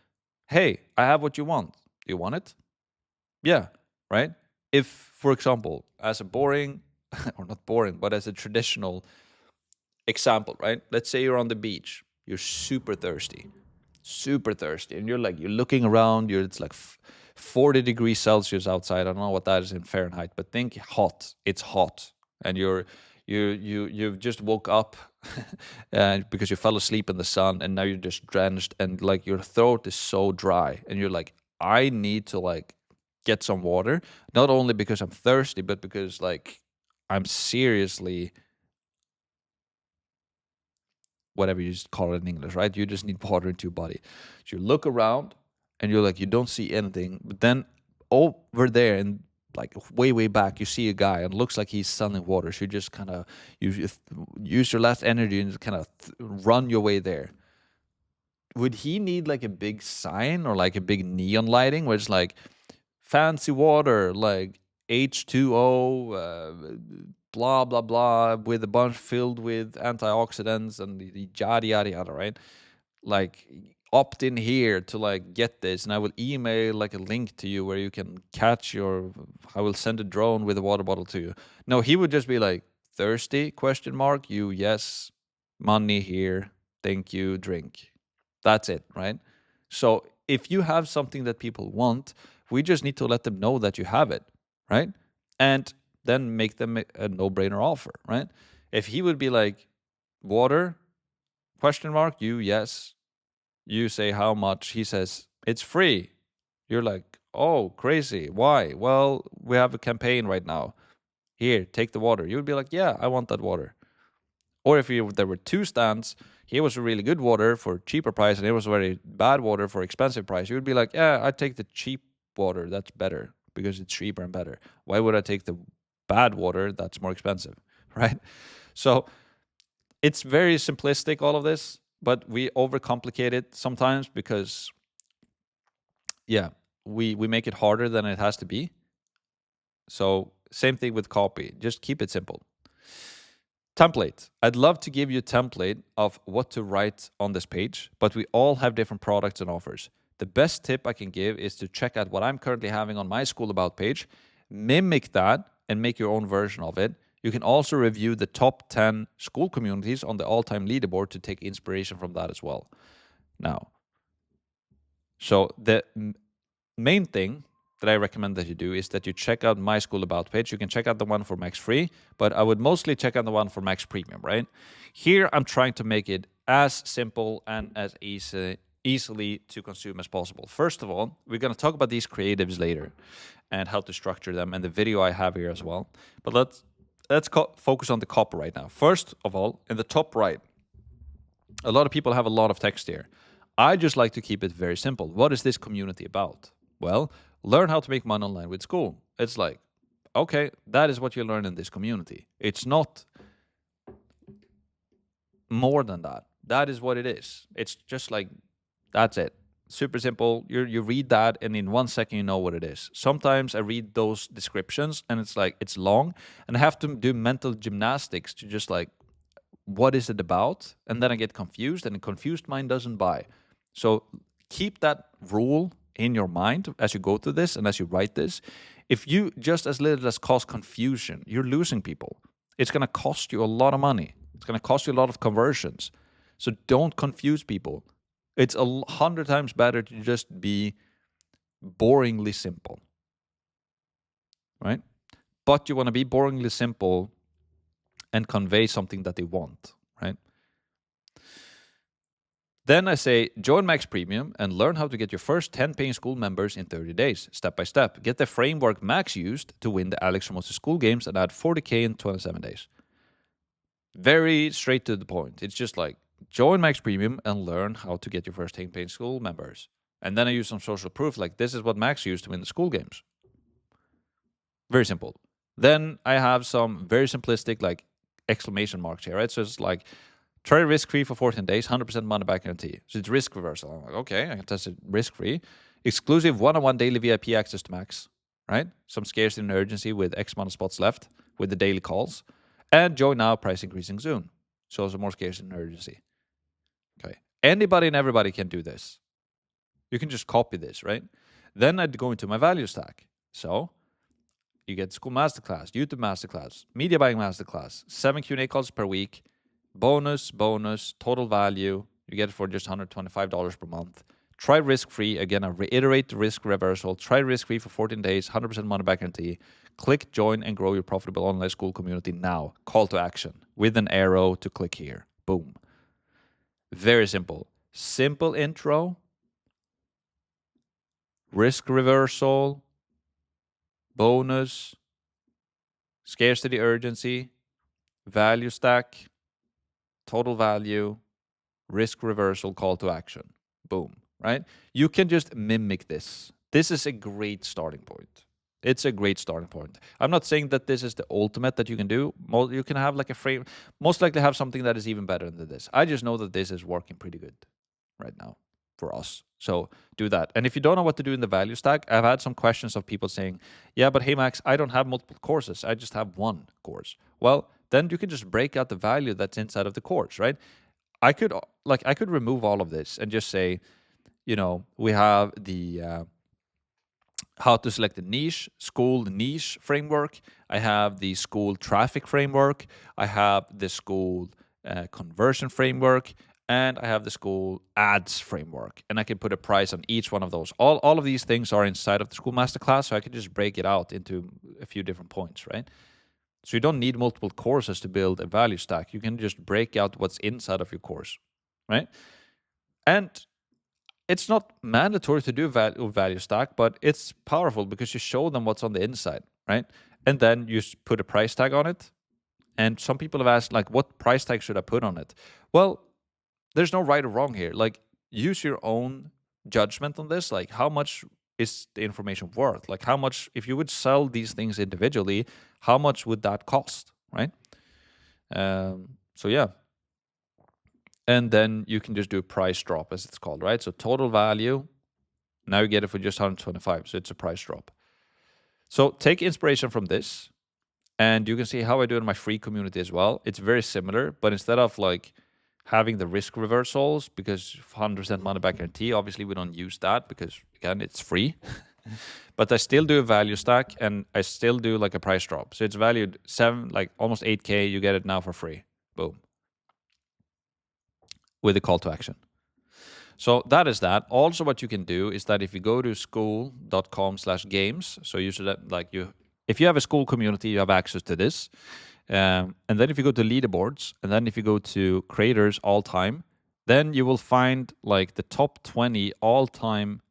hey, I have what you want. Do you want it? Yeah, right? If, for example, as a boring, or not boring, but as a traditional example, right? Let's say you're on the beach, you're super thirsty, and you're looking around, it's like 40 degrees Celsius outside. I don't know what that is in Fahrenheit, but think hot. It's hot, and you've just woke up and because you fell asleep in the sun, and now you're just drenched, and like your throat is so dry, and you're like, I need to like get some water, not only because I'm thirsty, but because like I'm seriously whatever you just call it in English, right? You just need water into your body. So you look around and you're like, you don't see anything. But then over there and like way back, you see a guy and it looks like he's selling water. So you just kind of use your last energy and just kind of run your way there. Would he need like a big sign or like a big neon lighting where it's like fancy water, like H2O, blah blah blah, with a bunch filled with antioxidants and the yada yada yada, right? Like opt in here to like get this, and I will email like a link to you where you can catch your. I will send a drone with a water bottle to you. No, he would just be like thirsty question mark. You yes, money here. Thank you. Drink. That's it, right? So if you have something that people want, we just need to let them know that you have it, right? And then make them a no-brainer offer, right? If he would be like, water, question mark, you, yes. You say how much, he says, it's free. You're like, oh, crazy. Why? Well, we have a campaign right now. Here, take the water. You would be like, yeah, I want that water. Or if there were two stands, here was a really good water for cheaper price, and it was very bad water for expensive price. You would be like, yeah, I take the cheap water. That's better because it's cheaper and better. Why would I take the bad water that's more expensive, right? So it's very simplistic, all of this, but we overcomplicate it sometimes because, yeah, we make it harder than it has to be. So same thing with copy. Just keep it simple. Template. I'd love to give you a template of what to write on this page, but we all have different products and offers. The best tip I can give is to check out what I'm currently having on my Skool About page, mimic that, and make your own version of it. You can also review the top 10 Skool communities on the all-time leaderboard to take inspiration from that as well. Now, so the main thing that I recommend that you do is that you check out my Skool About page. You can check out the one for Max Free, but I would mostly check out the one for Max Premium, right? Here, I'm trying to make it as simple and as easily to consume as possible. First of all, we're going to talk about these creatives later and how to structure them, and the video I have here as well. But let's focus on the copy right now. First of all, in the top right, a lot of people have a lot of text here. I just like to keep it very simple. What is this community about? Well, learn how to make money online with Skool. It's like, okay, that is what you learn in this community. It's not more than that. That is what it is. It's just like, that's it. Super simple. You read that, and in 1 second, you know what it is. Sometimes I read those descriptions, and it's like, it's long, and I have to do mental gymnastics to just like, what is it about? And then I get confused, and a confused mind doesn't buy. So keep that rule in your mind as you go through this and as you write this. If you just as little as cause confusion, you're losing people. It's going to cost you a lot of money. It's going to cost you a lot of conversions. So don't confuse people. It's 100 times better to just be boringly simple, right? But you want to be boringly simple and convey something that they want, right? Then I say, join Max Premium and learn how to get your first 10 paying Skool members in 30 days, step by step. Get the framework Max used to win the Alex Ramosi Skool games and add 40K in 27 days. Very straight to the point. It's just like, join Max Premium and learn how to get your first 10 paying Skool members. And then I use some social proof, like this is what Max used to win the Skool games. Very simple. Then I have some very simplistic, like exclamation marks here, right? So it's like, try risk-free for 14 days, 100% money-back guarantee. So it's risk reversal. I'm like, okay, I can test it risk-free. Exclusive one-on-one daily VIP access to Max, right? Some scarcity and urgency with X amount of spots left with the daily calls. And join now, price increasing soon. So some more scarcity and urgency. Okay. Anybody and everybody can do this. You can just copy this, right? Then I'd go into my value stack. So you get Skool Masterclass, YouTube Masterclass, Media Buying Masterclass, 7 Q&A calls per week, bonus, total value. You get it for just $125 per month. Try risk-free. Again, I reiterate the risk reversal. Try risk-free for 14 days, 100% money back guarantee. Click join and grow your profitable online school community now. Call to action with an arrow to click here. Boom. Very simple. Simple intro, risk reversal, bonus, scarcity urgency, value stack, total value, risk reversal, call to action. Boom, right? You can just mimic this. This is a great starting point. It's a great starting point. I'm not saying that this is the ultimate that you can do. You can have like a frame, most likely have something that is even better than this. I just know that this is working pretty good right now for us. So do that. And if you don't know what to do in the value stack, I've had some questions of people saying, yeah, but hey, Max, I don't have multiple courses. I just have one course. Well, then you can just break out the value that's inside of the course, right? I could remove all of this and just say, we have the how to select a niche, Skool niche framework. I have the Skool traffic framework. I have the Skool conversion framework. And I have the Skool ads framework. And I can put a price on each one of those. All of these things are inside of the Skool Masterclass, so I can just break it out into a few different points, right? So you don't need multiple courses to build a value stack. You can just break out what's inside of your course, right? And it's not mandatory to do value stack, but it's powerful because you show them what's on the inside, right? And then you put a price tag on it. And some people have asked, like, what price tag should I put on it? Well, there's no right or wrong here. Like, use your own judgment on this. Like, how much is the information worth? Like, how much, if you would sell these things individually, how much would that cost, right? So yeah. And then you can just do a price drop, as it's called, right? So total value, now you get it for just 125. So it's a price drop. So take inspiration from this, and you can see how I do it in my free community as well. It's very similar, but instead of like having the risk reversals, because 100% money back guarantee, obviously we don't use that because, again, it's free. But I still do a value stack, and I still do like a price drop. So it's valued almost 8K. You get it now for free. Boom. With a call to action. So that is that. Also, what you can do is that if you go to skool.com/games, so you should if you have a Skool community, you have access to this. And then if you go to leaderboards, and then if you go to creators all time, then you will find like the top 20 all time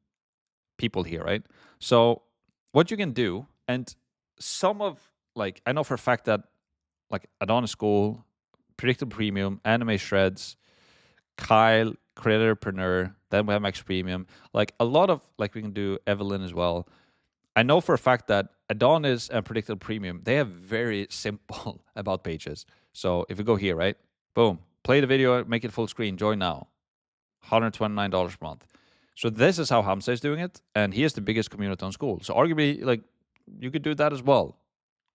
people here, right? So what you can do, and some of I know for a fact that like Adonis Skool, Predictable Premium, Anime Shreds, Kyle, Creatorpreneur, then we have Max Premium, like a lot of we can do Evelyn as well. I know for a fact that Adonis and Predictable Premium, they have very simple about pages. So if you go here, right, boom, play the video, make it full screen, join now, $129 per month. So this is how Hamza is doing it, and he is the biggest community on Skool. So arguably, you could do that as well.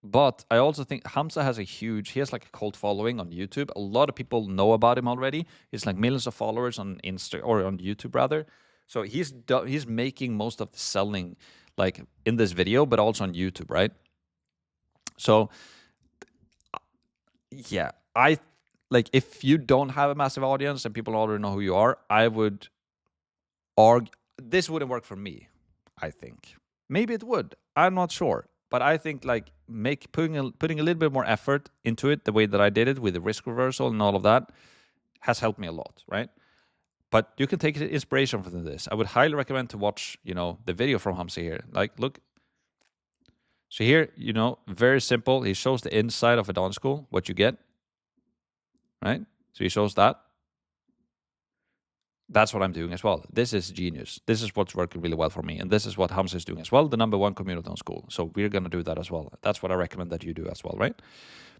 But I also think Hamza has he has like a cult following on YouTube. A lot of people know about him already. He's like millions of followers on on YouTube rather. So he's making most of the selling in this video, but also on YouTube, right? So yeah, if you don't have a massive audience and people already know who you are, I would argue this wouldn't work for me. I think maybe it would. I'm not sure. But I think putting a little bit more effort into it, the way that I did it with the risk reversal and all of that, has helped me a lot, right? But you can take inspiration from this. I would highly recommend to watch, the video from Hamza here. Look. So here, very simple. He shows the inside of Adonis Skool, what you get, right? So he shows that. That's what I'm doing as well. This is genius. This is what's working really well for me. And this is what Hamza is doing as well, the #1 community on Skool. So we're going to do that as well. That's what I recommend that you do as well, right?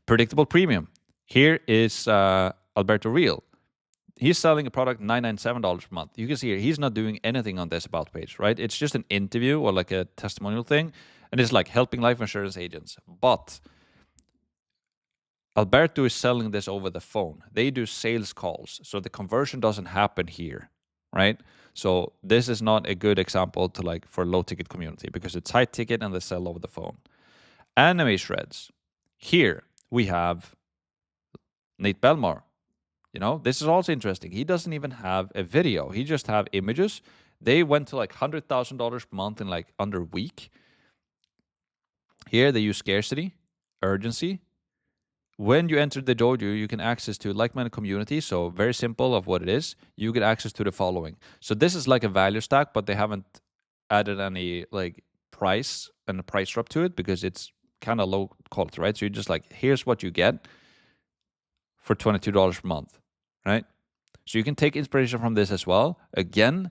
Predictable Premium. Here is Alberto Real. He's selling a product $997 per month. You can see here, he's not doing anything on this about page, right? It's just an interview or like a testimonial thing. And it's like helping life insurance agents. But Alberto is selling this over the phone. They do sales calls, so the conversion doesn't happen here, right? So this is not a good example to like for low ticket community because it's high ticket and they sell over the phone. Anime shreds. Here we have Nate Belmar. You know, this is also interesting. He doesn't even have a video. He just have images. They went to like $100,000 per month in like under a week. Here they use scarcity, urgency. When you enter the dojo, you can access to like-minded community. So very simple of what it is. You get access to the following. So this is like a value stack, but they haven't added any like price and a price drop to it because it's kind of low quality, right? So you're just like, here's what you get for $22 per month, right? So you can take inspiration from this as well. Again,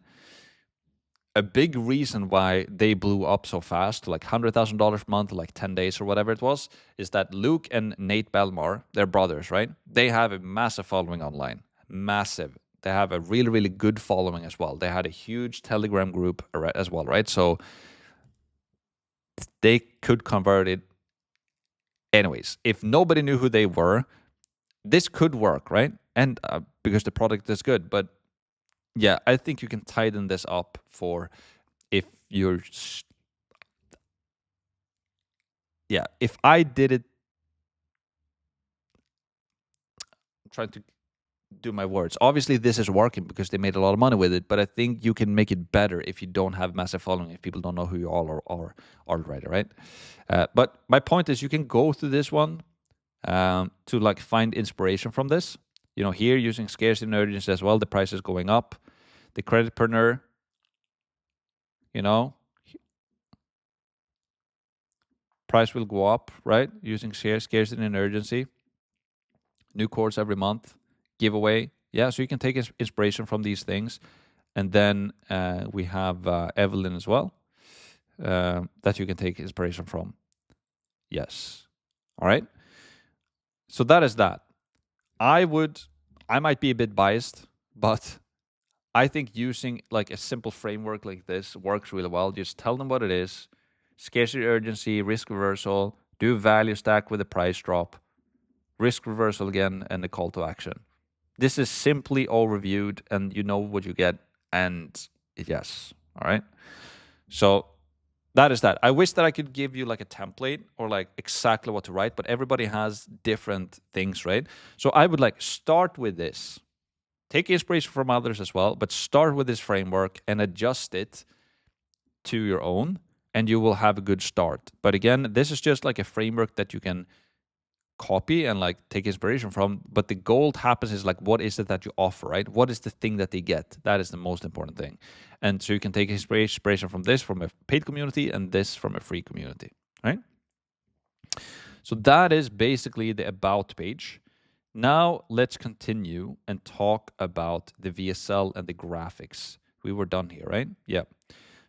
a big reason why they blew up so fast to like $100,000 per month, like 10 days or whatever it was, is that Luke and Nate Belmar, they're brothers, right? They have a massive following online. Massive. They have a really, really good following as well. They had a huge Telegram group as well, right? So they could convert it anyways. If nobody knew who they were, this could work, right? And because the product is good. But yeah, I think you can tighten this up for if you're... Yeah, if I did it... I'm trying to do my words. Obviously, this is working because they made a lot of money with it, but I think you can make it better if you don't have massive following, if people don't know who you all are already, right? But my point is you can go through this one to like find inspiration from this. You know, here using scarcity and urgency as well, the price is going up. The credit partner, you know, price will go up, right? Using scarcity and urgency. New course every month, giveaway. Yeah, so you can take inspiration from these things. And then we have Evelyn as well, that you can take inspiration from. Yes. All right. So that is that. I might be a bit biased, but I think using like a simple framework like this works really well. Just tell them what it is. Scarcity, urgency, risk reversal, do value stack with a price drop, risk reversal again, and the call to action. This is simply all reviewed and you know what you get. And yes. All right. So that is that. I wish that I could give you like a template or like exactly what to write, but everybody has different things, right? So I would like start with this. Take inspiration from others as well, but start with this framework and adjust it to your own, and you will have a good start. But again, this is just like a framework that you can copy and like take inspiration from. But the gold happens is like, what is it that you offer, right? What is the thing that they get? That is the most important thing. And so you can take inspiration from this, from a paid community, and this from a free community, right? So that is basically the about page. Now let's continue and talk about the VSL and the graphics. We were done here, right? Yeah.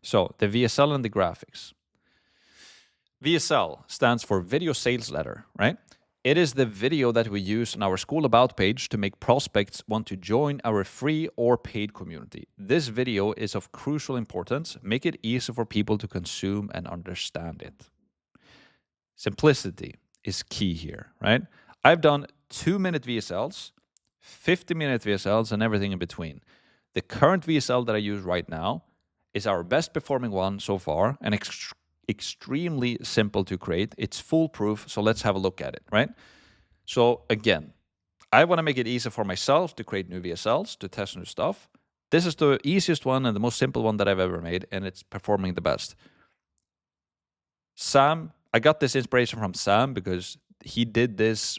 So the VSL and the graphics. VSL stands for Video Sales Letter, right? It is the video that we use on our Skool About page to make prospects want to join our free or paid community. This video is of crucial importance. Make it easy for people to consume and understand it. Simplicity is key here, right? I've done 2-minute VSLs, 50-minute VSLs, and everything in between. The current VSL that I use right now is our best performing one so far, and extremely simple to create. It's foolproof, so let's have a look at it, right? So again, I want to make it easy for myself to create new VSLs, to test new stuff. This is the easiest one and the most simple one that I've ever made, and it's performing the best. Sam, I got this inspiration from Sam because he did this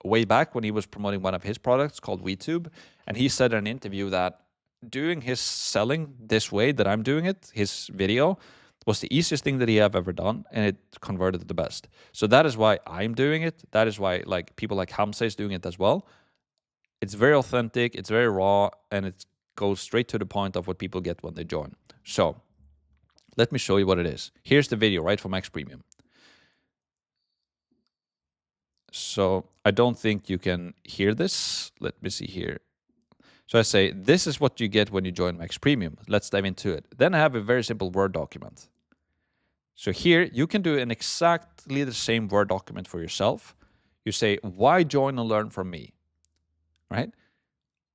way back when he was promoting one of his products called WeTube, and he said in an interview that doing his selling this way that I'm doing it, his video, was the easiest thing that he have ever done, and it converted the best. So that is why I'm doing it. That is why like people like Hamza is doing it as well. It's very authentic, it's very raw, and it goes straight to the point of what people get when they join. So let me show you what it is. Here's the video, right, for Max Premium. So I don't think you can hear this. Let me see here. So I say, this is what you get when you join Max Premium. Let's dive into it. Then I have a very simple Word document. So here you can do an exactly the same Word document for yourself. You say, why join and learn from me, right?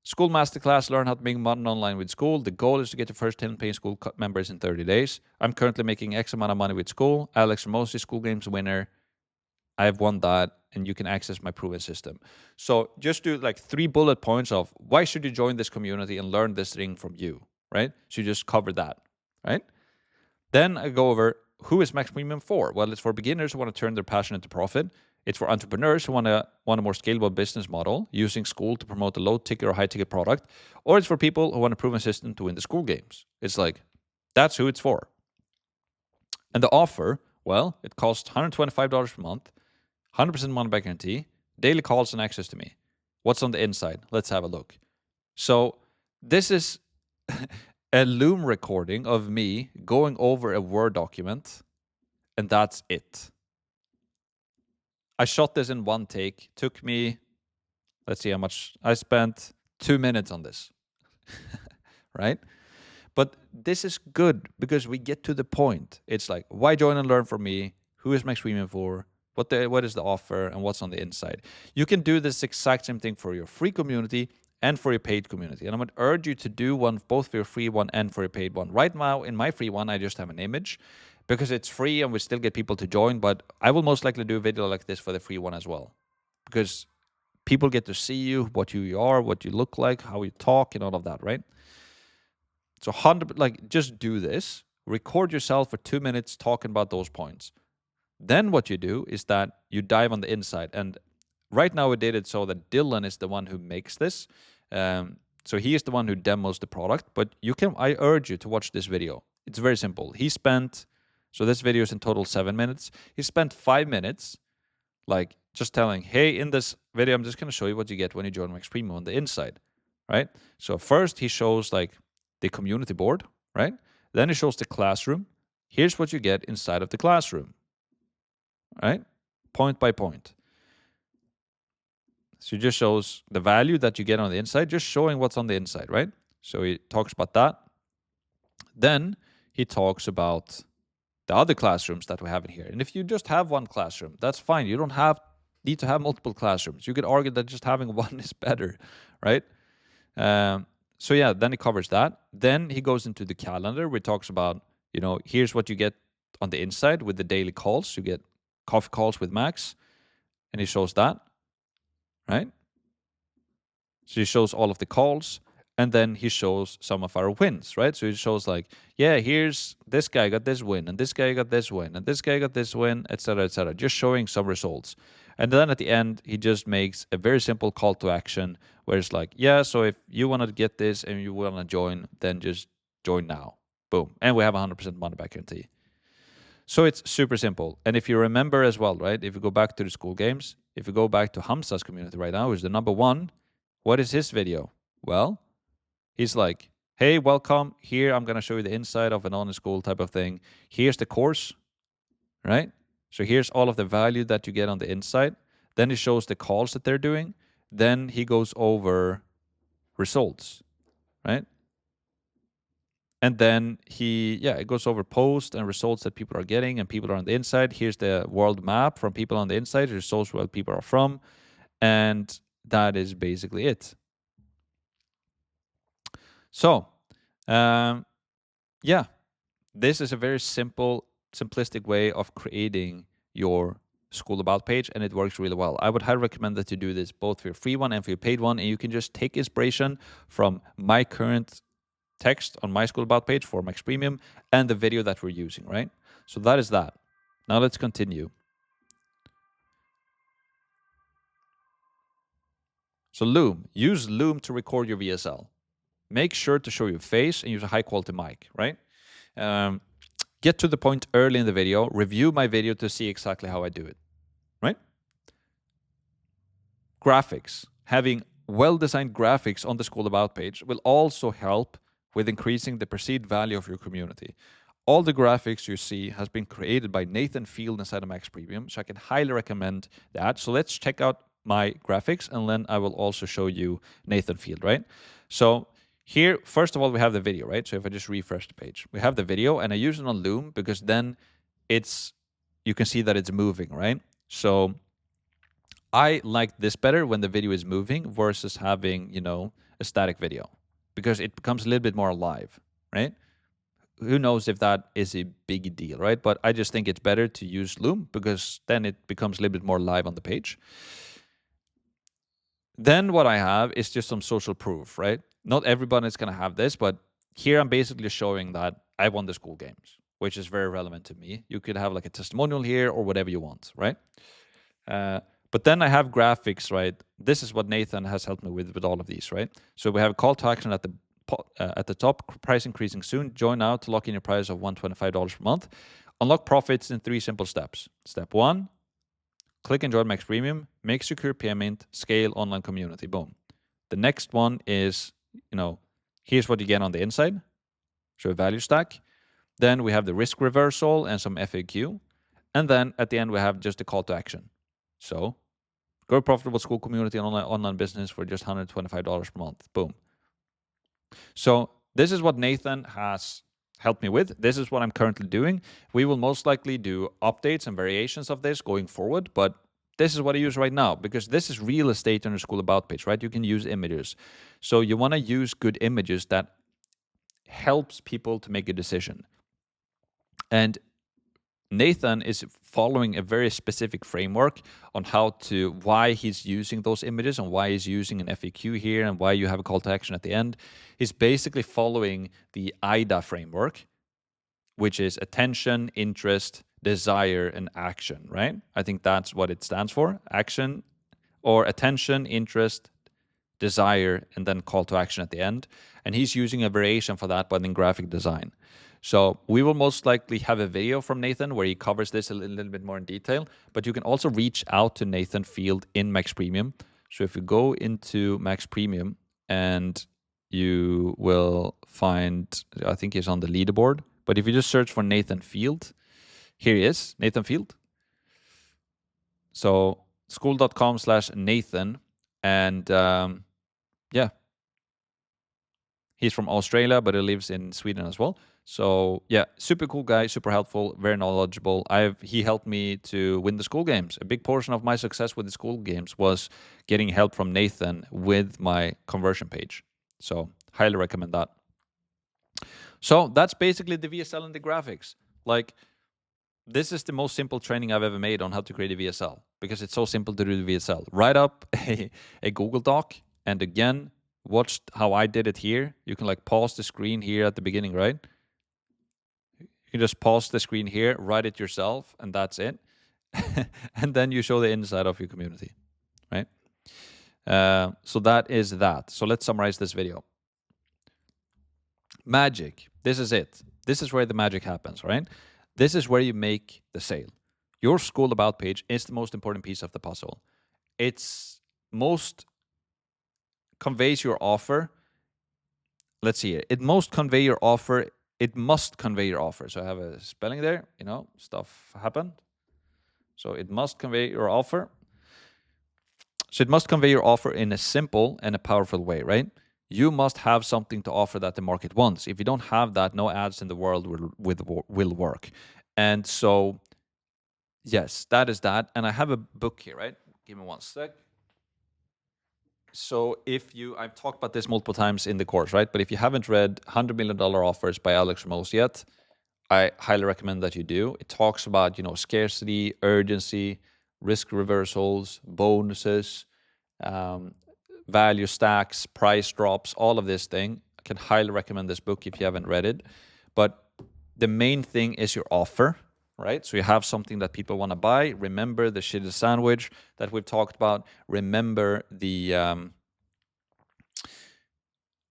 Skool Masterclass, learn how to make money online with Skool. The goal is to get your first 10 paying Skool members in 30 days. I'm currently making X amount of money with Skool. Alex Ramosi, Skool Games winner. I've won that, and you can access my proven system. So just do like 3 bullet points of why should you join this community and learn this thing from you, right? So you just cover that, right? Then I go over who is Max Premium for? Well, it's for beginners who want to turn their passion into profit. It's for entrepreneurs who want a more scalable business model using Skool to promote a low-ticket or high-ticket product. Or it's for people who want a proven system to win the Skool games. It's like, that's who it's for. And the offer, well, it costs $125 per month, 100% money back guarantee, daily calls and access to me. What's on the inside? Let's have a look. So this is a Loom recording of me going over a Word document, and that's it. I shot this in one take. Took me, let's see how much, I spent 2 minutes on this, right? But this is good because we get to the point. It's like, why join and learn from me? Who is Max Premium for? What is the offer and what's on the inside? You can do this exact same thing for your free community and for your paid community. And I would urge you to do one, both for your free one and for your paid one. Right now, in my free one, I just have an image because it's free and we still get people to join. But I will most likely do a video like this for the free one as well, because people get to see you, what you are, what you look like, how you talk, and all of that, right? So just do this. Record yourself for 2 minutes talking about those points. Then what you do is that you dive on the inside. And right now we did it so that Dylan is the one who makes this. So he is the one who demos the product. But I urge you to watch this video. It's very simple. So this video is in total 7 minutes. He spent 5 minutes like just telling, hey, in this video, I'm just going to show you what you get when you join Max Premium on the inside, right? So first he shows like the community board, right? Then he shows the classroom. Here's what you get inside of the classroom, right? Point by point. So it just shows the value that you get on the inside, just showing what's on the inside, right? So he talks about that. Then he talks about the other classrooms that we have in here. And if you just have one classroom, that's fine. You don't need to have multiple classrooms. You could argue that just having one is better, right? So yeah, then he covers that. Then he goes into the calendar where he talks about, here's what you get on the inside with the daily calls. You get coffee calls with Max, and he shows that, right? So he shows all of the calls, and then he shows some of our wins, right? So he shows like, yeah, here's this guy got this win, and this guy got this win, and this guy got this win, etc., etc. Just showing some results. And then at the end, he just makes a very simple call to action where it's like, yeah, so if you want to get this and you want to join, then just join now. Boom. And we have 100% money back guarantee. So it's super simple. And if you remember as well, right, if you go back to the Skool games, if you go back to Hamza's community right now, who's the number one, what is his video? Well, he's like, hey, welcome. Here, I'm going to show you the inside of an online school type of thing. Here's the course, right? So here's all of the value that you get on the inside. Then he shows the calls that they're doing. Then he goes over results, right? And then it goes over posts and results that people are getting and people are on the inside. Here's the world map from people on the inside. It shows where people are from. And that is basically it. So, this is a very simplistic way of creating your Skool About page, and it works really well. I would highly recommend that you do this both for your free one and for your paid one, and you can just take inspiration from my current text on my Skool About page for Max Premium and the video that we're using, right? So that is that. Now let's continue. So Loom, use Loom to record your VSL. Make sure to show your face and use a high quality mic, right? Get to the point early in the video. Review my video to see exactly how I do it, right? Graphics. Having well-designed graphics on the Skool About page will also help with increasing the perceived value of your community. All the graphics you see has been created by Nathan Field inside of Max Premium, so I can highly recommend that. So let's check out my graphics, and then I will also show you Nathan Field, right? So here, first of all, we have the video, right? So if I just refresh the page, we have the video, and I use it on Loom because then you can see that it's moving, right? So I like this better when the video is moving versus having, a static video because it becomes a little bit more alive, right? Who knows if that is a big deal, right? But I just think it's better to use Loom because then it becomes a little bit more live on the page. Then what I have is just some social proof, right? Not everyone is going to have this, but here I'm basically showing that I won the Skool games, which is very relevant to me. You could have like a testimonial here or whatever you want, right? But then I have graphics, right? This is what Nathan has helped me with all of these, right? So we have a call to action at the top, price increasing soon. Join now to lock in your price of $125 per month. Unlock profits in 3 simple steps. Step 1, click and join Max Premium, make secure payment, scale online community. Boom. The next one is, here's what you get on the inside. So a value stack. Then we have the risk reversal and some FAQ. And then at the end, we have just a call to action. So grow a profitable school community and online business for just $125 per month. Boom. So this is what Nathan has helped me with. This is what I'm currently doing. We will most likely do updates and variations of this going forward, but this is what I use right now because this is real estate on your Skool About page, right? You can use images. So you want to use good images that helps people to make a decision. And Nathan is following a very specific framework on why he's using those images and why he's using an FAQ here and why you have a call to action at the end. He's basically following the IDA framework, which is attention, interest, desire, and action, right? I think that's what it stands for. Action or attention, interest, desire, and then call to action at the end. And he's using a variation for that, but in graphic design. So we will most likely have a video from Nathan where he covers this a little bit more in detail, but you can also reach out to Nathan Field in Max Premium. So if you go into Max Premium and you will find, I think he's on the leaderboard, but if you just search for Nathan Field, here he is, Nathan Field. So skool.com/Nathan. And yeah, he's from Australia, but he lives in Sweden as well. So yeah, super cool guy, super helpful, very knowledgeable. He helped me to win the Skool games. A big portion of my success with the Skool games was getting help from Nathan with my conversion page. So highly recommend that. So that's basically the VSL and the graphics. Like, this is the most simple training I've ever made on how to create a VSL because it's so simple to do the VSL. Write up a Google Doc, and again, watch how I did it here. You can like pause the screen here at the beginning, right? You can just pause the screen here, write it yourself, and that's it. And then you show the inside of your community, right? So that is that. So let's summarize this video. Magic. This is it. This is where the magic happens, right? This is where you make the sale. Your Skool About page is the most important piece of the puzzle. It's most conveys your offer. Let's see here. It must convey your offer. So I have a spelling there, stuff happened. So it must convey your offer. So it must convey your offer in a simple and a powerful way, right? You must have something to offer that the market wants. If you don't have that, no ads in the world will work. And so, yes, that is that. And I have a book here, right? Give me one sec. So I've talked about this multiple times in the course, right? But if you haven't read $100 Million Offers by Alex Ramos yet, I highly recommend that you do. It talks about, scarcity, urgency, risk reversals, bonuses, value stacks, price drops, all of this thing. I can highly recommend this book if you haven't read it. But the main thing is your offer, right? So you have something that people want to buy. Remember the shitty sandwich that we've talked about. Remember the,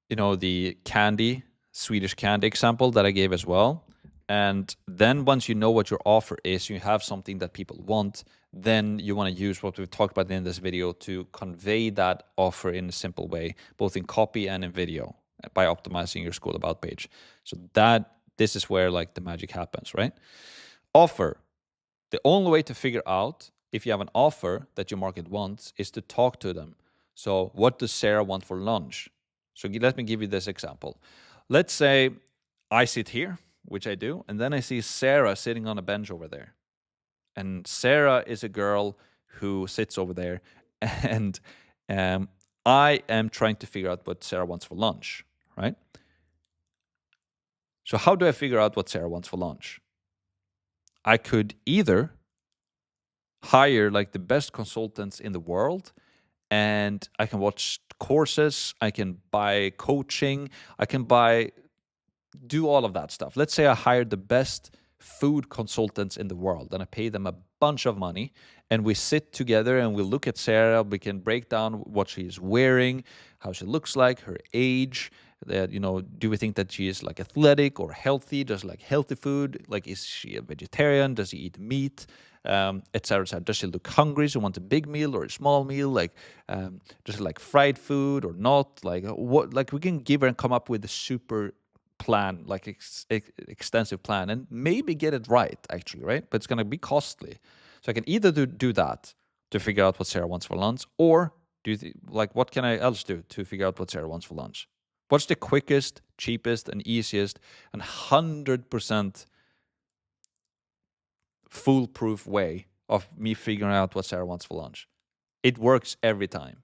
the candy, Swedish candy example that I gave as well. And then once you know what your offer is, you have something that people want, then you want to use what we've talked about in this video to convey that offer in a simple way, both in copy and in video, by optimizing your Skool About page. So this is where like the magic happens, right? Offer. The only way to figure out if you have an offer that your market wants is to talk to them. So what does Sarah want for lunch? So let me give you this example. Let's say I sit here, which I do, and then I see Sarah sitting on a bench over there. And Sarah is a girl who sits over there, and I am trying to figure out what Sarah wants for lunch, right? So how do I figure out what Sarah wants for lunch? I could either hire like the best consultants in the world, and I can watch courses, I can buy coaching, I can do all of that stuff. Let's say I hired the best food consultants in the world and I pay them a bunch of money, and we sit together and we look at Sarah. We can break down what she's wearing, how she looks like, her age. That, do we think that she is like athletic or healthy? Does like healthy food? Like, is she a vegetarian? Does she eat meat? Etc. Et does she look hungry? She wants a big meal or a small meal? Like, does she like fried food or not? Like, what? Like, we can give her and come up with a super plan, like extensive plan, and maybe get it right, actually, right? But it's going to be costly. So I can either do that to figure out what Sarah wants for lunch, or what can I else do to figure out what Sarah wants for lunch? What's the quickest, cheapest, and easiest, and 100% foolproof way of me figuring out what Sarah wants for lunch? It works every time.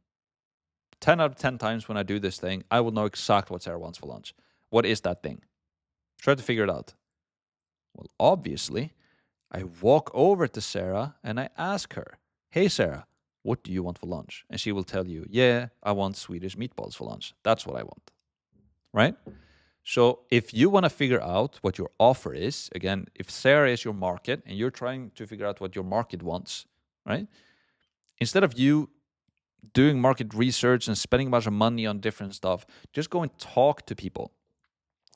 10 out of 10 times when I do this thing, I will know exactly what Sarah wants for lunch. What is that thing? Try to figure it out. Well, obviously, I walk over to Sarah and I ask her, "Hey, Sarah, what do you want for lunch?" And she will tell you, "Yeah, I want Swedish meatballs for lunch. That's what I want." Right? So if you want to figure out what your offer is, again, if Sarah is your market and you're trying to figure out what your market wants, right? Instead of you doing market research and spending a bunch of money on different stuff, just go and talk to people.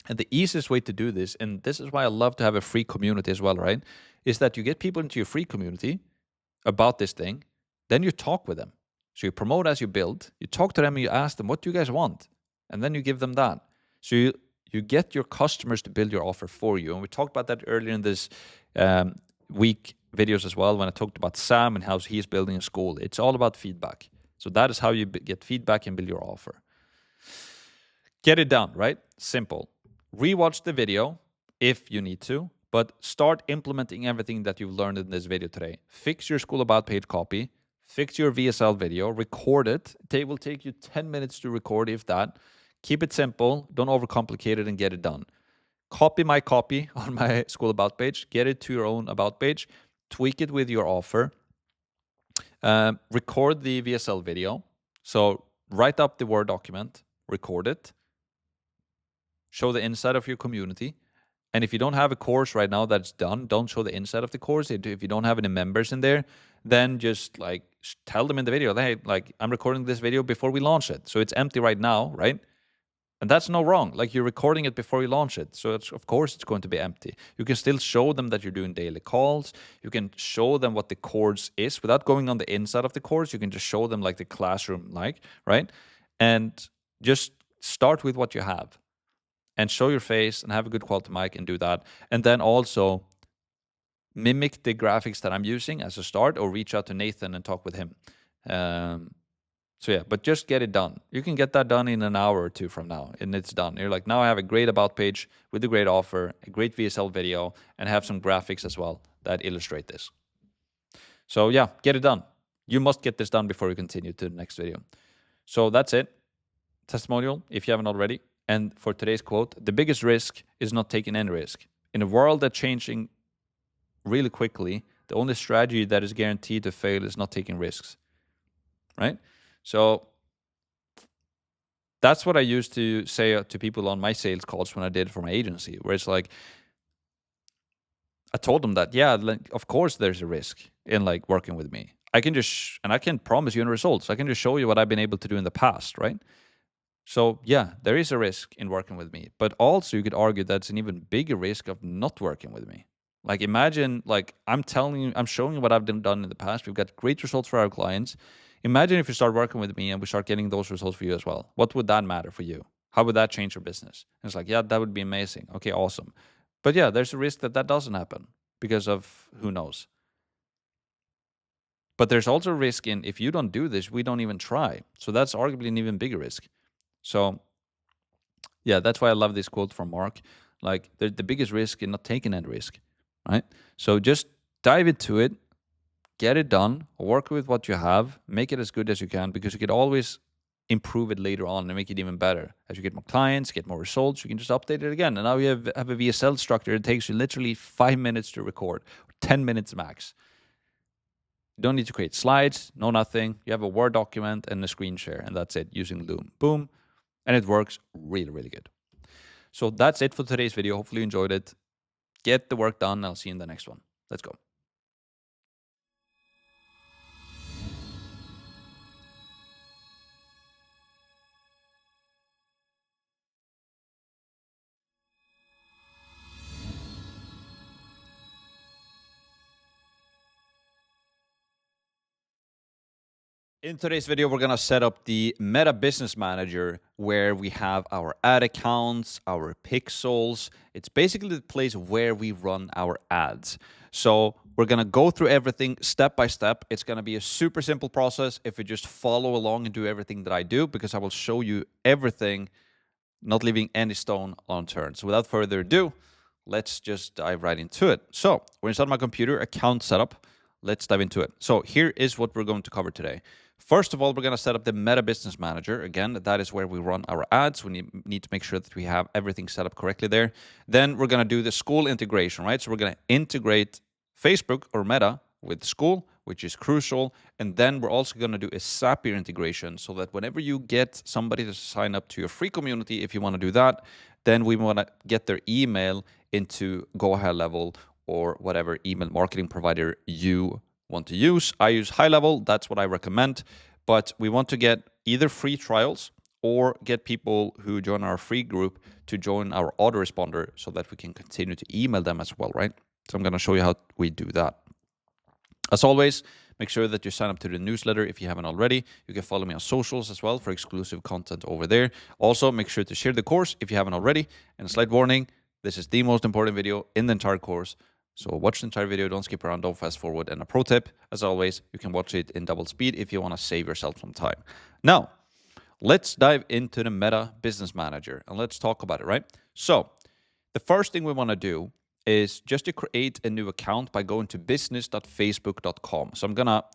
And the easiest way to do this, and this is why I love to have a free community as well, right? Is that you get people into your free community about this thing, then you talk with them. So you promote as you build, you talk to them and you ask them, what do you guys want? And then you give them that. So you get your customers to build your offer for you. And we talked about that earlier in this week videos as well, when I talked about Sam and how he's building a school. It's all about feedback. So that is how you get feedback and build your offer. Get it done, right? Simple. Rewatch the video if you need to, but start implementing everything that you've learned in this video today. Fix your School About page copy, fix your VSL video, record it. It will take you 10 minutes to record, if that. Keep it simple, don't overcomplicate it, and get it done. Copy my copy on my School About page, get it to your own About page, tweak it with your offer, record the VSL video. So write up the Word document, record it, show the inside of your community. And if you don't have a course right now that's done, don't show the inside of the course. If you don't have any members in there, then just like tell them in the video, hey, like I'm recording this video before we launch it. So it's empty right now, right? And that's no wrong. Like, you're recording it before you launch it. So of course it's going to be empty. You can still show them that you're doing daily calls. You can show them what the course is without going on the inside of the course. You can just show them like the classroom, right? And just start with what you have and show your face and have a good quality mic and do that. And then also mimic the graphics that I'm using as a start, or reach out to Nathan and talk with him. So yeah, but just get it done. You can get that done in an hour or two from now, and it's done. You're like, now I have a great About page with a great offer, a great VSL video, and have some graphics as well that illustrate this. So yeah, get it done. You must get this done before you continue to the next video. So that's it. Testimonial, if you haven't already. And for today's quote, the biggest risk is not taking any risk. In a world that's changing really quickly, the only strategy that is guaranteed to fail is not taking risks, right? So that's what I used to say to people on my sales calls when I did it for my agency, where it's like, I told them that, yeah, like, of course there's a risk in like working with me. I can just, and I can promise you the results. I can just show you what I've been able to do in the past, right? So yeah, there is a risk in working with me, but also you could argue that's an even bigger risk of not working with me. Like, imagine, like, I'm showing you what I've done in the past. We've got great results for our clients. Imagine if you start working with me and we start getting those results for you as well. What would that matter for you? How would that change your business? And it's like, yeah, that would be amazing. Okay, awesome. But yeah, there's a risk that that doesn't happen because of who knows. But there's also a risk in, if you don't do this, we don't even try. So that's arguably an even bigger risk. So yeah, that's why I love this quote from Mark. Like, the biggest risk in not taking that risk, right? So just dive into it. Get it done, work with what you have, make it as good as you can, because you can always improve it later on and make it even better. As you get more clients, get more results, you can just update it again. And now you have a VSL structure. It takes you literally 5 minutes to record, 10 minutes max. You don't need to create slides, no nothing. You have a Word document and a screen share, and that's it, using Loom. Boom. And it works really, really good. So that's it for today's video. Hopefully you enjoyed it. Get the work done. I'll see you in the next one. Let's go. In today's video, we're going to set up the Meta Business Manager where we have our ad accounts, our pixels. It's basically the place where we run our ads. So we're going to go through everything step by step. It's going to be a super simple process if you just follow along and do everything that I do, because I will show you everything, not leaving any stone unturned. So without further ado, let's just dive right into it. So we're inside my computer, account setup. Let's dive into it. So here is what we're going to cover today. First of all, we're going to set up the Meta Business Manager. Again, that is where we run our ads. We need to make sure that we have everything set up correctly there. Then we're going to do the Skool integration, right? So we're going to integrate Facebook or Meta with Skool, which is crucial. And then we're also going to do a Zapier integration so that whenever you get somebody to sign up to your free community, if you want to do that, then we want to get their email into Go Ahead Level or whatever email marketing provider you want to use. I use High Level. That's what I recommend. But we want to get either free trials or get people who join our free group to join our autoresponder so that we can continue to email them as well, right? So I'm going to show you how we do that. As always, make sure that you sign up to the newsletter if you haven't already. You can follow me on socials as well for exclusive content over there. Also, make sure to share the course if you haven't already. And a slight warning, this is the most important video in the entire course. So watch the entire video, don't skip around, don't fast forward. And a pro tip, as always, you can watch it in double speed if you want to save yourself some time. Now, let's dive into the Meta Business Manager and let's talk about it, right? So the first thing we want to do is just to create a new account by going to business.facebook.com. So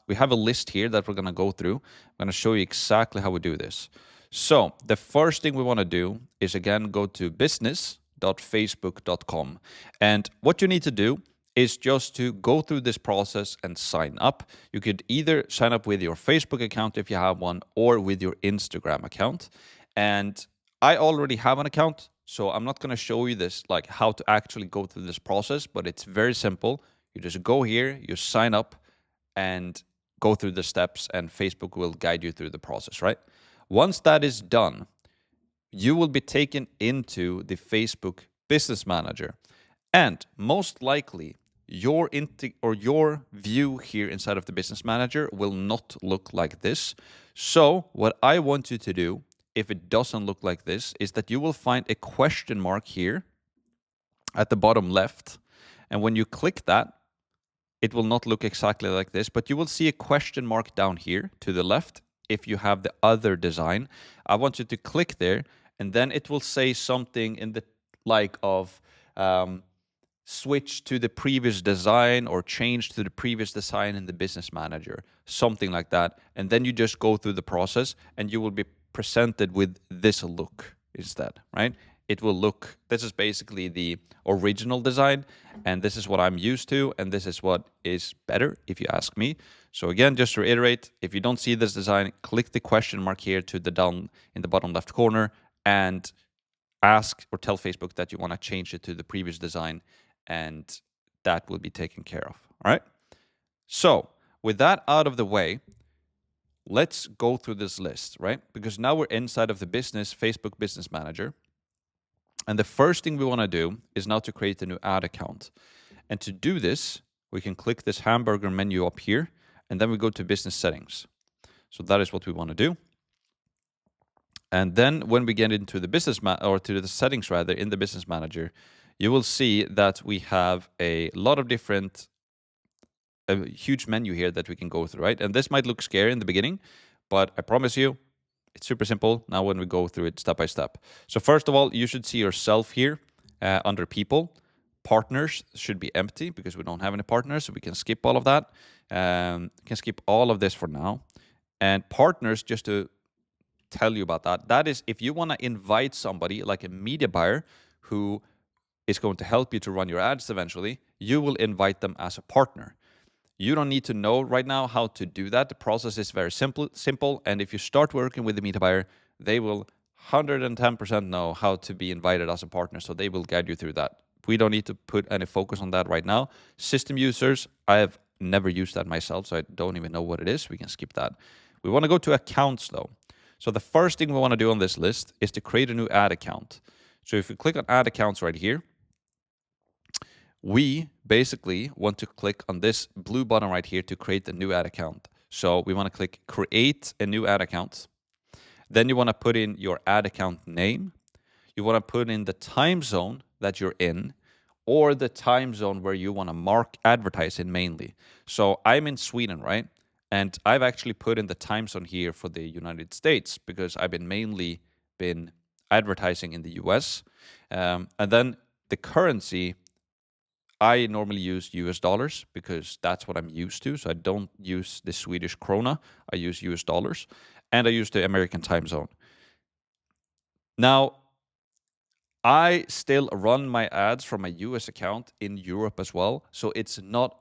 we have a list here that we're going to go through. I'm going to show you exactly how we do this. So the first thing we want to do is, again, go to business.facebook.com. And what you need to do is just to go through this process and sign up. You could either sign up with your Facebook account if you have one, or with your Instagram account. And I already have an account, so I'm not going to show you this, like how to actually go through this process, but it's very simple. You just go here, you sign up, and go through the steps, and Facebook will guide you through the process, right? Once that is done, you will be taken into the Facebook Business Manager. And most likely, your view here inside of the Business Manager will not look like this. So what I want you to do, if it doesn't look like this, is that you will find a question mark here at the bottom left. And when you click that, it will not look exactly like this, but you will see a question mark down here to the left if you have the other design. I want you to click there, and then it will say something in the like of switch to the previous design or change to the previous design in the Business Manager, something like that. And then you just go through the process and you will be presented with this look instead, right? It will look, this is basically the original design, and this is what I'm used to, and this is what is better if you ask me. So again, just to reiterate, if you don't see this design, click the question mark here to the down in the bottom left corner and ask or tell Facebook that you want to change it to the previous design, and that will be taken care of. All right. So with that out of the way, let's go through this list, right? Because now we're inside of the Facebook Business Manager. And the first thing we want to do is now to create a new ad account. And to do this, we can click this hamburger menu up here, and then we go to business settings. So that is what we want to do. And then when we get into the to the settings rather in the Business Manager, you will see that we have a lot of different, a huge menu here that we can go through, right? And this might look scary in the beginning, but I promise you, it's super simple now when we go through it step by step. So first of all, you should see yourself here under people. Partners should be empty because we don't have any partners, so we can skip all of that. We can skip all of this for now. And partners, just to tell you about that. That is, if you want to invite somebody like a media buyer who is going to help you to run your ads eventually, you will invite them as a partner. You don't need to know right now how to do that. The process is very simple. And if you start working with the media buyer, they will 110% know how to be invited as a partner. So they will guide you through that. We don't need to put any focus on that right now. System users, I have never used that myself, so I don't even know what it is. We can skip that. We want to go to accounts though. So the first thing we want to do on this list is to create a new ad account. So if we click on add accounts right here, we basically want to click on this blue button right here to create a new ad account. So we want to click create a new ad account. Then you want to put in your ad account name. You want to put in the time zone that you're in, or the time zone where you want to mark advertise in mainly. So I'm in Sweden, right? And I've actually put in the time zone here for the United States because I've mainly been advertising in the US. And then the currency, I normally use US dollars because that's what I'm used to. So I don't use the Swedish krona. I use US dollars. And I use the American time zone. Now, I still run my ads from my US account in Europe as well. So it's not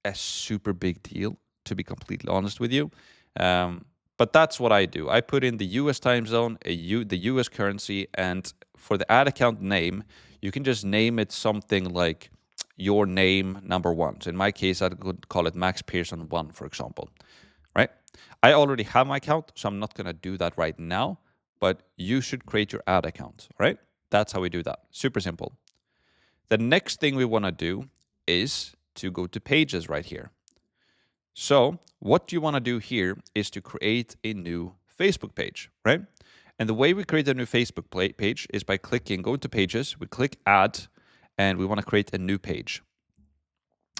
a super big deal, to be completely honest with you. But that's what I do. I put in the US time zone, the US currency, and for the ad account name, you can just name it something like your name number 1. So in my case, I could call it Max Pearson 1, for example, right? I already have my account, so I'm not going to do that right now, but you should create your ad account, right? That's how we do that. Super simple. The next thing we want to do is to go to pages right here. So what you want to do here is to create a new Facebook page, right? And the way we create a new Facebook page is by clicking, go to pages, we click add, and we want to create a new page.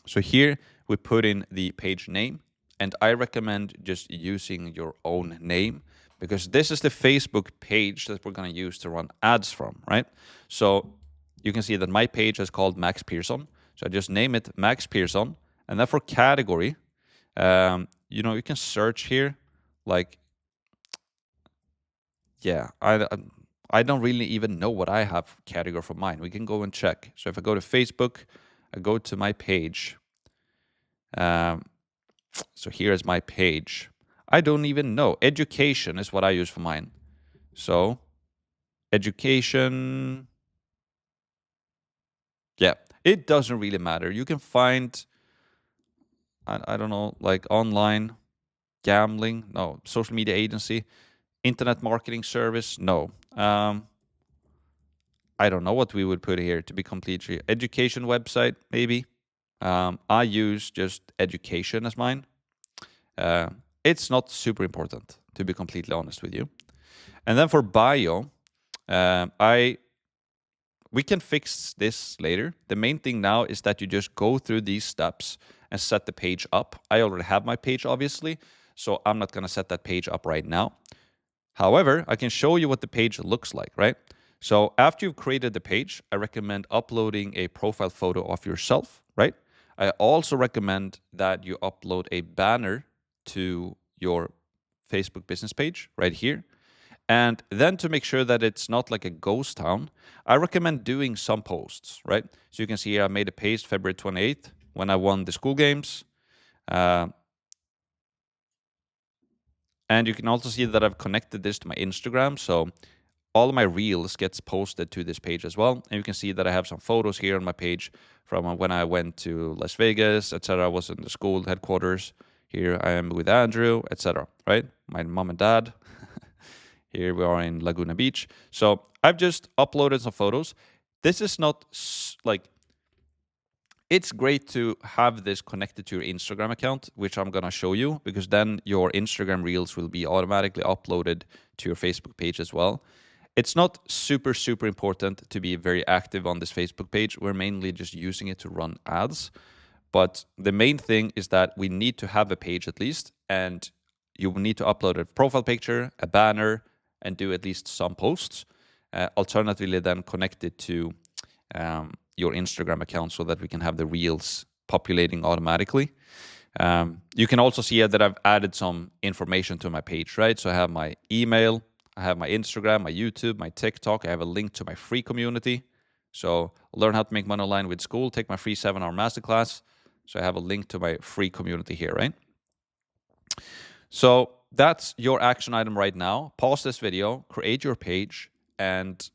So here we put in the page name, and I recommend just using your own name because this is the Facebook page that we're going to use to run ads from, right? So you can see that my page is called Max Pearson. So I just name it Max Pearson. And then for category, you can search here like, yeah, I don't really even know what I have category for mine. We can go and check. So if I go to Facebook, I go to my page. So here is my page. I don't even know. Education is what I use for mine. So education. Yeah, it doesn't really matter. You can find, I don't know, like online gambling. No. Social media agency. Internet marketing service. No. I don't know what we would put here to be completely. Education website, maybe. I use just education as mine. It's not super important, to be completely honest with you. And then for bio, we can fix this later. The main thing now is that you just go through these steps and set the page up. I already have my page, obviously, so I'm not going to set that page up right now. However, I can show you what the page looks like, right? So after you've created the page, I recommend uploading a profile photo of yourself, right? I also recommend that you upload a banner to your Facebook business page right here. And then to make sure that it's not like a ghost town, I recommend doing some posts, right? So you can see here I made a post February 28th when I won the Skool games. And you can also see that I've connected this to my Instagram. So all of my reels gets posted to this page as well. And you can see that I have some photos here on my page from when I went to Las Vegas, etc. I was in the Skool headquarters. Here I am with Andrew, etc. Right? My mom and dad. Here we are in Laguna Beach. So I've just uploaded some photos. This is not like, it's great to have this connected to your Instagram account, which I'm going to show you, because then your Instagram reels will be automatically uploaded to your Facebook page as well. It's not super, super important to be very active on this Facebook page. We're mainly just using it to run ads. But the main thing is that we need to have a page at least, and you will need to upload a profile picture, a banner, and do at least some posts. Alternatively, then connect it to your Instagram account so that we can have the reels populating automatically. You can also see that I've added some information to my page, right? So I have my email, I have my Instagram, my YouTube, my TikTok. I have a link to my free community. So learn how to make money online with Skool. Take my free 7-hour masterclass. So I have a link to my free community here, right? So that's your action item right now. Pause this video, create your page, and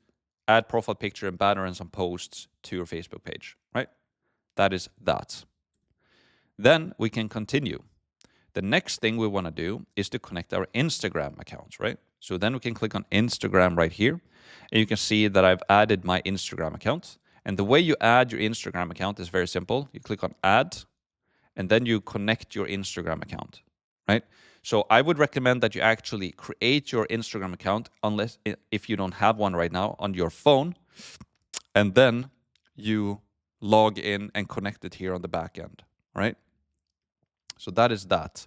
add profile picture and banner and some posts to your Facebook page, right? That is that. Then we can continue. The next thing we want to do is to connect our Instagram accounts, right? So then we can click on Instagram right here. And you can see that I've added my Instagram account. And the way you add your Instagram account is very simple. You click on add, and then you connect your Instagram account, right? So I would recommend that you actually create your Instagram account, unless if you don't have one right now, on your phone, and then you log in and connect it here on the back end, right? So that is that.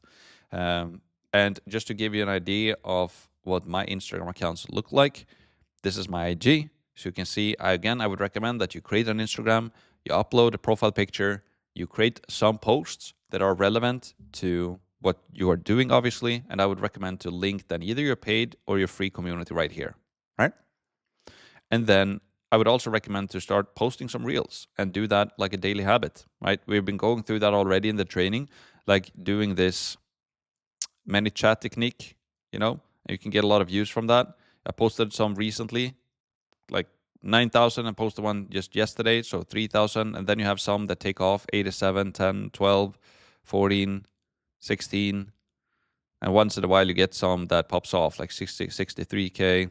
And just to give you an idea of what my Instagram accounts look like, this is my IG. So you can see, again, I would recommend that you create an Instagram, you upload a profile picture, you create some posts that are relevant to what you are doing, obviously, and I would recommend to link then either your paid or your free community right here, right? And then I would also recommend to start posting some reels and do that like a daily habit, right? We've been going through that already in the training, like doing this many chat technique, you know, and you can get a lot of views from that. I posted some recently, like 9,000, and posted one just yesterday, so 3,000, and then you have some that take off 87, 10, 12, 14, 16, and once in a while you get some that pops off like 60, 63K,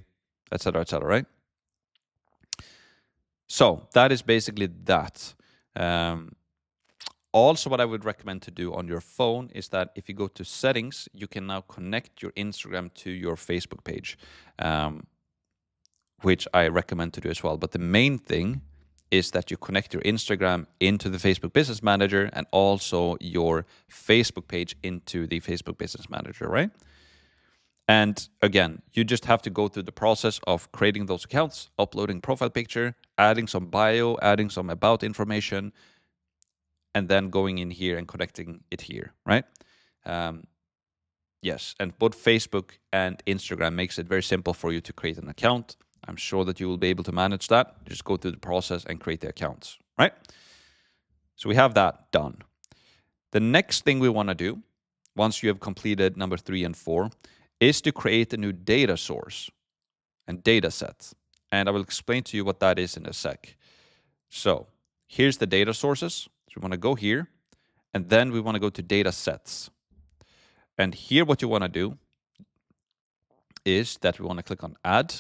etc., right? So that is basically that. Also, what I would recommend to do on your phone is that if you go to settings, you can now connect your Instagram to your Facebook page, which I recommend to do as well. But the main thing is that you connect your Instagram into the Facebook Business Manager and also your Facebook page into the Facebook Business Manager, right? And again, you just have to go through the process of creating those accounts, uploading profile picture, adding some bio, adding some about information, and then going in here and connecting it here, right? Yes, and both Facebook and Instagram makes it very simple for you to create an account. I'm sure that you will be able to manage that. Just go through the process and create the accounts, right? So we have that done. The next thing we want to do, once you have completed number 3 and 4, is to create a new data source and data set. And I will explain to you what that is in a sec. So here's the data sources. So we want to go here, and then we want to go to data sets. And here what you want to do is that we want to click on add,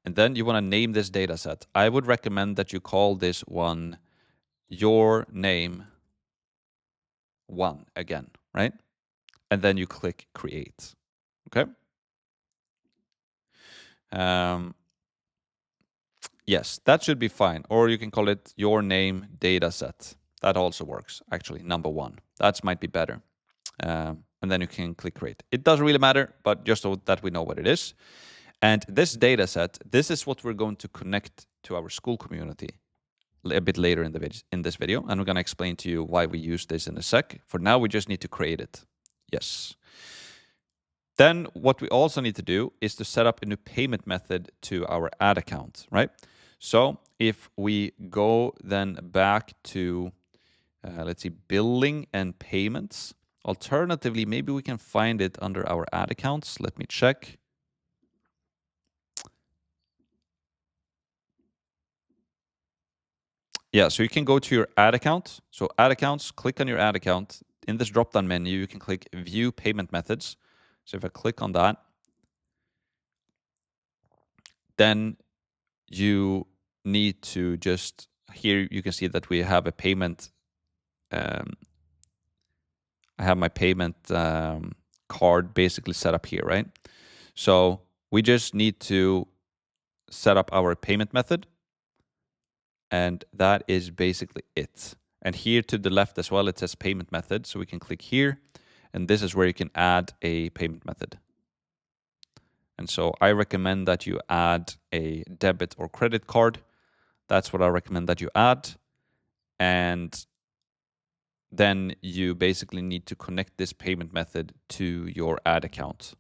and then you want to name this data set. I would recommend that you call this one your name 1 again, right? And then you click create. Okay. Yes, that should be fine. Or you can call it your name data set. That also works, actually, number 1. That might be better. And then you can click create. It doesn't really matter, but just so that we know what it is. And this data set, this is what we're going to connect to our Skool community a bit later in this video. And we're going to explain to you why we use this in a sec. For now, we just need to create it. Yes. Then what we also need to do is to set up a new payment method to our ad account, right? So if we go then back to, let's see, billing and payments. Alternatively, maybe we can find it under our ad accounts. Let me check. Yeah, so you can go to your ad account. So ad accounts, click on your ad account. In this drop-down menu, you can click view payment methods. So if I click on that, then you need to just, here you can see that we have a payment. I have my payment card basically set up here, right? So we just need to set up our payment method. And that is basically it. And here to the left as well, it says payment method. So we can click here. And this is where you can add a payment method. And so I recommend that you add a debit or credit card. That's what I recommend that you add. And then you basically need to connect this payment method to your ad account.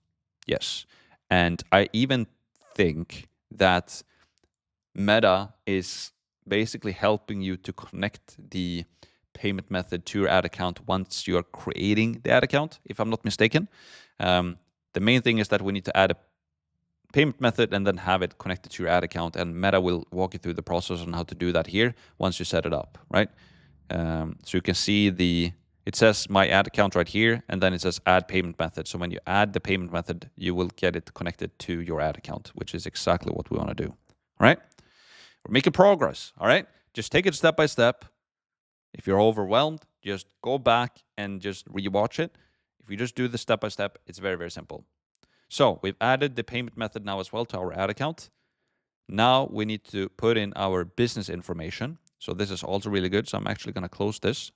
Yes. And I even think that Meta is basically helping you to connect the payment method to your ad account once you are creating the ad account, if I'm not mistaken. The main thing is that we need to add a payment method and then have it connected to your ad account, and Meta will walk you through the process on how to do that here once you set it up, right? So you can see it says my ad account right here, and then it says add payment method. So when you add the payment method, you will get it connected to your ad account, which is exactly what we want to do, all right? We're making progress, all right? Just take it step by step. If you're overwhelmed, just go back and just rewatch it. If you just do the step by step, it's very, very simple. So we've added the payment method now as well to our ad account. Now we need to put in our business information. So this is also really good. So I'm actually going to close this.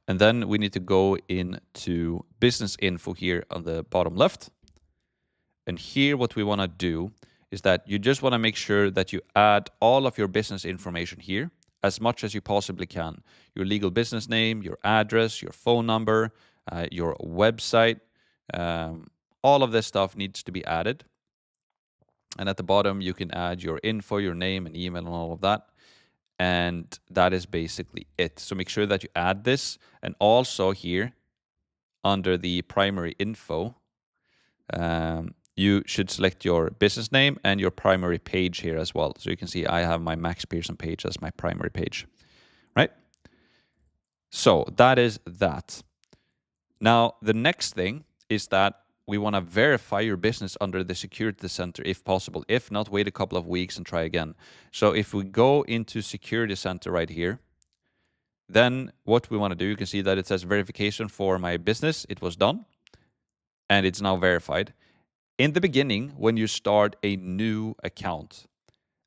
And then we need to go into business info here on the bottom left. And here what we want to do is that you just want to make sure that you add all of your business information here as much as you possibly can. Your legal business name, your address, your phone number, your website, all of this stuff needs to be added. And at the bottom, you can add your info, your name and email and all of that. And that is basically it. So make sure that you add this. And also here under the primary info, you should select your business name and your primary page here as well. So you can see I have my Max Pearson page as my primary page, right? So that is that. Now, the next thing is that we want to verify your business under the security center if possible. If not, wait a couple of weeks and try again. So if we go into security center right here, then what we want to do, you can see that it says verification for my business. It was done and it's now verified. In the beginning, when you start a new account,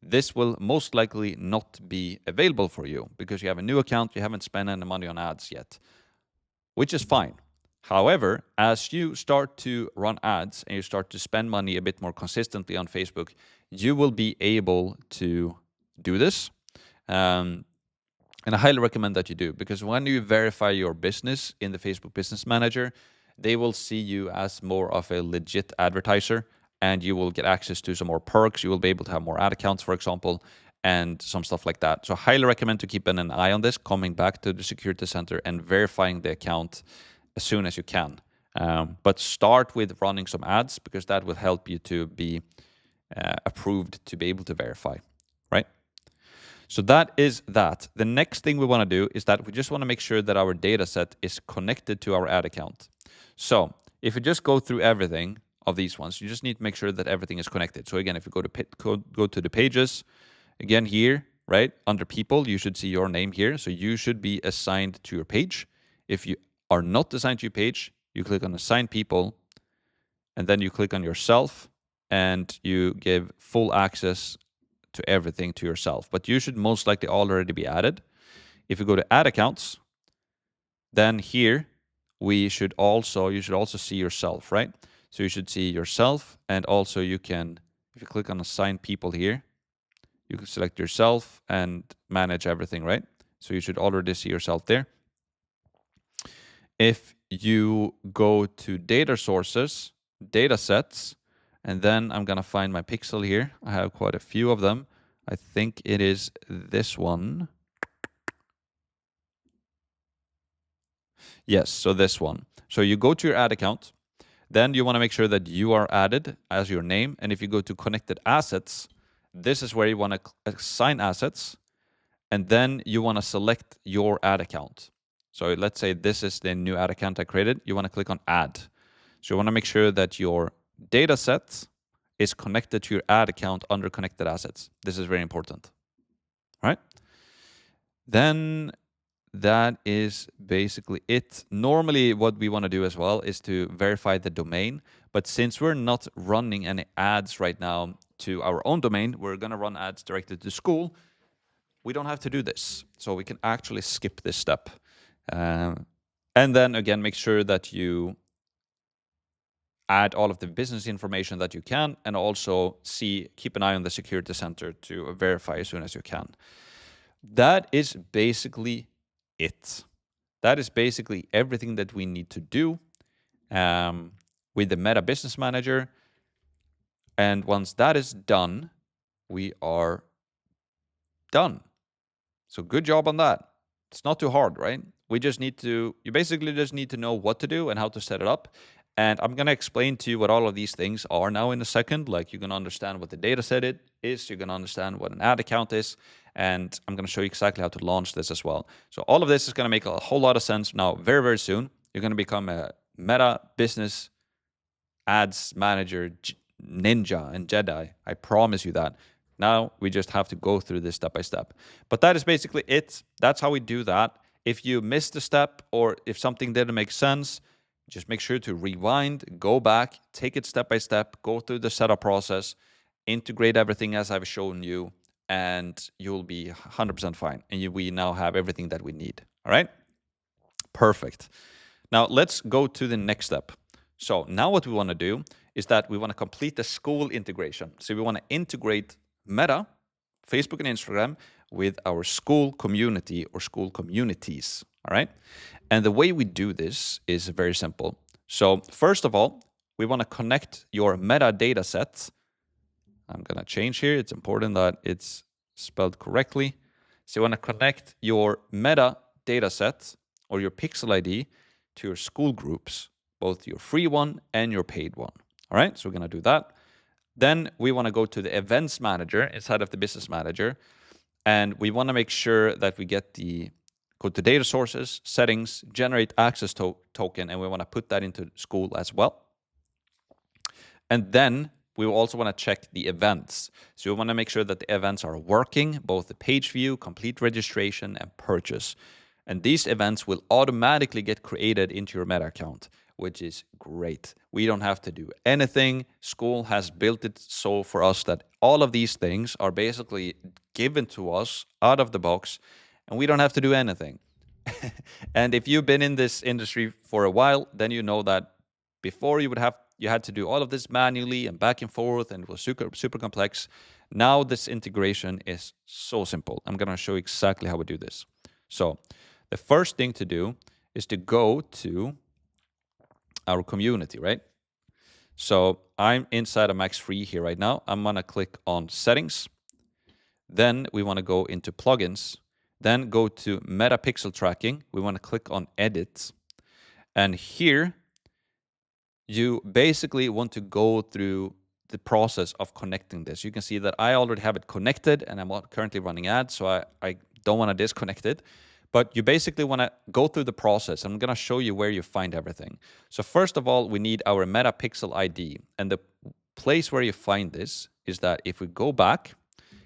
this will most likely not be available for you because you have a new account, you haven't spent any money on ads yet, which is fine. However, as you start to run ads and you start to spend money a bit more consistently on Facebook, you will be able to do this. And I highly recommend that you do, because when you verify your business in the Facebook Business Manager, they will see you as more of a legit advertiser and you will get access to some more perks. You will be able to have more ad accounts, for example, and some stuff like that. So I highly recommend to keep an eye on this, coming back to the security center and verifying the account as soon as you can. But start with running some ads because that will help you to be approved to be able to verify, right? So that is that. The next thing we want to do is that we just want to make sure that our data set is connected to our ad account. So if you just go through everything of these ones, you just need to make sure that everything is connected. So again, if you go to the pages, again here, right, under people, you should see your name here. So you should be assigned to your page. If you are not assigned to your page, you click on assign people, and then you click on yourself, and you give full access to everything to yourself. But you should most likely already be added. If you go to add accounts, then here you should also see yourself, right? So you should see yourself, and also you can, if you click on assign people here, you can select yourself and manage everything, right? So you should already see yourself there. If you go to data sources, data sets, and then I'm going to find my pixel here. I have quite a few of them. I think it is this one. Yes, so this one. So you go to your ad account. Then you want to make sure that you are added as your name. And if you go to connected assets, this is where you want to assign assets. And then you want to select your ad account. So let's say this is the new ad account I created. You want to click on add. So you want to make sure that your data set is connected to your ad account under connected assets. This is very important, right? Then that is basically it. Normally what we want to do as well is to verify the domain. But since we're not running any ads right now to our own domain, we're going to run ads directly to Skool. We don't have to do this. So we can actually skip this step. And then again, make sure that you add all of the business information that you can, and also keep an eye on the security center to verify as soon as you can. That is basically it. That is basically everything that we need to do. with the Meta Business Manager. And once that is done, we are done. So good job on that. It's not too hard, right? You basically just need to know what to do and how to set it up. And I'm going to explain to you what all of these things are now in a second. Like, you're going to understand what the data set is, you're going to understand what an ad account is, and I'm going to show you exactly how to launch this as well. So all of this is going to make a whole lot of sense now very, very soon. You're going to become a Meta Business Ads Manager ninja and Jedi. I promise you that. Now we just have to go through this step by step. But that is basically it. That's how we do that. If you missed a step or if something didn't make sense, just make sure to rewind, go back, take it step by step, go through the setup process, integrate everything as I've shown you, and you'll be 100% fine. And we now have everything that we need. All right? Perfect. Now let's go to the next step. So now what we want to do is that we want to complete the Skool integration. So we want to integrate Meta, Facebook and Instagram with our Skool community or Skool communities. All right. And the way we do this is very simple. So first of all, we want to connect your Meta data set. I'm going to change here. It's important that it's spelled correctly. So you want to connect your Meta data set or your pixel ID to your Skool groups, both your free one and your paid one. All right, so we're going to do that. Then we want to go to the events manager inside of the business manager. And we want to make sure that we go to data sources, settings, generate access token, and we want to put that into Skool as well. And then we will also want to check the events. So we want to make sure that the events are working, both the page view, complete registration, and purchase. And these events will automatically get created into your Meta account, which is great. We don't have to do anything. Skool has built it so for us that all of these things are basically given to us out of the box, and we don't have to do anything. And if you've been in this industry for a while, then you know that before you had to do all of this manually and back and forth, and it was super complex. Now this integration is so simple. I'm going to show you exactly how we do this. So the first thing to do is to go to our community, right? So I'm inside of Max Free here right now. I'm going to click on settings. Then we want to go into plugins. Then go to Meta Pixel Tracking. We want to click on edit. And here you basically want to go through the process of connecting this. You can see that I already have it connected and I'm currently running ads, so I don't want to disconnect it. But you basically want to go through the process. I'm going to show you where you find everything. So first of all, we need our Meta Pixel ID. And the place where you find this is that if we go back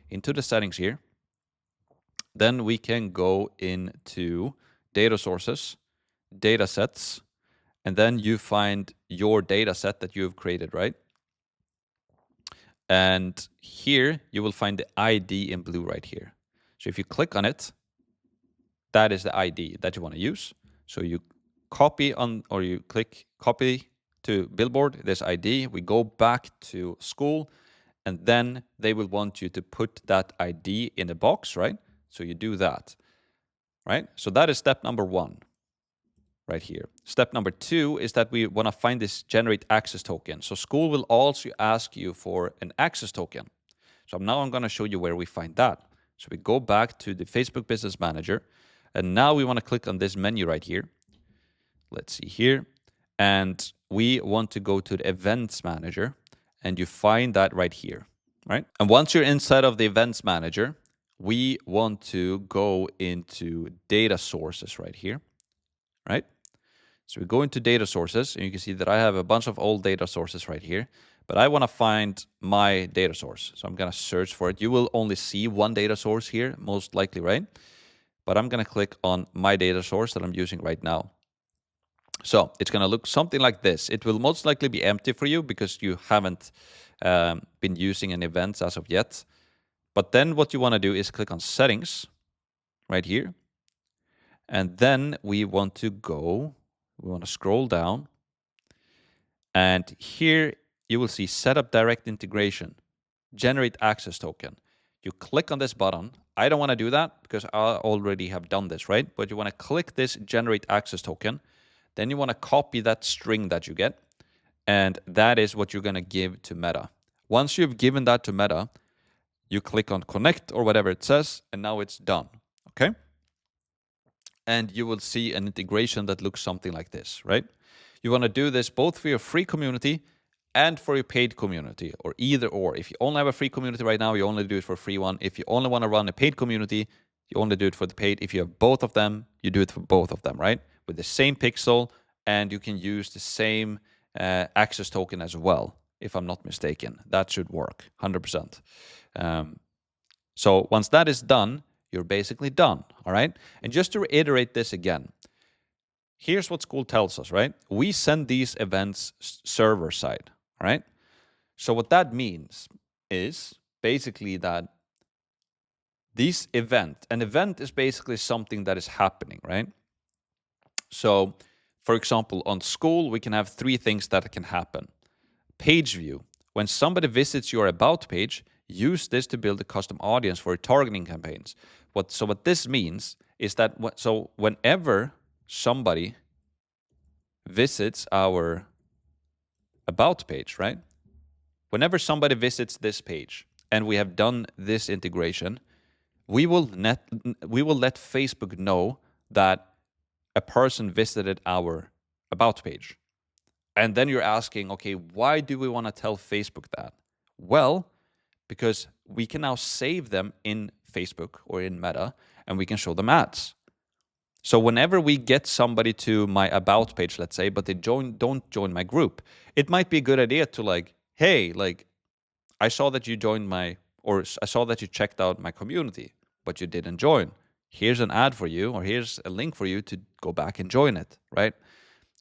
into the settings here, then we can go into data sources, data sets, and then you find your data set that you've created, right? And here you will find the ID in blue right here. So if you click on it, that is the ID that you want to use. So you you click copy to Billboard, this ID. We go back to Skool, and then they will want you to put that ID in a box, right? So you do that, right? So that is step number 1 right here. Step number 2 is that we want to find this generate access token. So Skool will also ask you for an access token. So now I'm going to show you where we find that. So we go back to the Facebook Business Manager. And now we want to click on this menu right here. Let's see here. And we want to go to the Events Manager. And you find that right here, right? And once you're inside of the Events Manager, we want to go into Data Sources right here, right? So we go into Data Sources, and you can see that I have a bunch of old data sources right here. But I want to find my data source. So I'm going to search for it. You will only see one data source here, most likely, right? But I'm going to click on my data source that I'm using right now. So it's going to look something like this. It will most likely be empty for you because you haven't been using any events as of yet. But then what you want to do is click on settings right here. And then we want to scroll down. And here you will see setup direct integration, generate access token. You click on this button. I don't want to do that because I already have done this, right? But you want to click this generate access token. Then you want to copy that string that you get. And that is what you're going to give to Meta. Once you've given that to Meta, you click on connect or whatever it says, and now it's done. Okay? And you will see an integration that looks something like this, right? You want to do this both for your free community and for your paid community, or either or. If you only have a free community right now, you only do it for a free one. If you only want to run a paid community, you only do it for the paid. If you have both of them, you do it for both of them, right? With the same pixel, and you can use the same access token as well, if I'm not mistaken. That should work, 100%. So once that is done, you're basically done, all right? And just to reiterate this again, here's what Skool tells us, right? We send these events server side, all right? So what that means is basically that an event is basically something that is happening, right? So, for example, on Skool, we can have 3 things that can happen. Page view. When somebody visits your about page, use this to build a custom audience for retargeting campaigns. What this means is that whenever somebody visits our about page, right? Whenever somebody visits this page and we have done this integration, we will let Facebook know that a person visited our about page. And then you're asking, okay, why do we want to tell Facebook that? Well, because we can now save them in Facebook or in Meta, and we can show them ads. So whenever we get somebody to my about page, let's say, but they don't join my group, it might be a good idea to like, hey, like, I saw that you joined I saw that you checked out my community, but you didn't join. Here's an ad for you, or here's a link for you to go back and join it, right?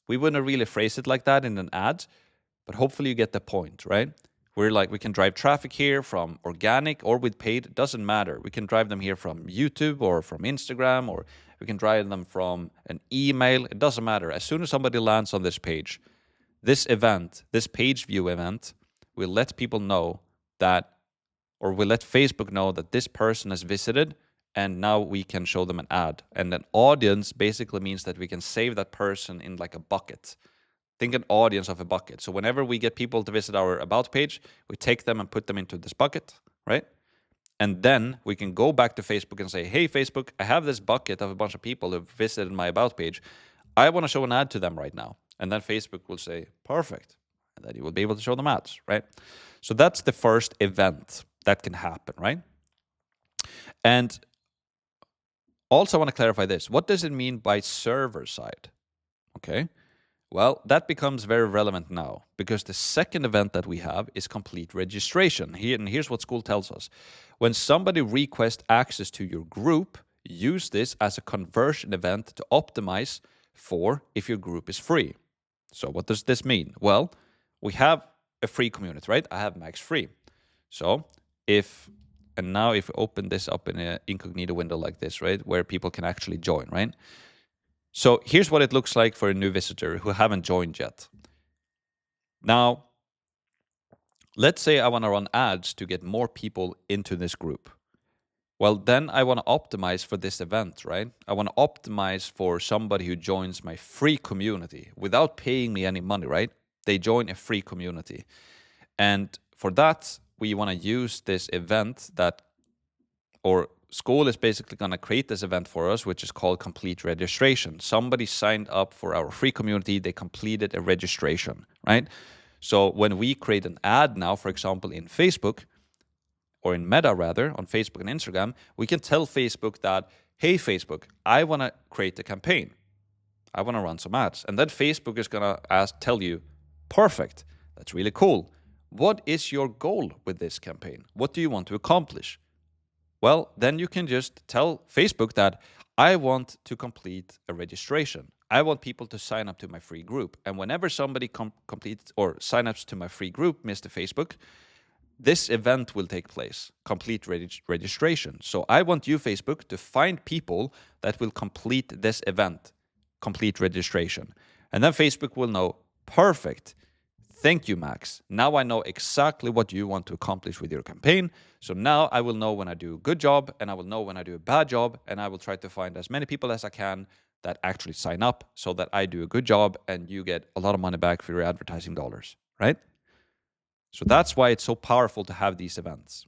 We wouldn't really phrase it like that in an ad, but hopefully you get the point, right? We can drive traffic here from organic or with paid, it doesn't matter. We can drive them here from YouTube or from Instagram, or we can drive them from an email. It doesn't matter. As soon as somebody lands on this page, this page view event, will let people know that, or will let Facebook know that this person has visited, and now we can show them an ad. And an audience basically means that we can save that person in like a bucket. Think an audience of a bucket. So whenever we get people to visit our about page, we take them and put them into this bucket, right? And then we can go back to Facebook and say, hey, Facebook, I have this bucket of a bunch of people who have visited my about page. I want to show an ad to them right now. And then Facebook will say, perfect. And then you will be able to show them ads, right? So that's the first event that can happen, right? And also I want to clarify this. What does it mean by server side? Okay. Well, that becomes very relevant now, because the second event that we have is complete registration. Here's what Skool tells us. When somebody requests access to your group, use this as a conversion event to optimize for if your group is free. So what does this mean? Well, we have a free community, right? I have max free. So now if we open this up in an incognito window like this, right, where people can actually join, right? So here's what it looks like for a new visitor who haven't joined yet. Now, let's say I want to run ads to get more people into this group. Well, then I want to optimize for this event, right? I want to optimize for somebody who joins my free community without paying me any money, right? They join a free community. And for that, we want to use this event Skool is basically going to create this event for us, which is called complete registration. Somebody signed up for our free community, they completed a registration, right? So when we create an ad now, for example, in Facebook, or in Meta rather, on Facebook and Instagram, we can tell Facebook that, hey, Facebook, I want to create a campaign. I want to run some ads. And then Facebook is going to tell you, perfect, that's really cool. What is your goal with this campaign? What do you want to accomplish? Well, then you can just tell Facebook that I want to complete a registration. I want people to sign up to my free group. And whenever somebody completes or sign ups to my free group, Mr. Facebook, this event will take place, complete registration. So I want you, Facebook, to find people that will complete this event, complete registration. And then Facebook will know, perfect, Thank you, Max. Now I know exactly what you want to accomplish with your campaign. So now I will know when I do a good job and I will know when I do a bad job. And I will try to find as many people as I can that actually sign up so that I do a good job and you get a lot of money back for your advertising dollars, right? So that's why it's so powerful to have these events.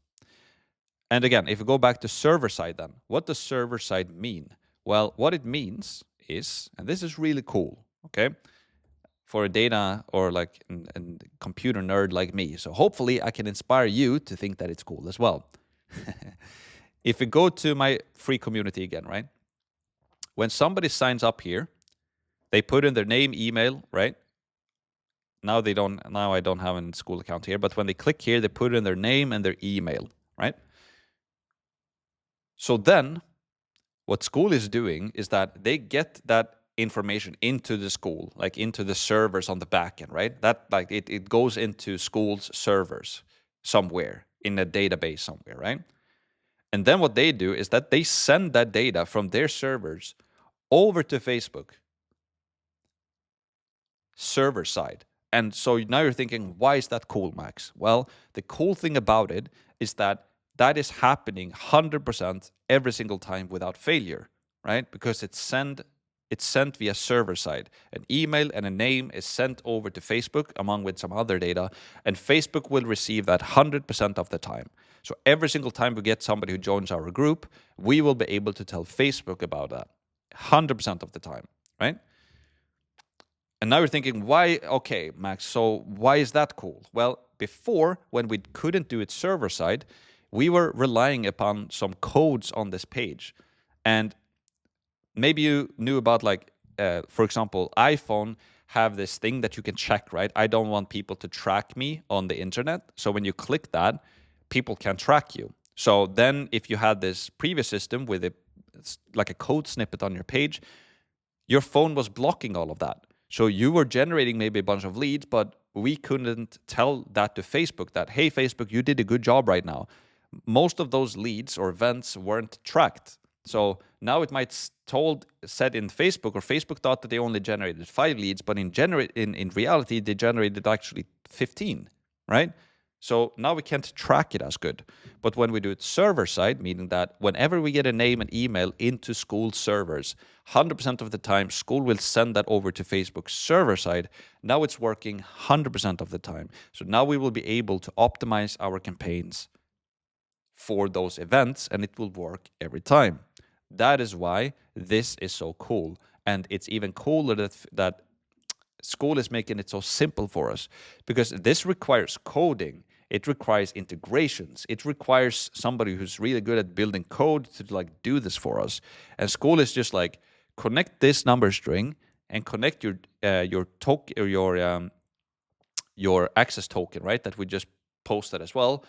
And again, if we go back to server side then, what does server side mean? Well, what it means is, and this is really cool, okay? For a data or like a computer nerd like me. So hopefully I can inspire you to think that it's cool as well. If we go to my free community again, right? When somebody signs up here, they put in their name, email, right? Now I don't have a Skool account here, but when they click here, they put in their name and their email, right? So then what Skool is doing is that they get that information into the Skool, like into the servers on the back end, right? That like it goes into Skool's servers somewhere in a database somewhere, right? And then what they do is that they send that data from their servers over to Facebook server side. And so now you're thinking, why is that cool, Max? Well, the cool thing about it is that that is happening 100% every single time without failure, right? Because it's sent via server side. An email and a name is sent over to Facebook along with some other data, and Facebook will receive that 100% of the time. So every single time we get somebody who joins our group, we will be able to tell Facebook about that 100% of the time, right? And now you're thinking, why? Okay, Max, so why is that cool? Well, before, when we couldn't do it server side, we were relying upon some codes on this page. And maybe you knew about like, for example, iPhone have this thing that you can check, right? I don't want people to track me on the internet. So when you click that, people can track you. So then if you had this previous system with like a code snippet on your page, your phone was blocking all of that. So you were generating maybe a bunch of leads, but we couldn't tell that to Facebook that, hey, Facebook, you did a good job right now. Most of those leads or events weren't tracked. So now it might said in Facebook, or Facebook thought that they only generated 5 leads, but in reality, they generated actually 15, right? So now we can't track it as good. But when we do it server side, meaning that whenever we get a name and email into Skool servers, 100% of the time, Skool will send that over to Facebook server side. Now it's working 100% of the time. So now we will be able to optimize our campaigns for those events, and it will work every time. That is why this is so cool. And it's even cooler that Skool is making it so simple for us, because this requires coding. It requires integrations. It requires somebody who's really good at building code to like do this for us. And Skool is just like, connect this number string and connect your token or your access token, right? That we just posted as well.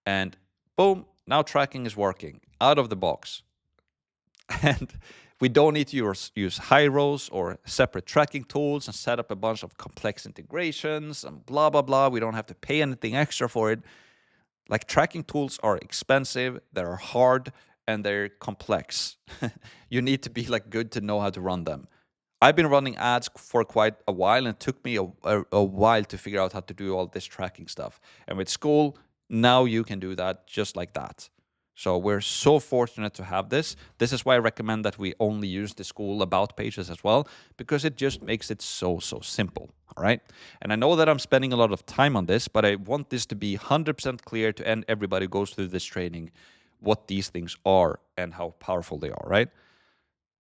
And boom, now tracking is working out of the box. And we don't need to use high rows or separate tracking tools and set up a bunch of complex integrations and blah, blah, blah. We don't have to pay anything extra for it. Like, tracking tools are expensive, they're hard, and they're complex. You need to be like good to know how to run them. I've been running ads for quite a while, and it took me a while to figure out how to do all this tracking stuff. And with Skool, now you can do that just like that. So we're so fortunate to have this. This is why I recommend that we only use the Skool about pages as well, because it just makes it so simple, all right? And I know that I'm spending a lot of time on this, but I want this to be 100% clear to everybody who goes through this training what these things are and how powerful they are, right?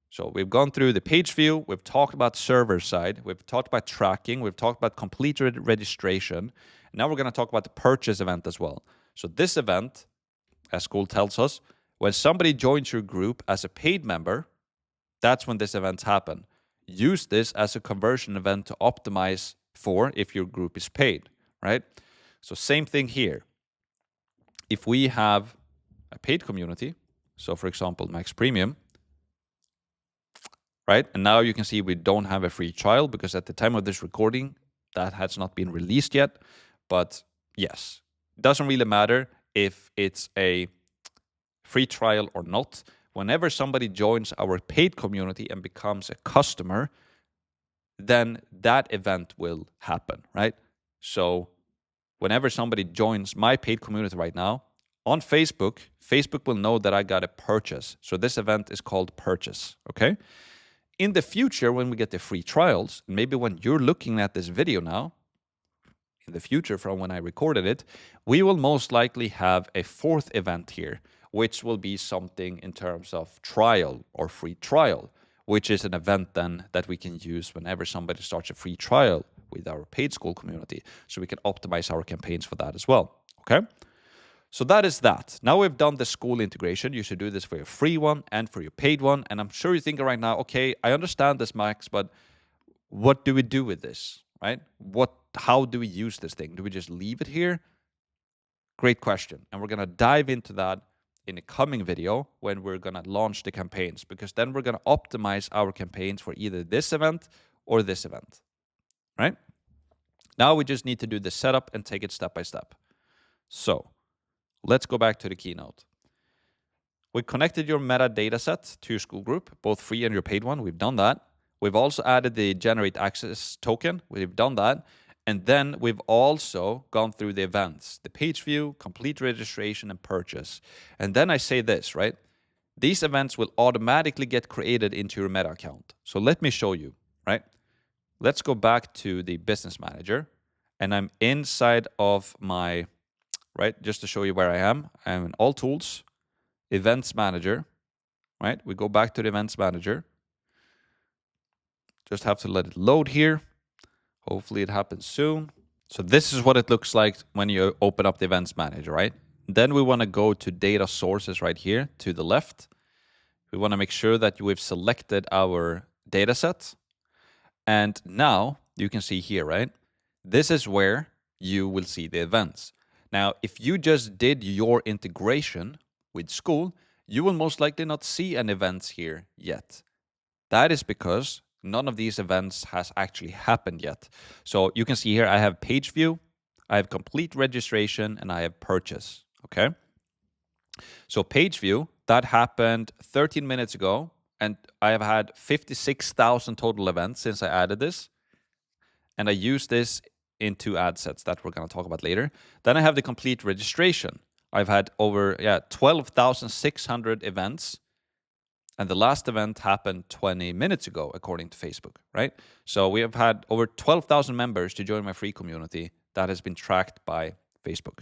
So we've gone through the page view, we've talked about server side, we've talked about tracking, we've talked about complete registration. Now we're going to talk about the purchase event as well. So this event, as Skool tells us, when somebody joins your group as a paid member, that's when this events happen. Use this as a conversion event to optimize for if your group is paid, right? So same thing here. If we have a paid community, so for example, Max Premium, right? And now you can see we don't have a free trial because at the time of this recording, that has not been released yet. But yes, it doesn't really matter if it's a free trial or not. Whenever somebody joins our paid community and becomes a customer, then that event will happen, right? So whenever somebody joins my paid community right now, on Facebook, Facebook will know that I got a purchase. So this event is called purchase, okay? In the future, when we get the free trials, maybe when you're looking at this video now, in the future from when I recorded it, we will most likely have a fourth event here, which will be something in terms of trial or free trial, which is an event then that we can use whenever somebody starts a free trial with our paid Skool community. So we can optimize our campaigns for that as well, okay? So that is that. Now we've done the Skool integration. You should do this for your free one and for your paid one. And I'm sure you're thinking right now, okay, I understand this, Max, but what do we do with this, right? How do we use this thing? Do we just leave it here? Great question. And we're going to dive into that in a coming video when we're going to launch the campaigns, because then we're going to optimize our campaigns for either this event or this event, right? Now we just need to do the setup and take it step by step. So let's go back to the keynote. We connected your meta data set to your Skool group, both free and your paid one. We've done that. We've also added the generate access token. We've done that. And then we've also gone through the events, the page view, complete registration, and purchase. And then I say this, right? These events will automatically get created into your Meta account. So let me show you, right? Let's go back to the business manager. And I'm inside of my, right? Just to show you where I am. I'm in all tools, events manager, right? We go back to the events manager. Just have to let it load here. Hopefully it happens soon. So this is what it looks like when you open up the events manager, right? Then we want to go to data sources right here to the left. We want to make sure that we've selected our data set. And now you can see here, right? This is where you will see the events. Now, if you just did your integration with Skool, you will most likely not see an events here yet. That is because none of these events has actually happened yet. So you can see here, I have page view, I have complete registration, and I have purchase, okay? So page view, that happened 13 minutes ago, and I have had 56,000 total events since I added this. And I use this in 2 ad sets that we're gonna talk about later. Then I have the complete registration. I've had over 12,600 events. And the last event happened 20 minutes ago, according to Facebook, right? So we have had over 12,000 members to join my free community. That has been tracked by Facebook.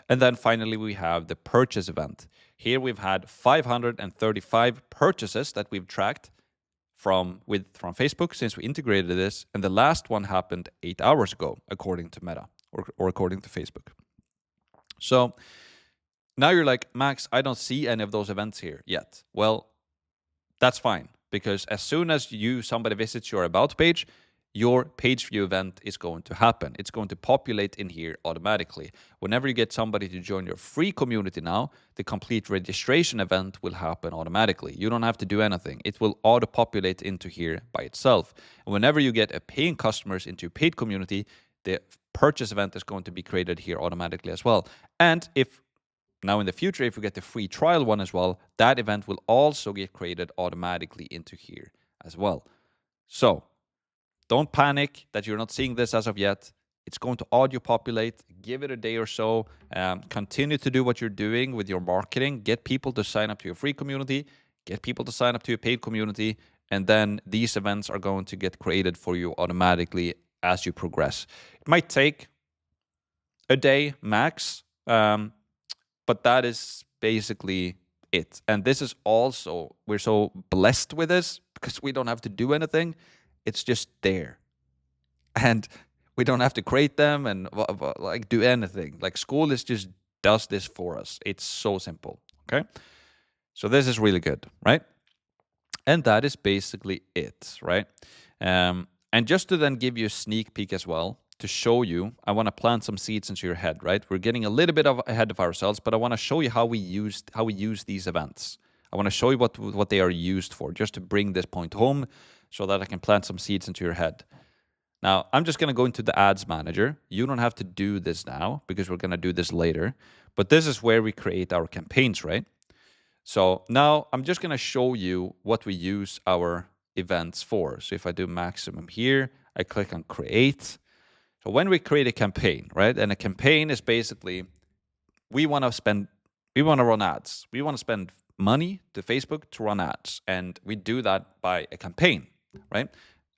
And then finally, we have the purchase event. Here we've had 535 purchases that we've tracked from Facebook since we integrated this. And the last one happened 8 hours ago, according to Meta or according to Facebook. So now you're like, Max, I don't see any of those events here yet. Well, that's fine, because as soon as somebody visits your about page, your page view event is going to happen. It's going to populate in here automatically. Whenever you get somebody to join your free community now, the complete registration event will happen automatically. You don't have to do anything. It will auto-populate into here by itself. And whenever you get a paying customers into your paid community, the purchase event is going to be created here automatically as well. And now in the future, if we get the free trial one as well, that event will also get created automatically into here as well. So don't panic that you're not seeing this as of yet. It's going to auto populate. Give it a day or so. Continue to do what you're doing with your marketing. Get people to sign up to your free community. Get people to sign up to your paid community. And then these events are going to get created for you automatically as you progress. It might take a day max. But that is basically it. And this is also, we're so blessed with this because we don't have to do anything. It's just there. And we don't have to create them and like do anything. Like Skool just does this for us. It's so simple, okay? So this is really good, right? And that is basically it, right? And just to then give you a sneak peek as well, to show you, I want to plant some seeds into your head, right? We're getting a little bit ahead of ourselves, but I want to show you how we use these events. I want to show you what they are used for, just to bring this point home so that I can plant some seeds into your head. Now, I'm just going to go into the ads manager. You don't have to do this now because we're going to do this later, but this is where we create our campaigns, right? So now I'm just going to show you what we use our events for. So if I do maximum here, I click on create. So when we create a campaign, right? And a campaign is basically, we want to run ads. We want to spend money to Facebook to run ads. And we do that by a campaign, right?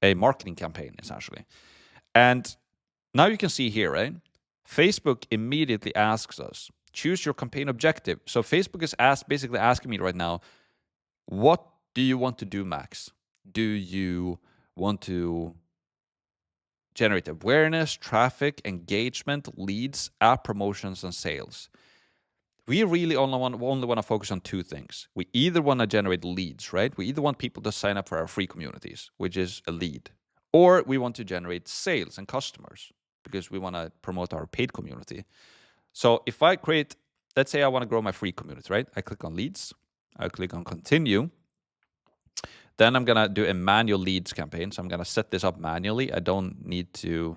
A marketing campaign, essentially. And now you can see here, right? Facebook immediately asks us, choose your campaign objective. So Facebook is basically asking me right now, what do you want to do, Max? Do you want to generate awareness, traffic, engagement, leads, app promotions, and sales? We really only want to focus on two things. We either want to generate leads, right? We either want people to sign up for our free communities, which is a lead, or we want to generate sales and customers because we want to promote our paid community. So if I create, let's say I want to grow my free community, right? I click on leads, I click on continue. Then I'm going to do a manual leads campaign. So I'm going to set this up manually. I don't need to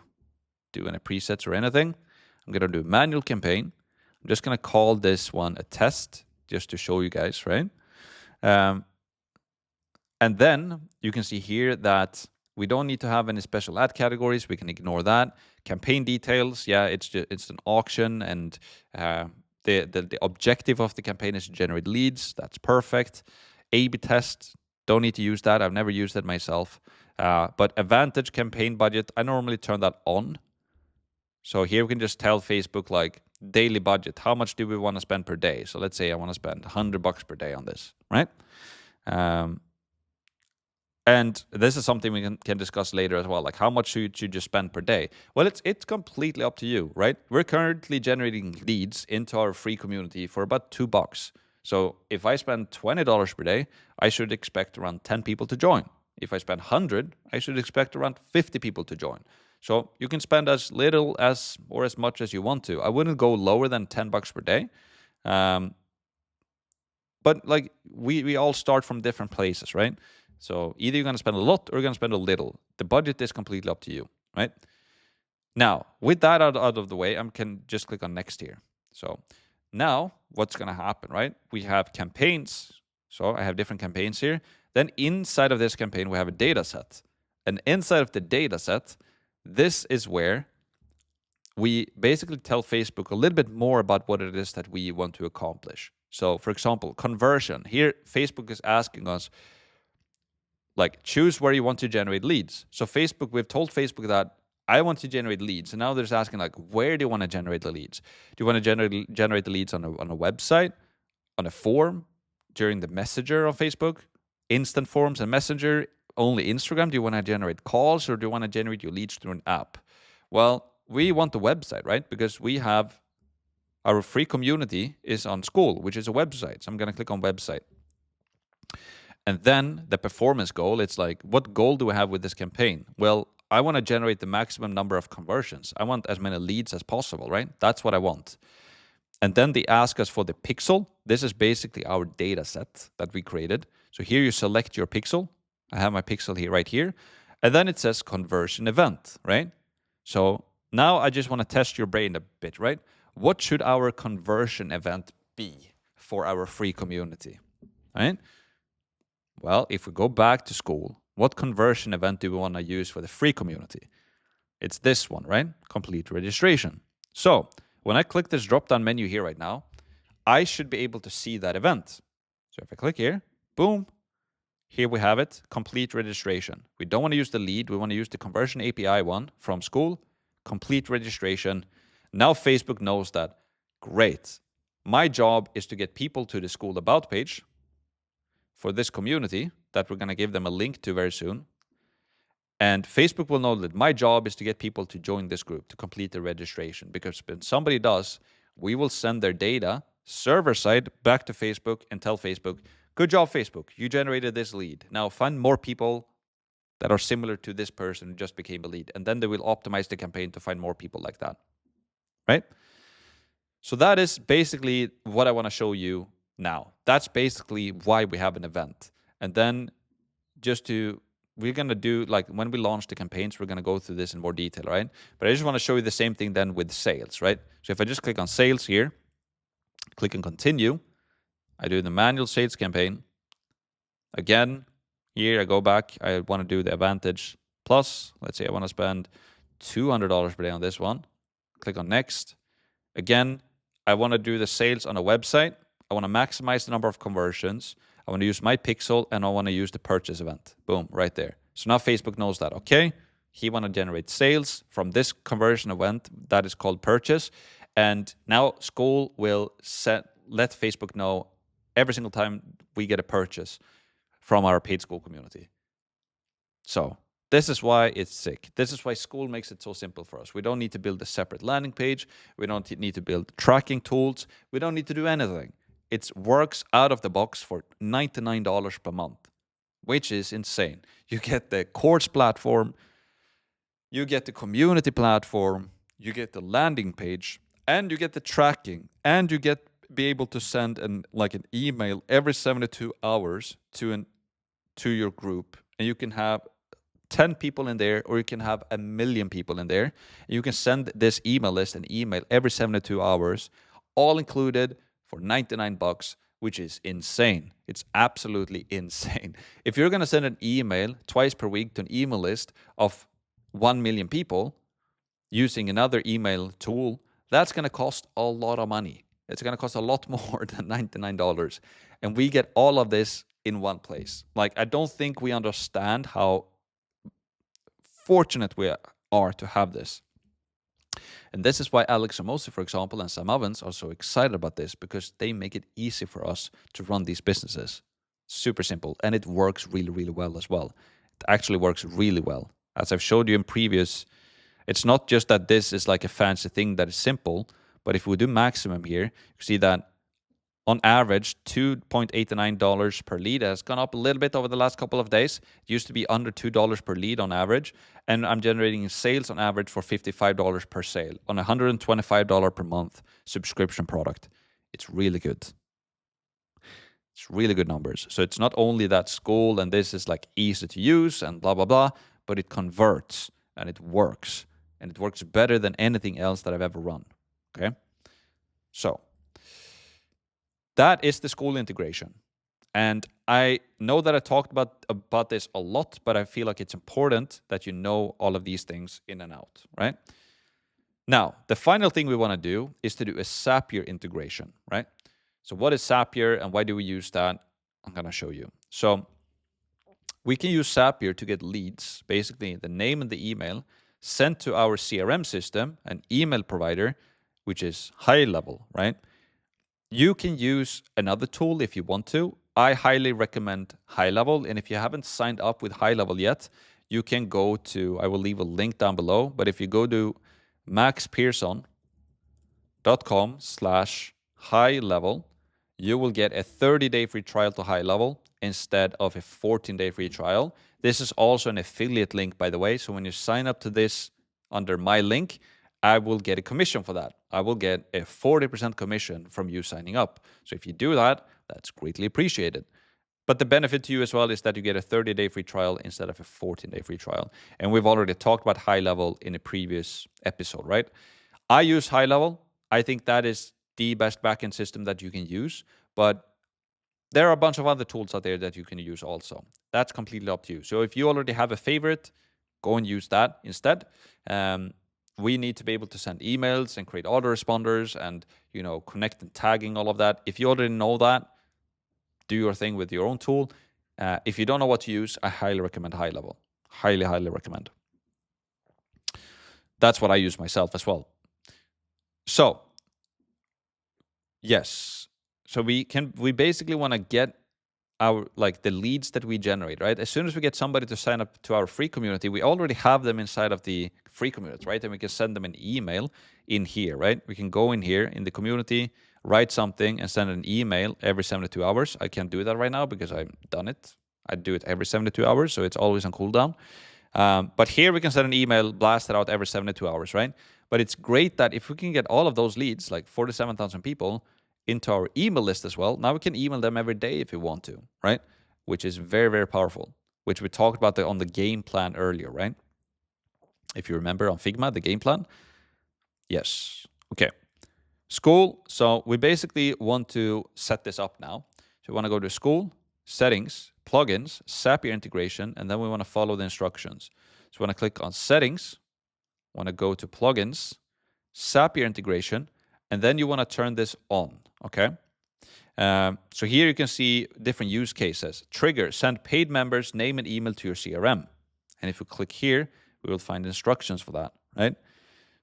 do any presets or anything. I'm going to do a manual campaign. I'm just going to call this one a test just to show you guys, right? And then you can see here that we don't need to have any special ad categories. We can ignore that. Campaign details, yeah, it's an auction, and the objective of the campaign is to generate leads. That's perfect. A/B test, don't need to use that. I've never used it myself. But Advantage campaign budget, I normally turn that on. So here we can just tell Facebook like daily budget. How much do we want to spend per day? So let's say I want to spend $100 per day on this, right? And this is something we can discuss later as well. Like how much should you just spend per day? Well, it's completely up to you, right? We're currently generating leads into our free community for about $2. So if I spend $20 per day, I should expect around 10 people to join. If I spend 100, I should expect around 50 people to join. So you can spend as little as or as much as you want to. I wouldn't go lower than $10 per day. But like we all start from different places, right? So either you're going to spend a lot or you're going to spend a little. The budget is completely up to you, right? Now, with that out of the way, I can just click on next here. So now what's going to happen, right? We have campaigns. So I have different campaigns here. Then inside of this campaign, we have a data set. And inside of the data set, this is where we basically tell Facebook a little bit more about what it is that we want to accomplish. So for example, conversion. Here, Facebook is asking us, like, choose where you want to generate leads. So Facebook, we've told Facebook that I want to generate leads. And now they're just asking, like, where do you want to generate the leads? Do you want to generate the leads on a website, on a form, during the messenger on Facebook, instant forms and messenger, only Instagram? Do you want to generate calls, or do you want to generate your leads through an app? Well, we want the website, right? Because we have our free community is on Skool, which is a website. So I'm going to click on website. And then the performance goal, it's like, what goal do I have with this campaign? Well, I want to generate the maximum number of conversions. I want as many leads as possible, right? That's what I want. And then they ask us for the pixel. This is basically our data set that we created. So here you select your pixel. I have my pixel here, right here. And then it says conversion event, right? So now I just want to test your brain a bit, right? What should our conversion event be for our free community, right? Well, if we go back to Skool, what conversion event do we want to use for the free community? It's this one, right? Complete registration. So when I click this drop-down menu here right now, I should be able to see that event. So if I click here, boom, here we have it, complete registration. We don't want to use the lead. We want to use the conversion API one from Skool, complete registration. Now Facebook knows that, great. My job is to get people to the Skool About page for this community that we're going to give them a link to very soon. And Facebook will know that my job is to get people to join this group, to complete the registration. Because when somebody does, we will send their data server side back to Facebook and tell Facebook, good job, Facebook. You generated this lead. Now find more people that are similar to this person who just became a lead. And then they will optimize the campaign to find more people like that. Right? So that is basically what I want to show you now. That's basically why we have an event. And then we're going to do, like, when we launch the campaigns, we're going to go through this in more detail, right? But I just want to show you the same thing then with sales, right? So if I just click on sales here, click on continue, I do the manual sales campaign. Again, here I go back, I want to do the Advantage Plus. Let's say I want to spend $200 per day on this one. Click on next. Again, I want to do the sales on a website. I want to maximize the number of conversions. I want to use my pixel, and I want to use the purchase event. Boom, right there. So now Facebook knows that, okay, he want to generate sales from this conversion event that is called purchase. And now Skool will let Facebook know every single time we get a purchase from our paid Skool community. So this is why it's sick. This is why Skool makes it so simple for us. We don't need to build a separate landing page. We don't need to build tracking tools. We don't need to do anything. It works out of the box for $99 per month, which is insane. You get the course platform, you get the community platform, you get the landing page, and you get the tracking, and you get be able to send an email every 72 hours to your group, and you can have 10 people in there, or you can have 1 million people in there. You can send this email list an email every 72 hours, all included for $99, which is insane. It's absolutely insane. If you're going to send an email twice per week to an email list of 1 million people using another email tool, that's going to cost a lot of money. It's going to cost a lot more than $99. And we get all of this in one place. I don't think we understand how fortunate we are to have this. And this is why Alex Ramosi, for example, and Sam Ovens are so excited about this, because they make it easy for us to run these businesses. Super simple. And it works really, really well as well. It actually works really well. As I've showed you in previous, it's not just that this is like a fancy thing that is simple, but if we do maximum here, you see that on average, $2.89 per lead has gone up a little bit over the last couple of days. It used to be under $2 per lead on average. And I'm generating sales on average for $55 per sale on a $125 per month subscription product. It's really good. It's really good numbers. So it's not only that Skool and this is easy to use and blah, blah, blah, but it converts and it works. And it works better than anything else that I've ever run. Okay? So that is the Skool integration. And I know that I talked about this a lot, but I feel like it's important that you know all of these things in and out, right? Now, the final thing we want to do is to do a Zapier integration, right? So what is Zapier and why do we use that? I'm going to show you. So we can use Zapier to get leads, basically the name and the email, sent to our CRM system, an email provider, which is high level, right? You can use another tool if you want to. I highly recommend High Level. And if you haven't signed up with High Level yet, you can go to, I will leave a link down below, but if you go to maxpearson.com/high level, you will get a 30-day free trial to High Level instead of a 14-day free trial. This is also an affiliate link, by the way. So when you sign up to this under my link, I will get a commission for that. I will get a 40% commission from you signing up. So if you do that, that's greatly appreciated. But the benefit to you as well is that you get a 30-day free trial instead of a 14-day free trial. And we've already talked about High Level in a previous episode, right? I use High Level. I think that is the best backend system that you can use. But there are a bunch of other tools out there that you can use also. That's completely up to you. So if you already have a favorite, go and use that instead. We need to be able to send emails and create autoresponders and, connect and tagging, all of that. If you already know that, do your thing with your own tool. If you don't know what to use, I highly recommend High Level. Highly, highly recommend. That's what I use myself as well. So, yes. So we basically want to get our the leads that we generate, right? As soon as we get somebody to sign up to our free community, we already have them inside of the free community, right? And we can send them an email in here, right? We can go in here in the community, write something and send an email every 72 hours. I can't do that right now because I've done it. I do it every 72 hours, so it's always on cooldown. But here we can send an email, blast it out every 72 hours, right? But it's great that if we can get all of those leads, 47,000 people, into our email list as well. Now we can email them every day if we want to, right? Which is very, very powerful, which we talked about on the game plan earlier, right? If you remember on Figma, the game plan. Yes. Okay. Skool. So we basically want to set this up now. So we want to go to Skool, settings, plugins, Zapier integration, and then we want to follow the instructions. So we want to click on settings, want to go to plugins, Zapier integration, and then you want to turn this on, okay? So here you can see different use cases. Trigger, send paid members name and email to your CRM. And if you click here, we will find instructions for that, right?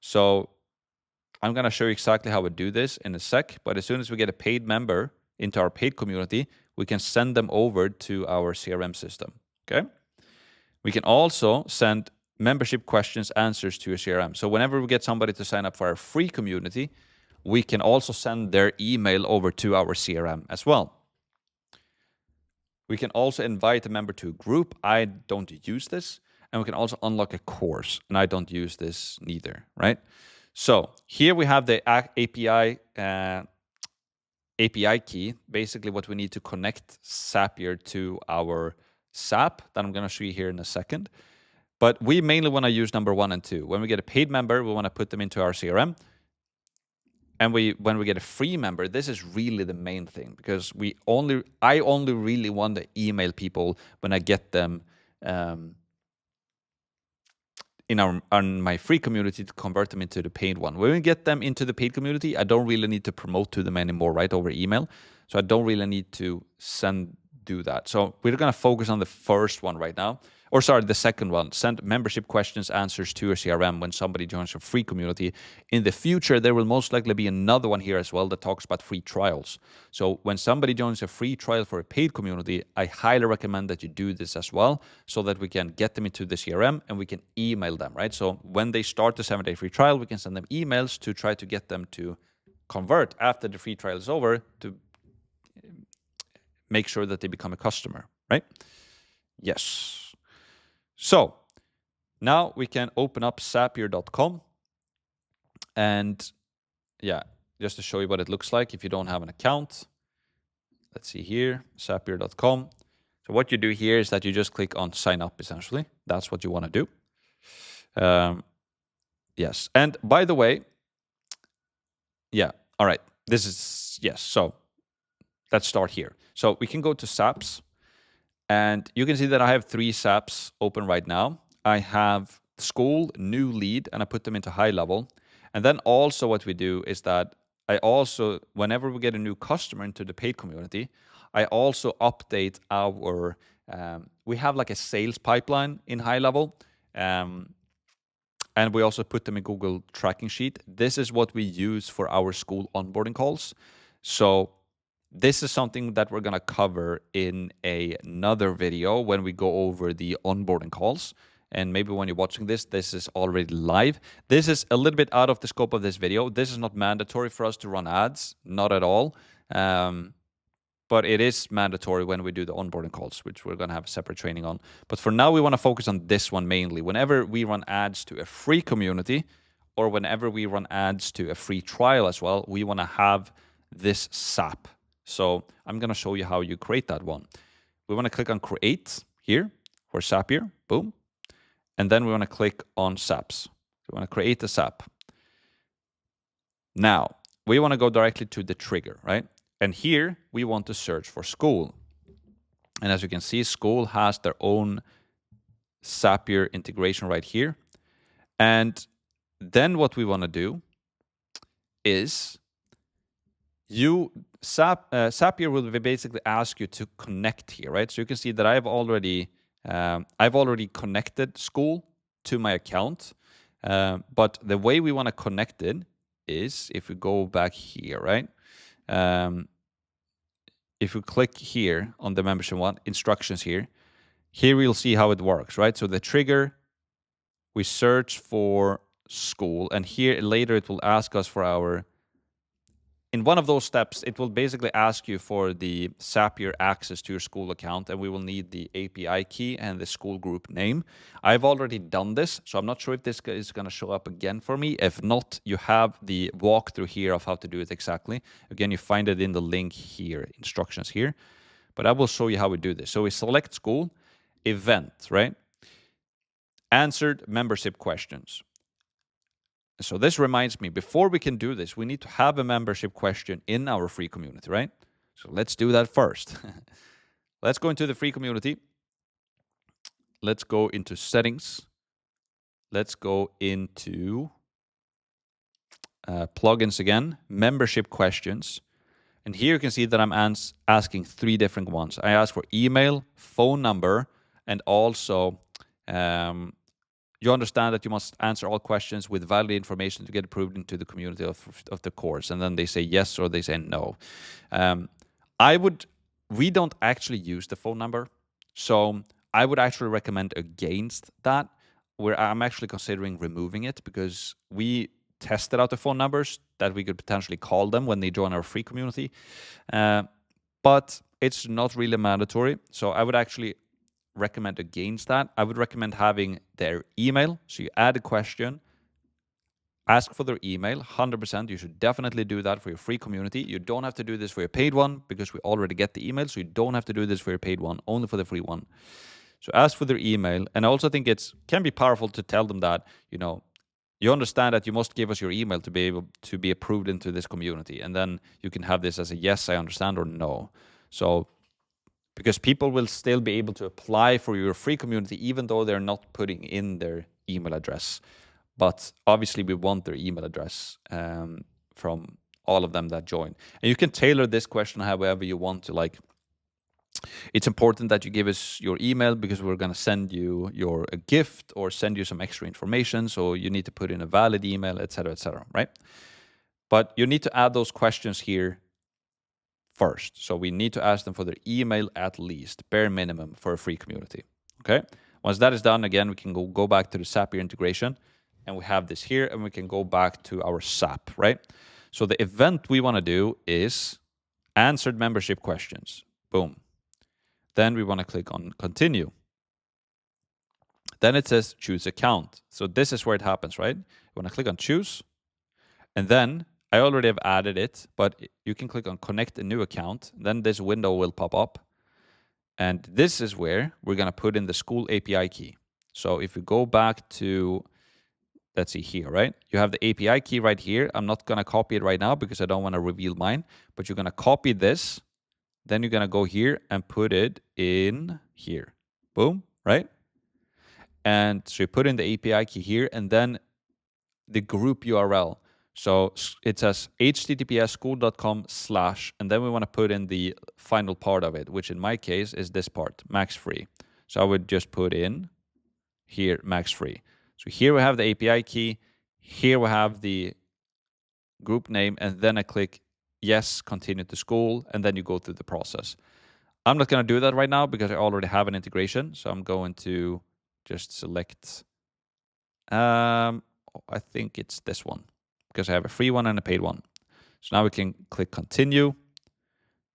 So I'm going to show you exactly how we do this in a sec, but as soon as we get a paid member into our paid community, we can send them over to our CRM system, okay? We can also send membership questions, answers to your CRM. So whenever we get somebody to sign up for our free community, we can also send their email over to our CRM as well. We can also invite a member to a group. I don't use this. And we can also unlock a course, and I don't use this neither, right? So here we have the API key, basically what we need to connect Zapier to our SAP that I'm going to show you here in a second. But we mainly want to use number 1 and 2. When we get a paid member, we want to put them into our CRM. And when we get a free member, this is really the main thing, because I only really want to email people when I get them on my free community to convert them into the paid one. When we get them into the paid community, I don't really need to promote to them anymore, right, over email. So I don't really need to do that. So we're going to focus on the first one right now. Or sorry, the second one. Send membership questions, answers to your CRM when somebody joins your free community. In the future, there will most likely be another one here as well that talks about free trials. So when somebody joins a free trial for a paid community, I highly recommend that you do this as well, so that we can get them into the CRM and we can email them, right? So when they start the 7-day free trial, we can send them emails to try to get them to convert after the free trial is over, to make sure that they become a customer, right? Yes. So now we can open up Zapier.com, and yeah, just to show you what it looks like if you don't have an account. Let's see here, Zapier.com. So what you do here is that you just click on sign up, essentially. That's what you want to do. Yes, and by the way, yeah, all right, this is, yes, so let's start here. So we can go to SAPs. And you can see that I have 3 SAPs open right now. I have Skool, new lead, and I put them into high level. And then also what we do is that I also, whenever we get a new customer into the paid community, I also update our, we have like a sales pipeline in high level. And we also put them in Google tracking sheet. This is what we use for our Skool onboarding calls. So this is something that we're going to cover in another video when we go over the onboarding calls. And maybe when you're watching this, this is already live. This is a little bit out of the scope of this video. This is not mandatory for us to run ads, not at all. But it is mandatory when we do the onboarding calls, which we're going to have a separate training on. But for now, we want to focus on this one mainly. Whenever we run ads to a free community, or whenever we run ads to a free trial as well, we want to have this SAP. So I'm going to show you how you create that one. We want to click on create here for Zapier, boom. And then we want to click on SAPs. We want to create a SAP. Now, we want to go directly to the trigger, right? And here we want to search for Skool. And as you can see, Skool has their own Zapier integration right here. And then what we want to do is Zapier will basically ask you to connect here, right? So you can see that I've already connected Skool to my account. But the way we want to connect it is if we go back here, right? If we click here on the membership one, instructions here we'll see how it works, right? So the trigger, we search for Skool, and here later it will ask us for our, in one of those steps, it will basically ask you for the Zapier access to your Skool account, and we will need the API key and the Skool group name. I've already done this, so I'm not sure if this is going to show up again for me. If not, you have the walkthrough here of how to do it exactly. Again, you find it in the link here, instructions here. But I will show you how we do this. So we select Skool, event, right? Answered membership questions. So this reminds me, before we can do this, we need to have a membership question in our free community, right? So let's do that first. Let's go into the free community. Let's go into settings. let's go into plugins again, membership questions. And here you can see that I'm asking 3 different ones. I ask for email, phone number, and also you understand that you must answer all questions with valid information to get approved into the community of the course. And then they say yes or they say no. We don't actually use the phone number. So I would actually recommend against that, where I'm actually considering removing it, because we tested out the phone numbers that we could potentially call them when they join our free community. But it's not really mandatory. So I would actually recommend against that. I would recommend having their email. So you add a question, ask for their email, 100%. You should definitely do that for your free community. You don't have to do this for your paid one because we already get the email. So you don't have to do this for your paid one, only for the free one. So ask for their email. And I also think it can be powerful to tell them that, you understand that you must give us your email to be able to be approved into this community. And then you can have this as a yes, I understand, or no. So because people will still be able to apply for your free community, even though they're not putting in their email address. But obviously, we want their email address from all of them that join. And you can tailor this question however you want to. Like, it's important that you give us your email because we're going to send you a gift or send you some extra information. So you need to put in a valid email, etc., right? But you need to add those questions here first. So we need to ask them for their email at least, bare minimum for a free community. Okay. Once that is done, again, we can go back to the Zapier integration, and we have this here, and we can go back to our SAP, right? So the event we want to do is answered membership questions. Boom. Then we want to click on continue. Then it says choose account. So this is where it happens, right? You want to click on choose, and then I already have added it, but you can click on connect a new account. Then this window will pop up. And this is where we're going to put in the Skool API key. So if we go back to, let's see here, right? You have the API key right here. I'm not going to copy it right now because I don't want to reveal mine, but you're going to copy this. Then you're going to go here and put it in here. Boom, right? And so you put in the API key here, and then the group URL. So it says https://skool.com/, and then we want to put in the final part of it, which in my case is this part, max free. So I would just put in here, max free. So here we have the API key. Here we have the group name, and then I click yes, continue to Skool, and then you go through the process. I'm not going to do that right now because I already have an integration. So I'm going to just select, I think it's this one, because I have a free one and a paid one. So now we can click continue.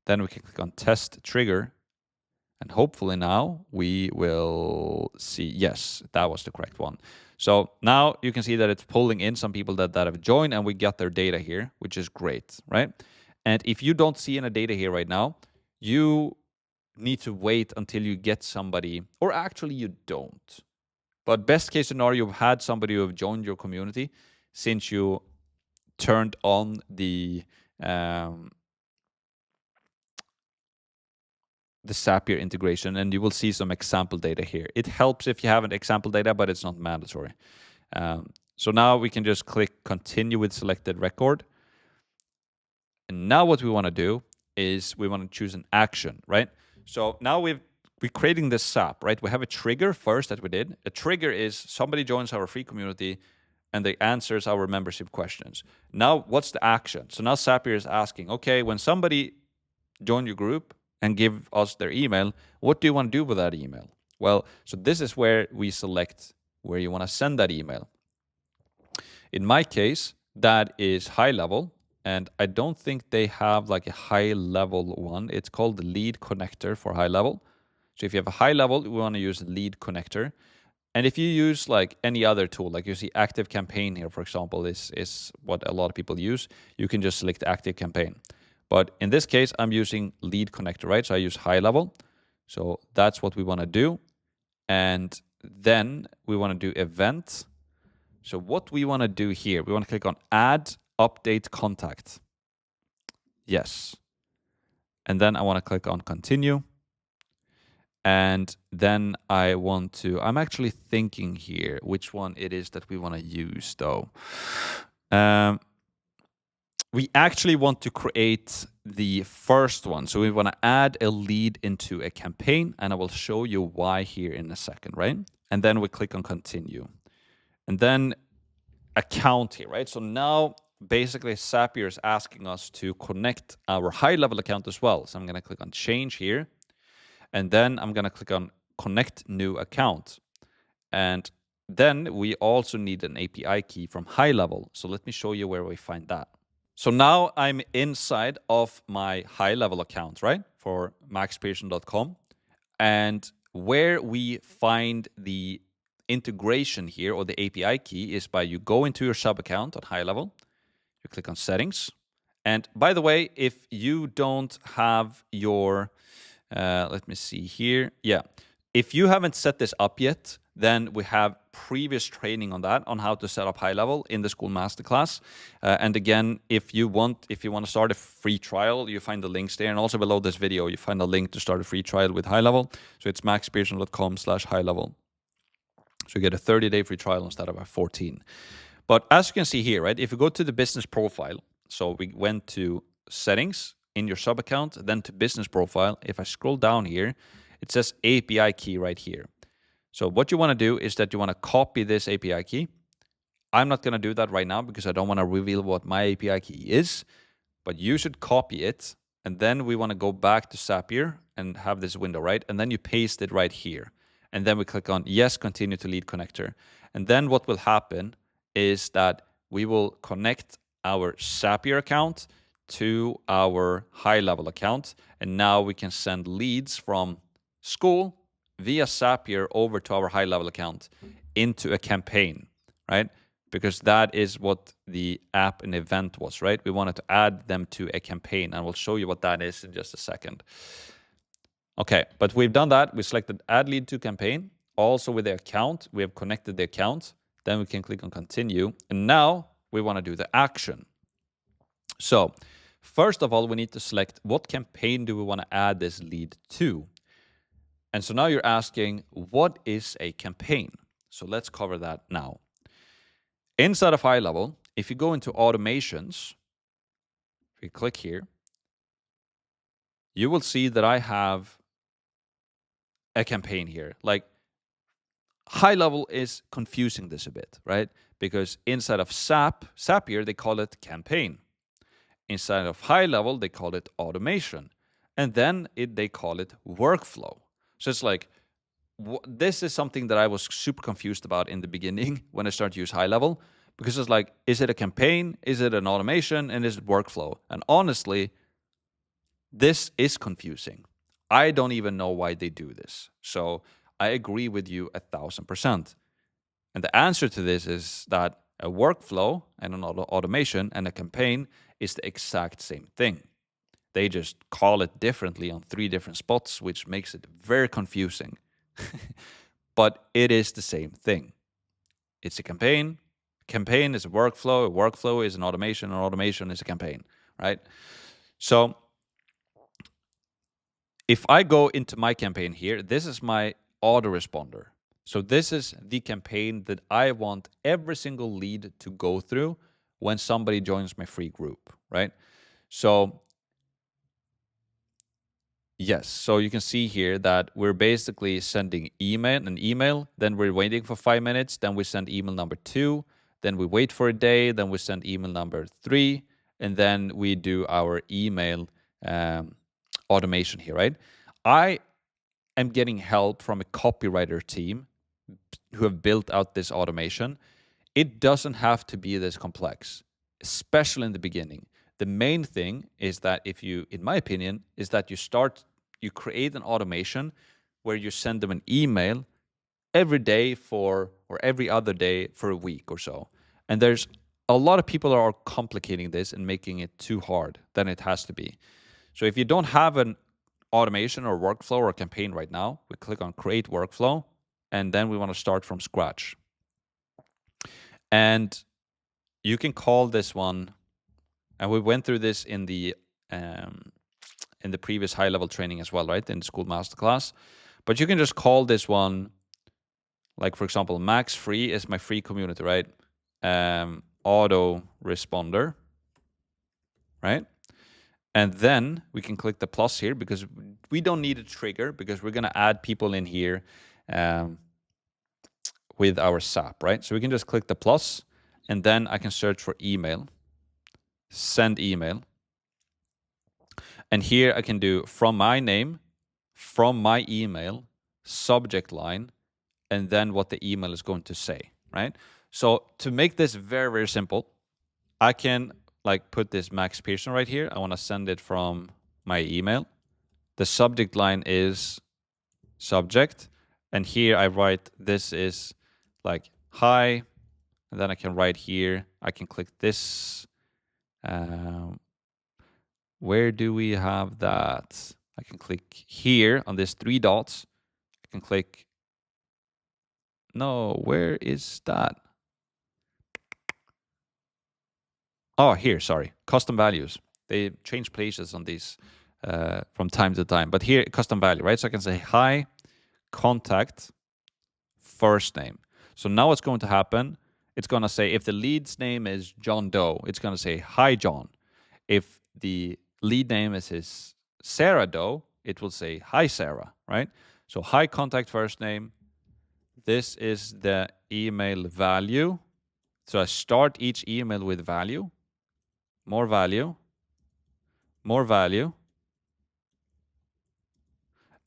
Then we can click on test trigger. And hopefully now we will see, yes, that was the correct one. So now you can see that it's pulling in some people that have joined, and we got their data here, which is great, right? And if you don't see any data here right now, you need to wait until you get somebody, or actually you don't. But best case scenario, you've had somebody who have joined your community since you turned on the Zapier integration, and you will see some example data here. It helps if you have an example data, but it's not mandatory. So now we can just click continue with selected record. And now what we want to do is we want to choose an action, right? So now we're creating this SAP, right? We have a trigger first that we did. A trigger is somebody joins our free community and they answers our membership questions. Now, what's the action? So now Zapier is asking, okay, when somebody join your group and give us their email, what do you want to do with that email? Well, so this is where we select where you want to send that email. In my case, that is high level, and I don't think they have like a high level one. It's called the lead connector for high level. So if you have a high level, we want to use the lead connector. And if you use like any other tool, like you see Active Campaign here, for example, is what a lot of people use, you can just select Active Campaign. But in this case, I'm using lead connector, right? So I use high level. So that's what we want to do. And then we want to do event. So what we want to do here, we want to click on add update contact. Yes. And then I want to click on continue. And then I'm actually thinking here which one it is that we want to use though. We actually want to create the first one. So we want to add a lead into a campaign, and I will show you why here in a second, right? And then we click on continue. And then account here, right? So now basically Zapier is asking us to connect our high-level account as well. So I'm going to click on change here. And then I'm going to click on connect new account. And then we also need an API key from high level. So let me show you where we find that. So now I'm inside of my high level account, right? For maxpearson.com. And where we find the integration here or the API key is by you go into your sub account on high level, you click on settings. And by the way, if you don't have your, let me see here. Yeah. If you haven't set this up yet, then we have previous training on that, on how to set up high level in the Skool masterclass. And again, if you want to start a free trial, you find the links there. And also below this video, you find a link to start a free trial with high level. So it's maxpearson.com/high level. So you get a 30-day free trial instead of a 14. But as you can see here, right, if you go to the business profile, so we went to settings in your sub account, then to business profile. If I scroll down here, it says API key right here. So what you want to do is that you want to copy this API key. I'm not going to do that right now because I don't want to reveal what my API key is, but you should copy it. And then we want to go back to Zapier and have this window, right? And then you paste it right here. And then we click on yes, continue to lead connector. And then what will happen is that we will connect our Zapier account to our high level account. And now we can send leads from Skool via Zapier over to our high level account into a campaign, right? Because that is what the app and event was, right? We wanted to add them to a campaign, and we'll show you what that is in just a second. Okay, but we've done that. We selected add lead to campaign. Also with the account, we have connected the account. Then we can click on continue. And now we want to do the action. So first of all, we need to select what campaign do we want to add this lead to. And so now you're asking, what is a campaign? So let's cover that now. Inside of high level, if you go into automations, if you click here, you will see that I have a campaign here. Like high level is confusing this a bit, right? Because inside of Zapier, they call it campaign. Inside of high level, they call it automation. And then they call it workflow. So it's like, this is something that I was super confused about in the beginning when I started to use high level, because it's like, is it a campaign? Is it an automation? And is it workflow? And honestly, this is confusing. I don't even know why they do this. So I agree with you 1,000%. And the answer to this is that a workflow and an automation and a campaign is the exact same thing. They just call it differently on 3 different spots, which makes it very confusing. But it is the same thing. It's a campaign. Campaign is a workflow is an automation is a campaign, right? So if I go into my campaign here, this is my autoresponder. So this is the campaign that I want every single lead to go through when somebody joins my free group, right? So yes, so you can see here that we're basically sending an email, then we're waiting for 5 minutes, then we send email number 2, then we wait for a day, then we send email number 3, and then we do our email automation here, right? I am getting help from a copywriter team who have built out this automation. It doesn't have to be this complex, especially in the beginning. The main thing is that in my opinion, is that you create an automation where you send them an email every day or every other day for a week or so. And there's a lot of people that are complicating this and making it too hard than it has to be. So if you don't have an automation or workflow or campaign right now, we click on create workflow, and then we want to start from scratch. And you can call this one, and we went through this in the previous high-level training as well, right? In the Skool masterclass. But you can just call this one, like, for example, Max Free is my free community, right? Auto responder, right? And then we can click the plus here because we don't need a trigger because we're going to add people in here with our SAP, right? So we can just click the plus, and then I can search for email, send email. And here I can do from my name, from my email, subject line, and then what the email is going to say, right? So to make this very, very simple, I can like put this Max Pearson right here. I want to send it from my email. The subject line is subject. And here I write, this is like, hi. And then I can write here, I can click this. Where do we have that? I can click here on this 3 dots. I can click, no, where is that? Oh, here, sorry, custom values. They change places on these from time to time. But here, custom value, right? So I can say, hi, contact, first name. So now what's going to happen, it's going to say, if the lead's name is John Doe, it's going to say, hi, John. If the lead name is Sarah Doe, it will say, hi, Sarah, right? So hi, contact, first name. This is the email value. So I start each email with value, more value, more value.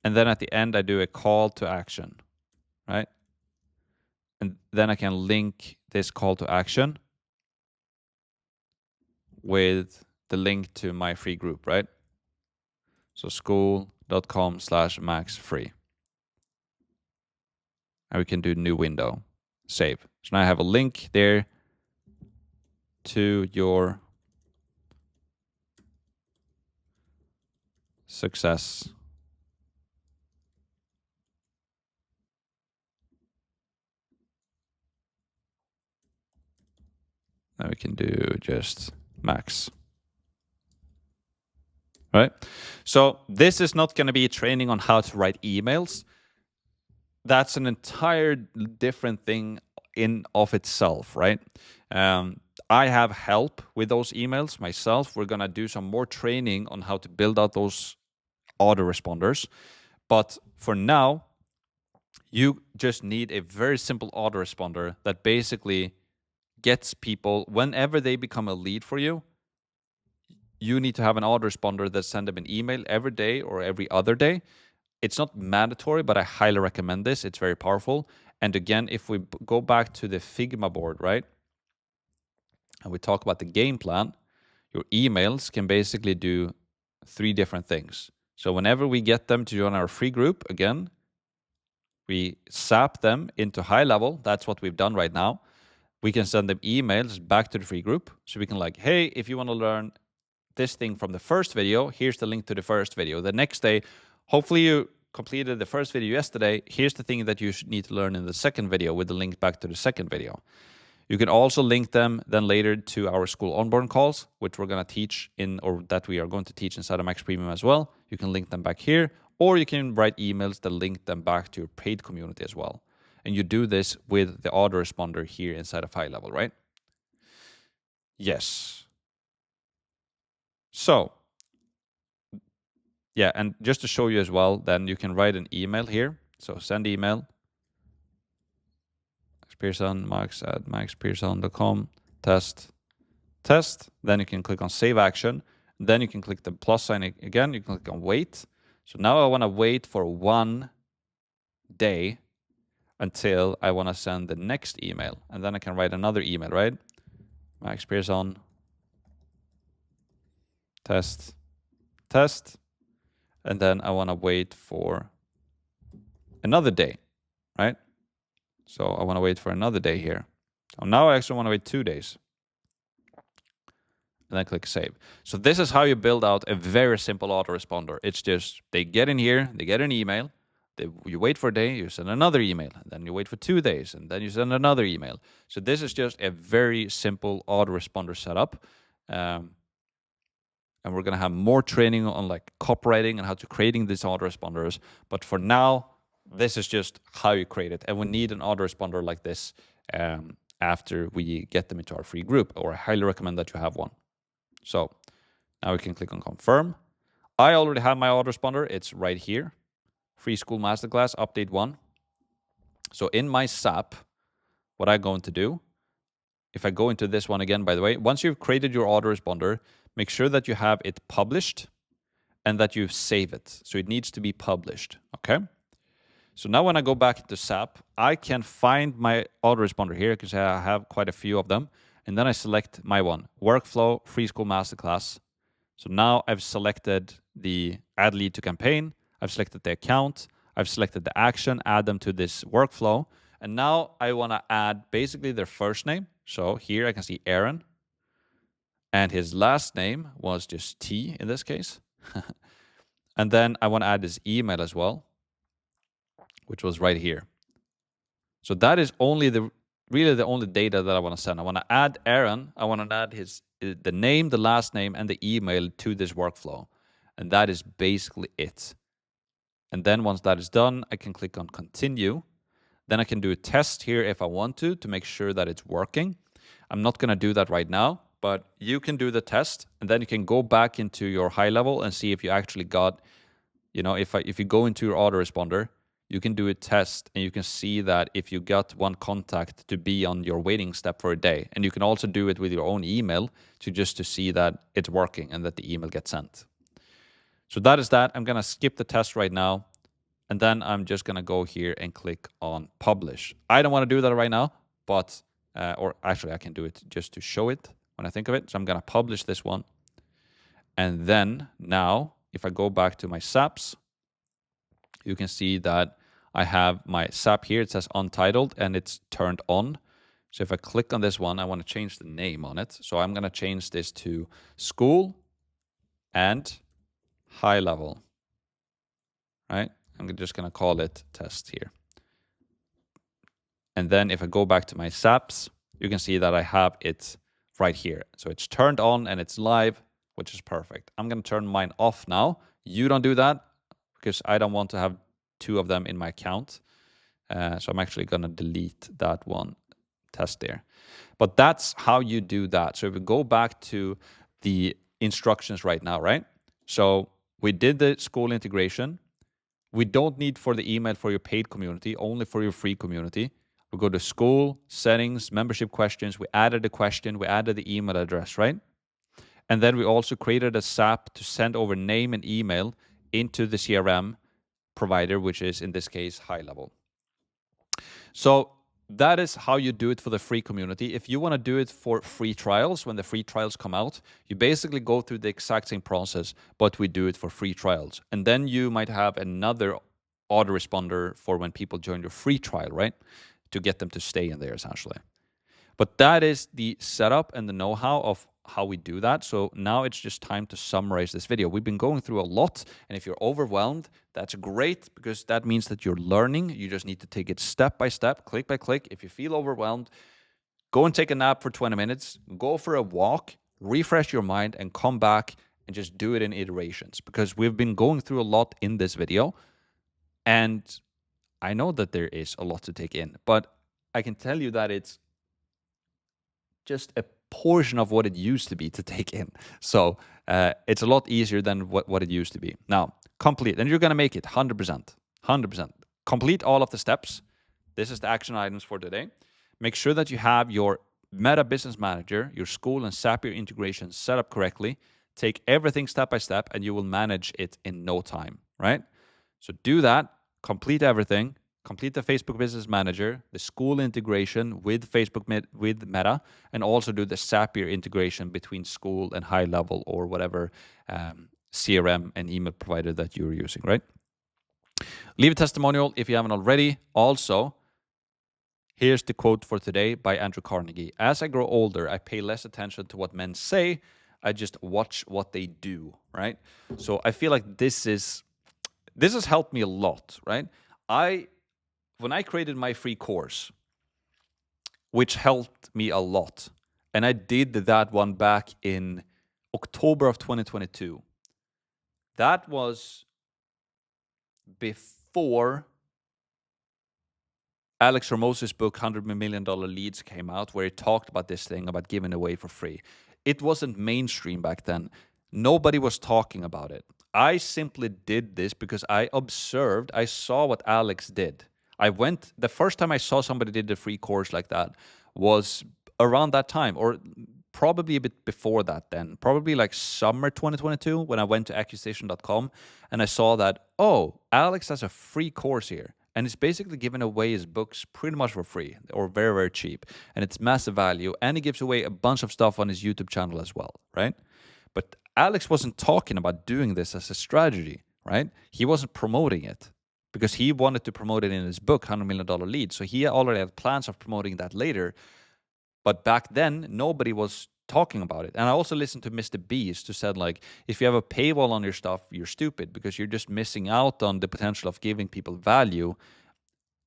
And then at the end, I do a call to action, right? And then I can link this call to action with the link to my free group, right? So skool.com/maxfree. And we can do new window, save. So now I have a link there to your success. Now we can do just Max. Right? So this is not going to be a training on how to write emails. That's an entire different thing in of itself, right? I have help with those emails myself. We're going to do some more training on how to build out those autoresponders. But for now, you just need a very simple autoresponder that basically gets people, whenever they become a lead for you, you need to have an autoresponder that sends them an email every day or every other day. It's not mandatory, but I highly recommend this. It's very powerful. And again, if we go back to the Figma board, right, and we talk about the game plan, your emails can basically do 3 different things. So whenever we get them to join our free group, again, we sap them into high level. That's what we've done right now. We can send them emails back to the free group. So we can like, hey, if you want to learn this thing from the first video, here's the link to the first video. The next day, hopefully you completed the first video yesterday. Here's the thing that you need to learn in the second video with the link back to the second video. You can also link them then later to our Skool onboarding calls, which we're going to teach in, or that we are going to teach inside of Max Premium as well. You can link them back here, or you can write emails that link them back to your paid community as well. And you do this with the autoresponder here inside of high level, right? Yes. So, yeah, and just to show you as well, then you can write an email here. So send email. Pearson, max@maxpearson.com, test. Then you can click on save action. Then you can click the plus sign again. You can click on wait. So now I want to wait for 1 day until I want to send the next email. And then I can write another email, right? Max Pearson, test. And then I want to wait for another day, right? So I want to wait for another day here. So now I actually want to wait 2 days. And then click save. So this is how you build out a very simple autoresponder. It's just, they get in here, they get an email, you wait for a day, you send another email, and then you wait for 2 days, and then you send another email. So this is just a very simple autoresponder setup. And we're going to have more training on like copywriting and how to creating these autoresponders. But for now, this is just how you create it. And we need an autoresponder like this after we get them into our free group, or I highly recommend that you have one. So now we can click on confirm. I already have my autoresponder. It's right here. Free Skool Masterclass, update 1. So in my SAP, what I'm going to do, if I go into this one again, by the way, once you've created your autoresponder, make sure that you have it published and that you save it. So it needs to be published, okay? So now when I go back into SAP, I can find my autoresponder here because I have quite a few of them. And then I select my one, Workflow, Free Skool Masterclass. So now I've selected the add lead to campaign. I've selected the account. I've selected the action, add them to this workflow. And now I want to add basically their first name. So here I can see Aaron. And his last name was just T in this case. And then I want to add his email as well, which was right here. So that is only really the only data that I want to send. I want to add Aaron. I want to add the name, the last name, and the email to this workflow. And that is basically it. And then once that is done, I can click on continue. Then I can do a test here if I want to make sure that it's working. I'm not going to do that right now, but you can do the test, and then you can go back into your high level and see if you actually got, if you go into your autoresponder, you can do a test and you can see that if you got one contact to be on your waiting step for a day. And you can also do it with your own email to see that it's working and that the email gets sent. So that is that. I'm going to skip the test right now. And then I'm just going to go here and click on publish. I don't want to do that right now, but, or actually I can do it just to show it when I think of it. So I'm going to publish this one. And then now, if I go back to my SAPs, you can see that I have my SAP here. It says untitled and it's turned on. So if I click on this one, I want to change the name on it. So I'm going to change this to Skool and high level, right? I'm just going to call it test here. And then if I go back to my SAPs, you can see that I have it right here. So it's turned on and it's live, which is perfect. I'm going to turn mine off now. You don't do that because I don't want to have 2 of them in my account. So I'm actually going to delete that one test there. But that's how you do that. So if we go back to the instructions right now, right? So we did the Skool integration. We don't need for the email for your paid community, only for your free community. We go to Skool, settings, membership questions. We added a question. We added the email address, right? And then we also created a SAP to send over name and email into the CRM provider, which is in this case high level. So that is how you do it for the free community. If you want to do it for free trials, when the free trials come out, you basically go through the exact same process, but we do it for free trials. And then you might have another autoresponder for when people join your free trial, right? To get them to stay in there essentially. But that is the setup and the know-how of how we do that. So now it's just time to summarize this video. We've been going through a lot, and if you're overwhelmed, that's great because that means that you're learning. You just need to take it step by step, click by click. If you feel overwhelmed, go and take a nap for 20 minutes, go for a walk, refresh your mind, and come back and just do it in iterations because we've been going through a lot in this video. And I know that there is a lot to take in, but I can tell you that it's just a portion of what it used to be to take in. So it's a lot easier than what it used to be. Now, complete, and you're going to make it 100%. Complete all of the steps. This is the action items for today. Make sure that you have your Meta Business Manager, your Skool and Zapier integration set up correctly. Take everything step by step, and you will manage it in no time, right? So do that, complete everything. Complete the Facebook Business Manager, the Skool integration with with Meta, and also do the Zapier integration between Skool and high level or whatever CRM and email provider that you're using, right? Leave a testimonial if you haven't already. Also, here's the quote for today by Andrew Carnegie. As I grow older, I pay less attention to what men say. I just watch what they do, right? So I feel like this has helped me a lot, right? When I created my free course, which helped me a lot, and I did that one back in October of 2022, that was before Alex Ramos's book, $100 Million Leads, came out where he talked about this thing about giving away for free. It wasn't mainstream back then. Nobody was talking about it. I simply did this because I saw what Alex did. The first time I saw somebody did a free course like that was around that time, or probably a bit before that then, probably like summer 2022, when I went to accusation.com and I saw that, oh, Alex has a free course here. And he's basically giving away his books pretty much for free or very, very cheap. And it's massive value. And he gives away a bunch of stuff on his YouTube channel as well, right? But Alex wasn't talking about doing this as a strategy, right? He wasn't promoting it because he wanted to promote it in his book, $100 Million Lead. So he already had plans of promoting that later. But back then, nobody was talking about it. And I also listened to Mr. Beast, who said, like, if you have a paywall on your stuff, you're stupid because you're just missing out on the potential of giving people value.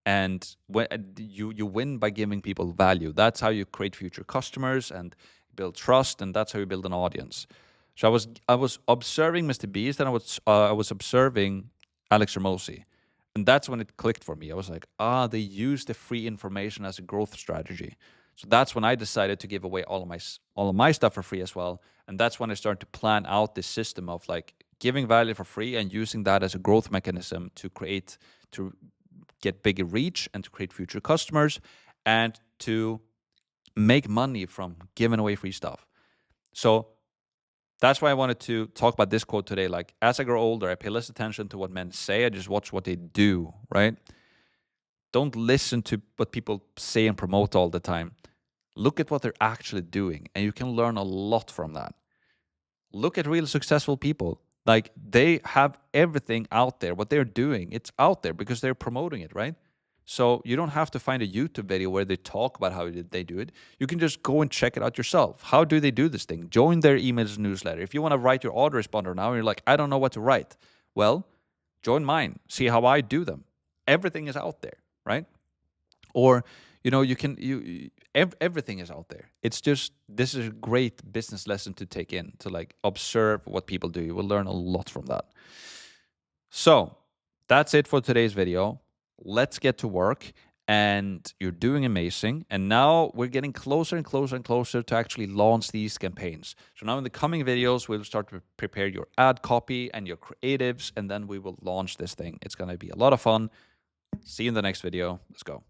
And when you win by giving people value. That's how you create future customers and build trust, and that's how you build an audience. So I was observing Mr. Beast, and I was observing Alex Ramosi. And that's when it clicked for me. I was like, they use the free information as a growth strategy. So that's when I decided to give away all of my stuff for free as well. And that's when I started to plan out this system of like giving value for free and using that as a growth mechanism to get bigger reach and to create future customers and to make money from giving away free stuff. So that's why I wanted to talk about this quote today. Like, as I grow older, I pay less attention to what men say. I just watch what they do, right? Don't listen to what people say and promote all the time. Look at what they're actually doing, and you can learn a lot from that. Look at real successful people. Like, they have everything out there. What they're doing, it's out there because they're promoting it, right? So you don't have to find a YouTube video where they talk about how they do it. You can just go and check it out yourself. How do they do this thing? Join their emails newsletter. If you want to write your autoresponder now and you're like, I don't know what to write. Well, join mine. See how I do them. Everything is out there, right? Or, everything is out there. It's just, this is a great business lesson to take in, to like observe what people do. You will learn a lot from that. So that's it for today's video. Let's get to work, and you're doing amazing. And now we're getting closer and closer and closer to actually launch these campaigns. So now in the coming videos, we'll start to prepare your ad copy and your creatives, and then we will launch this thing. It's going to be a lot of fun. See you in the next video. Let's go.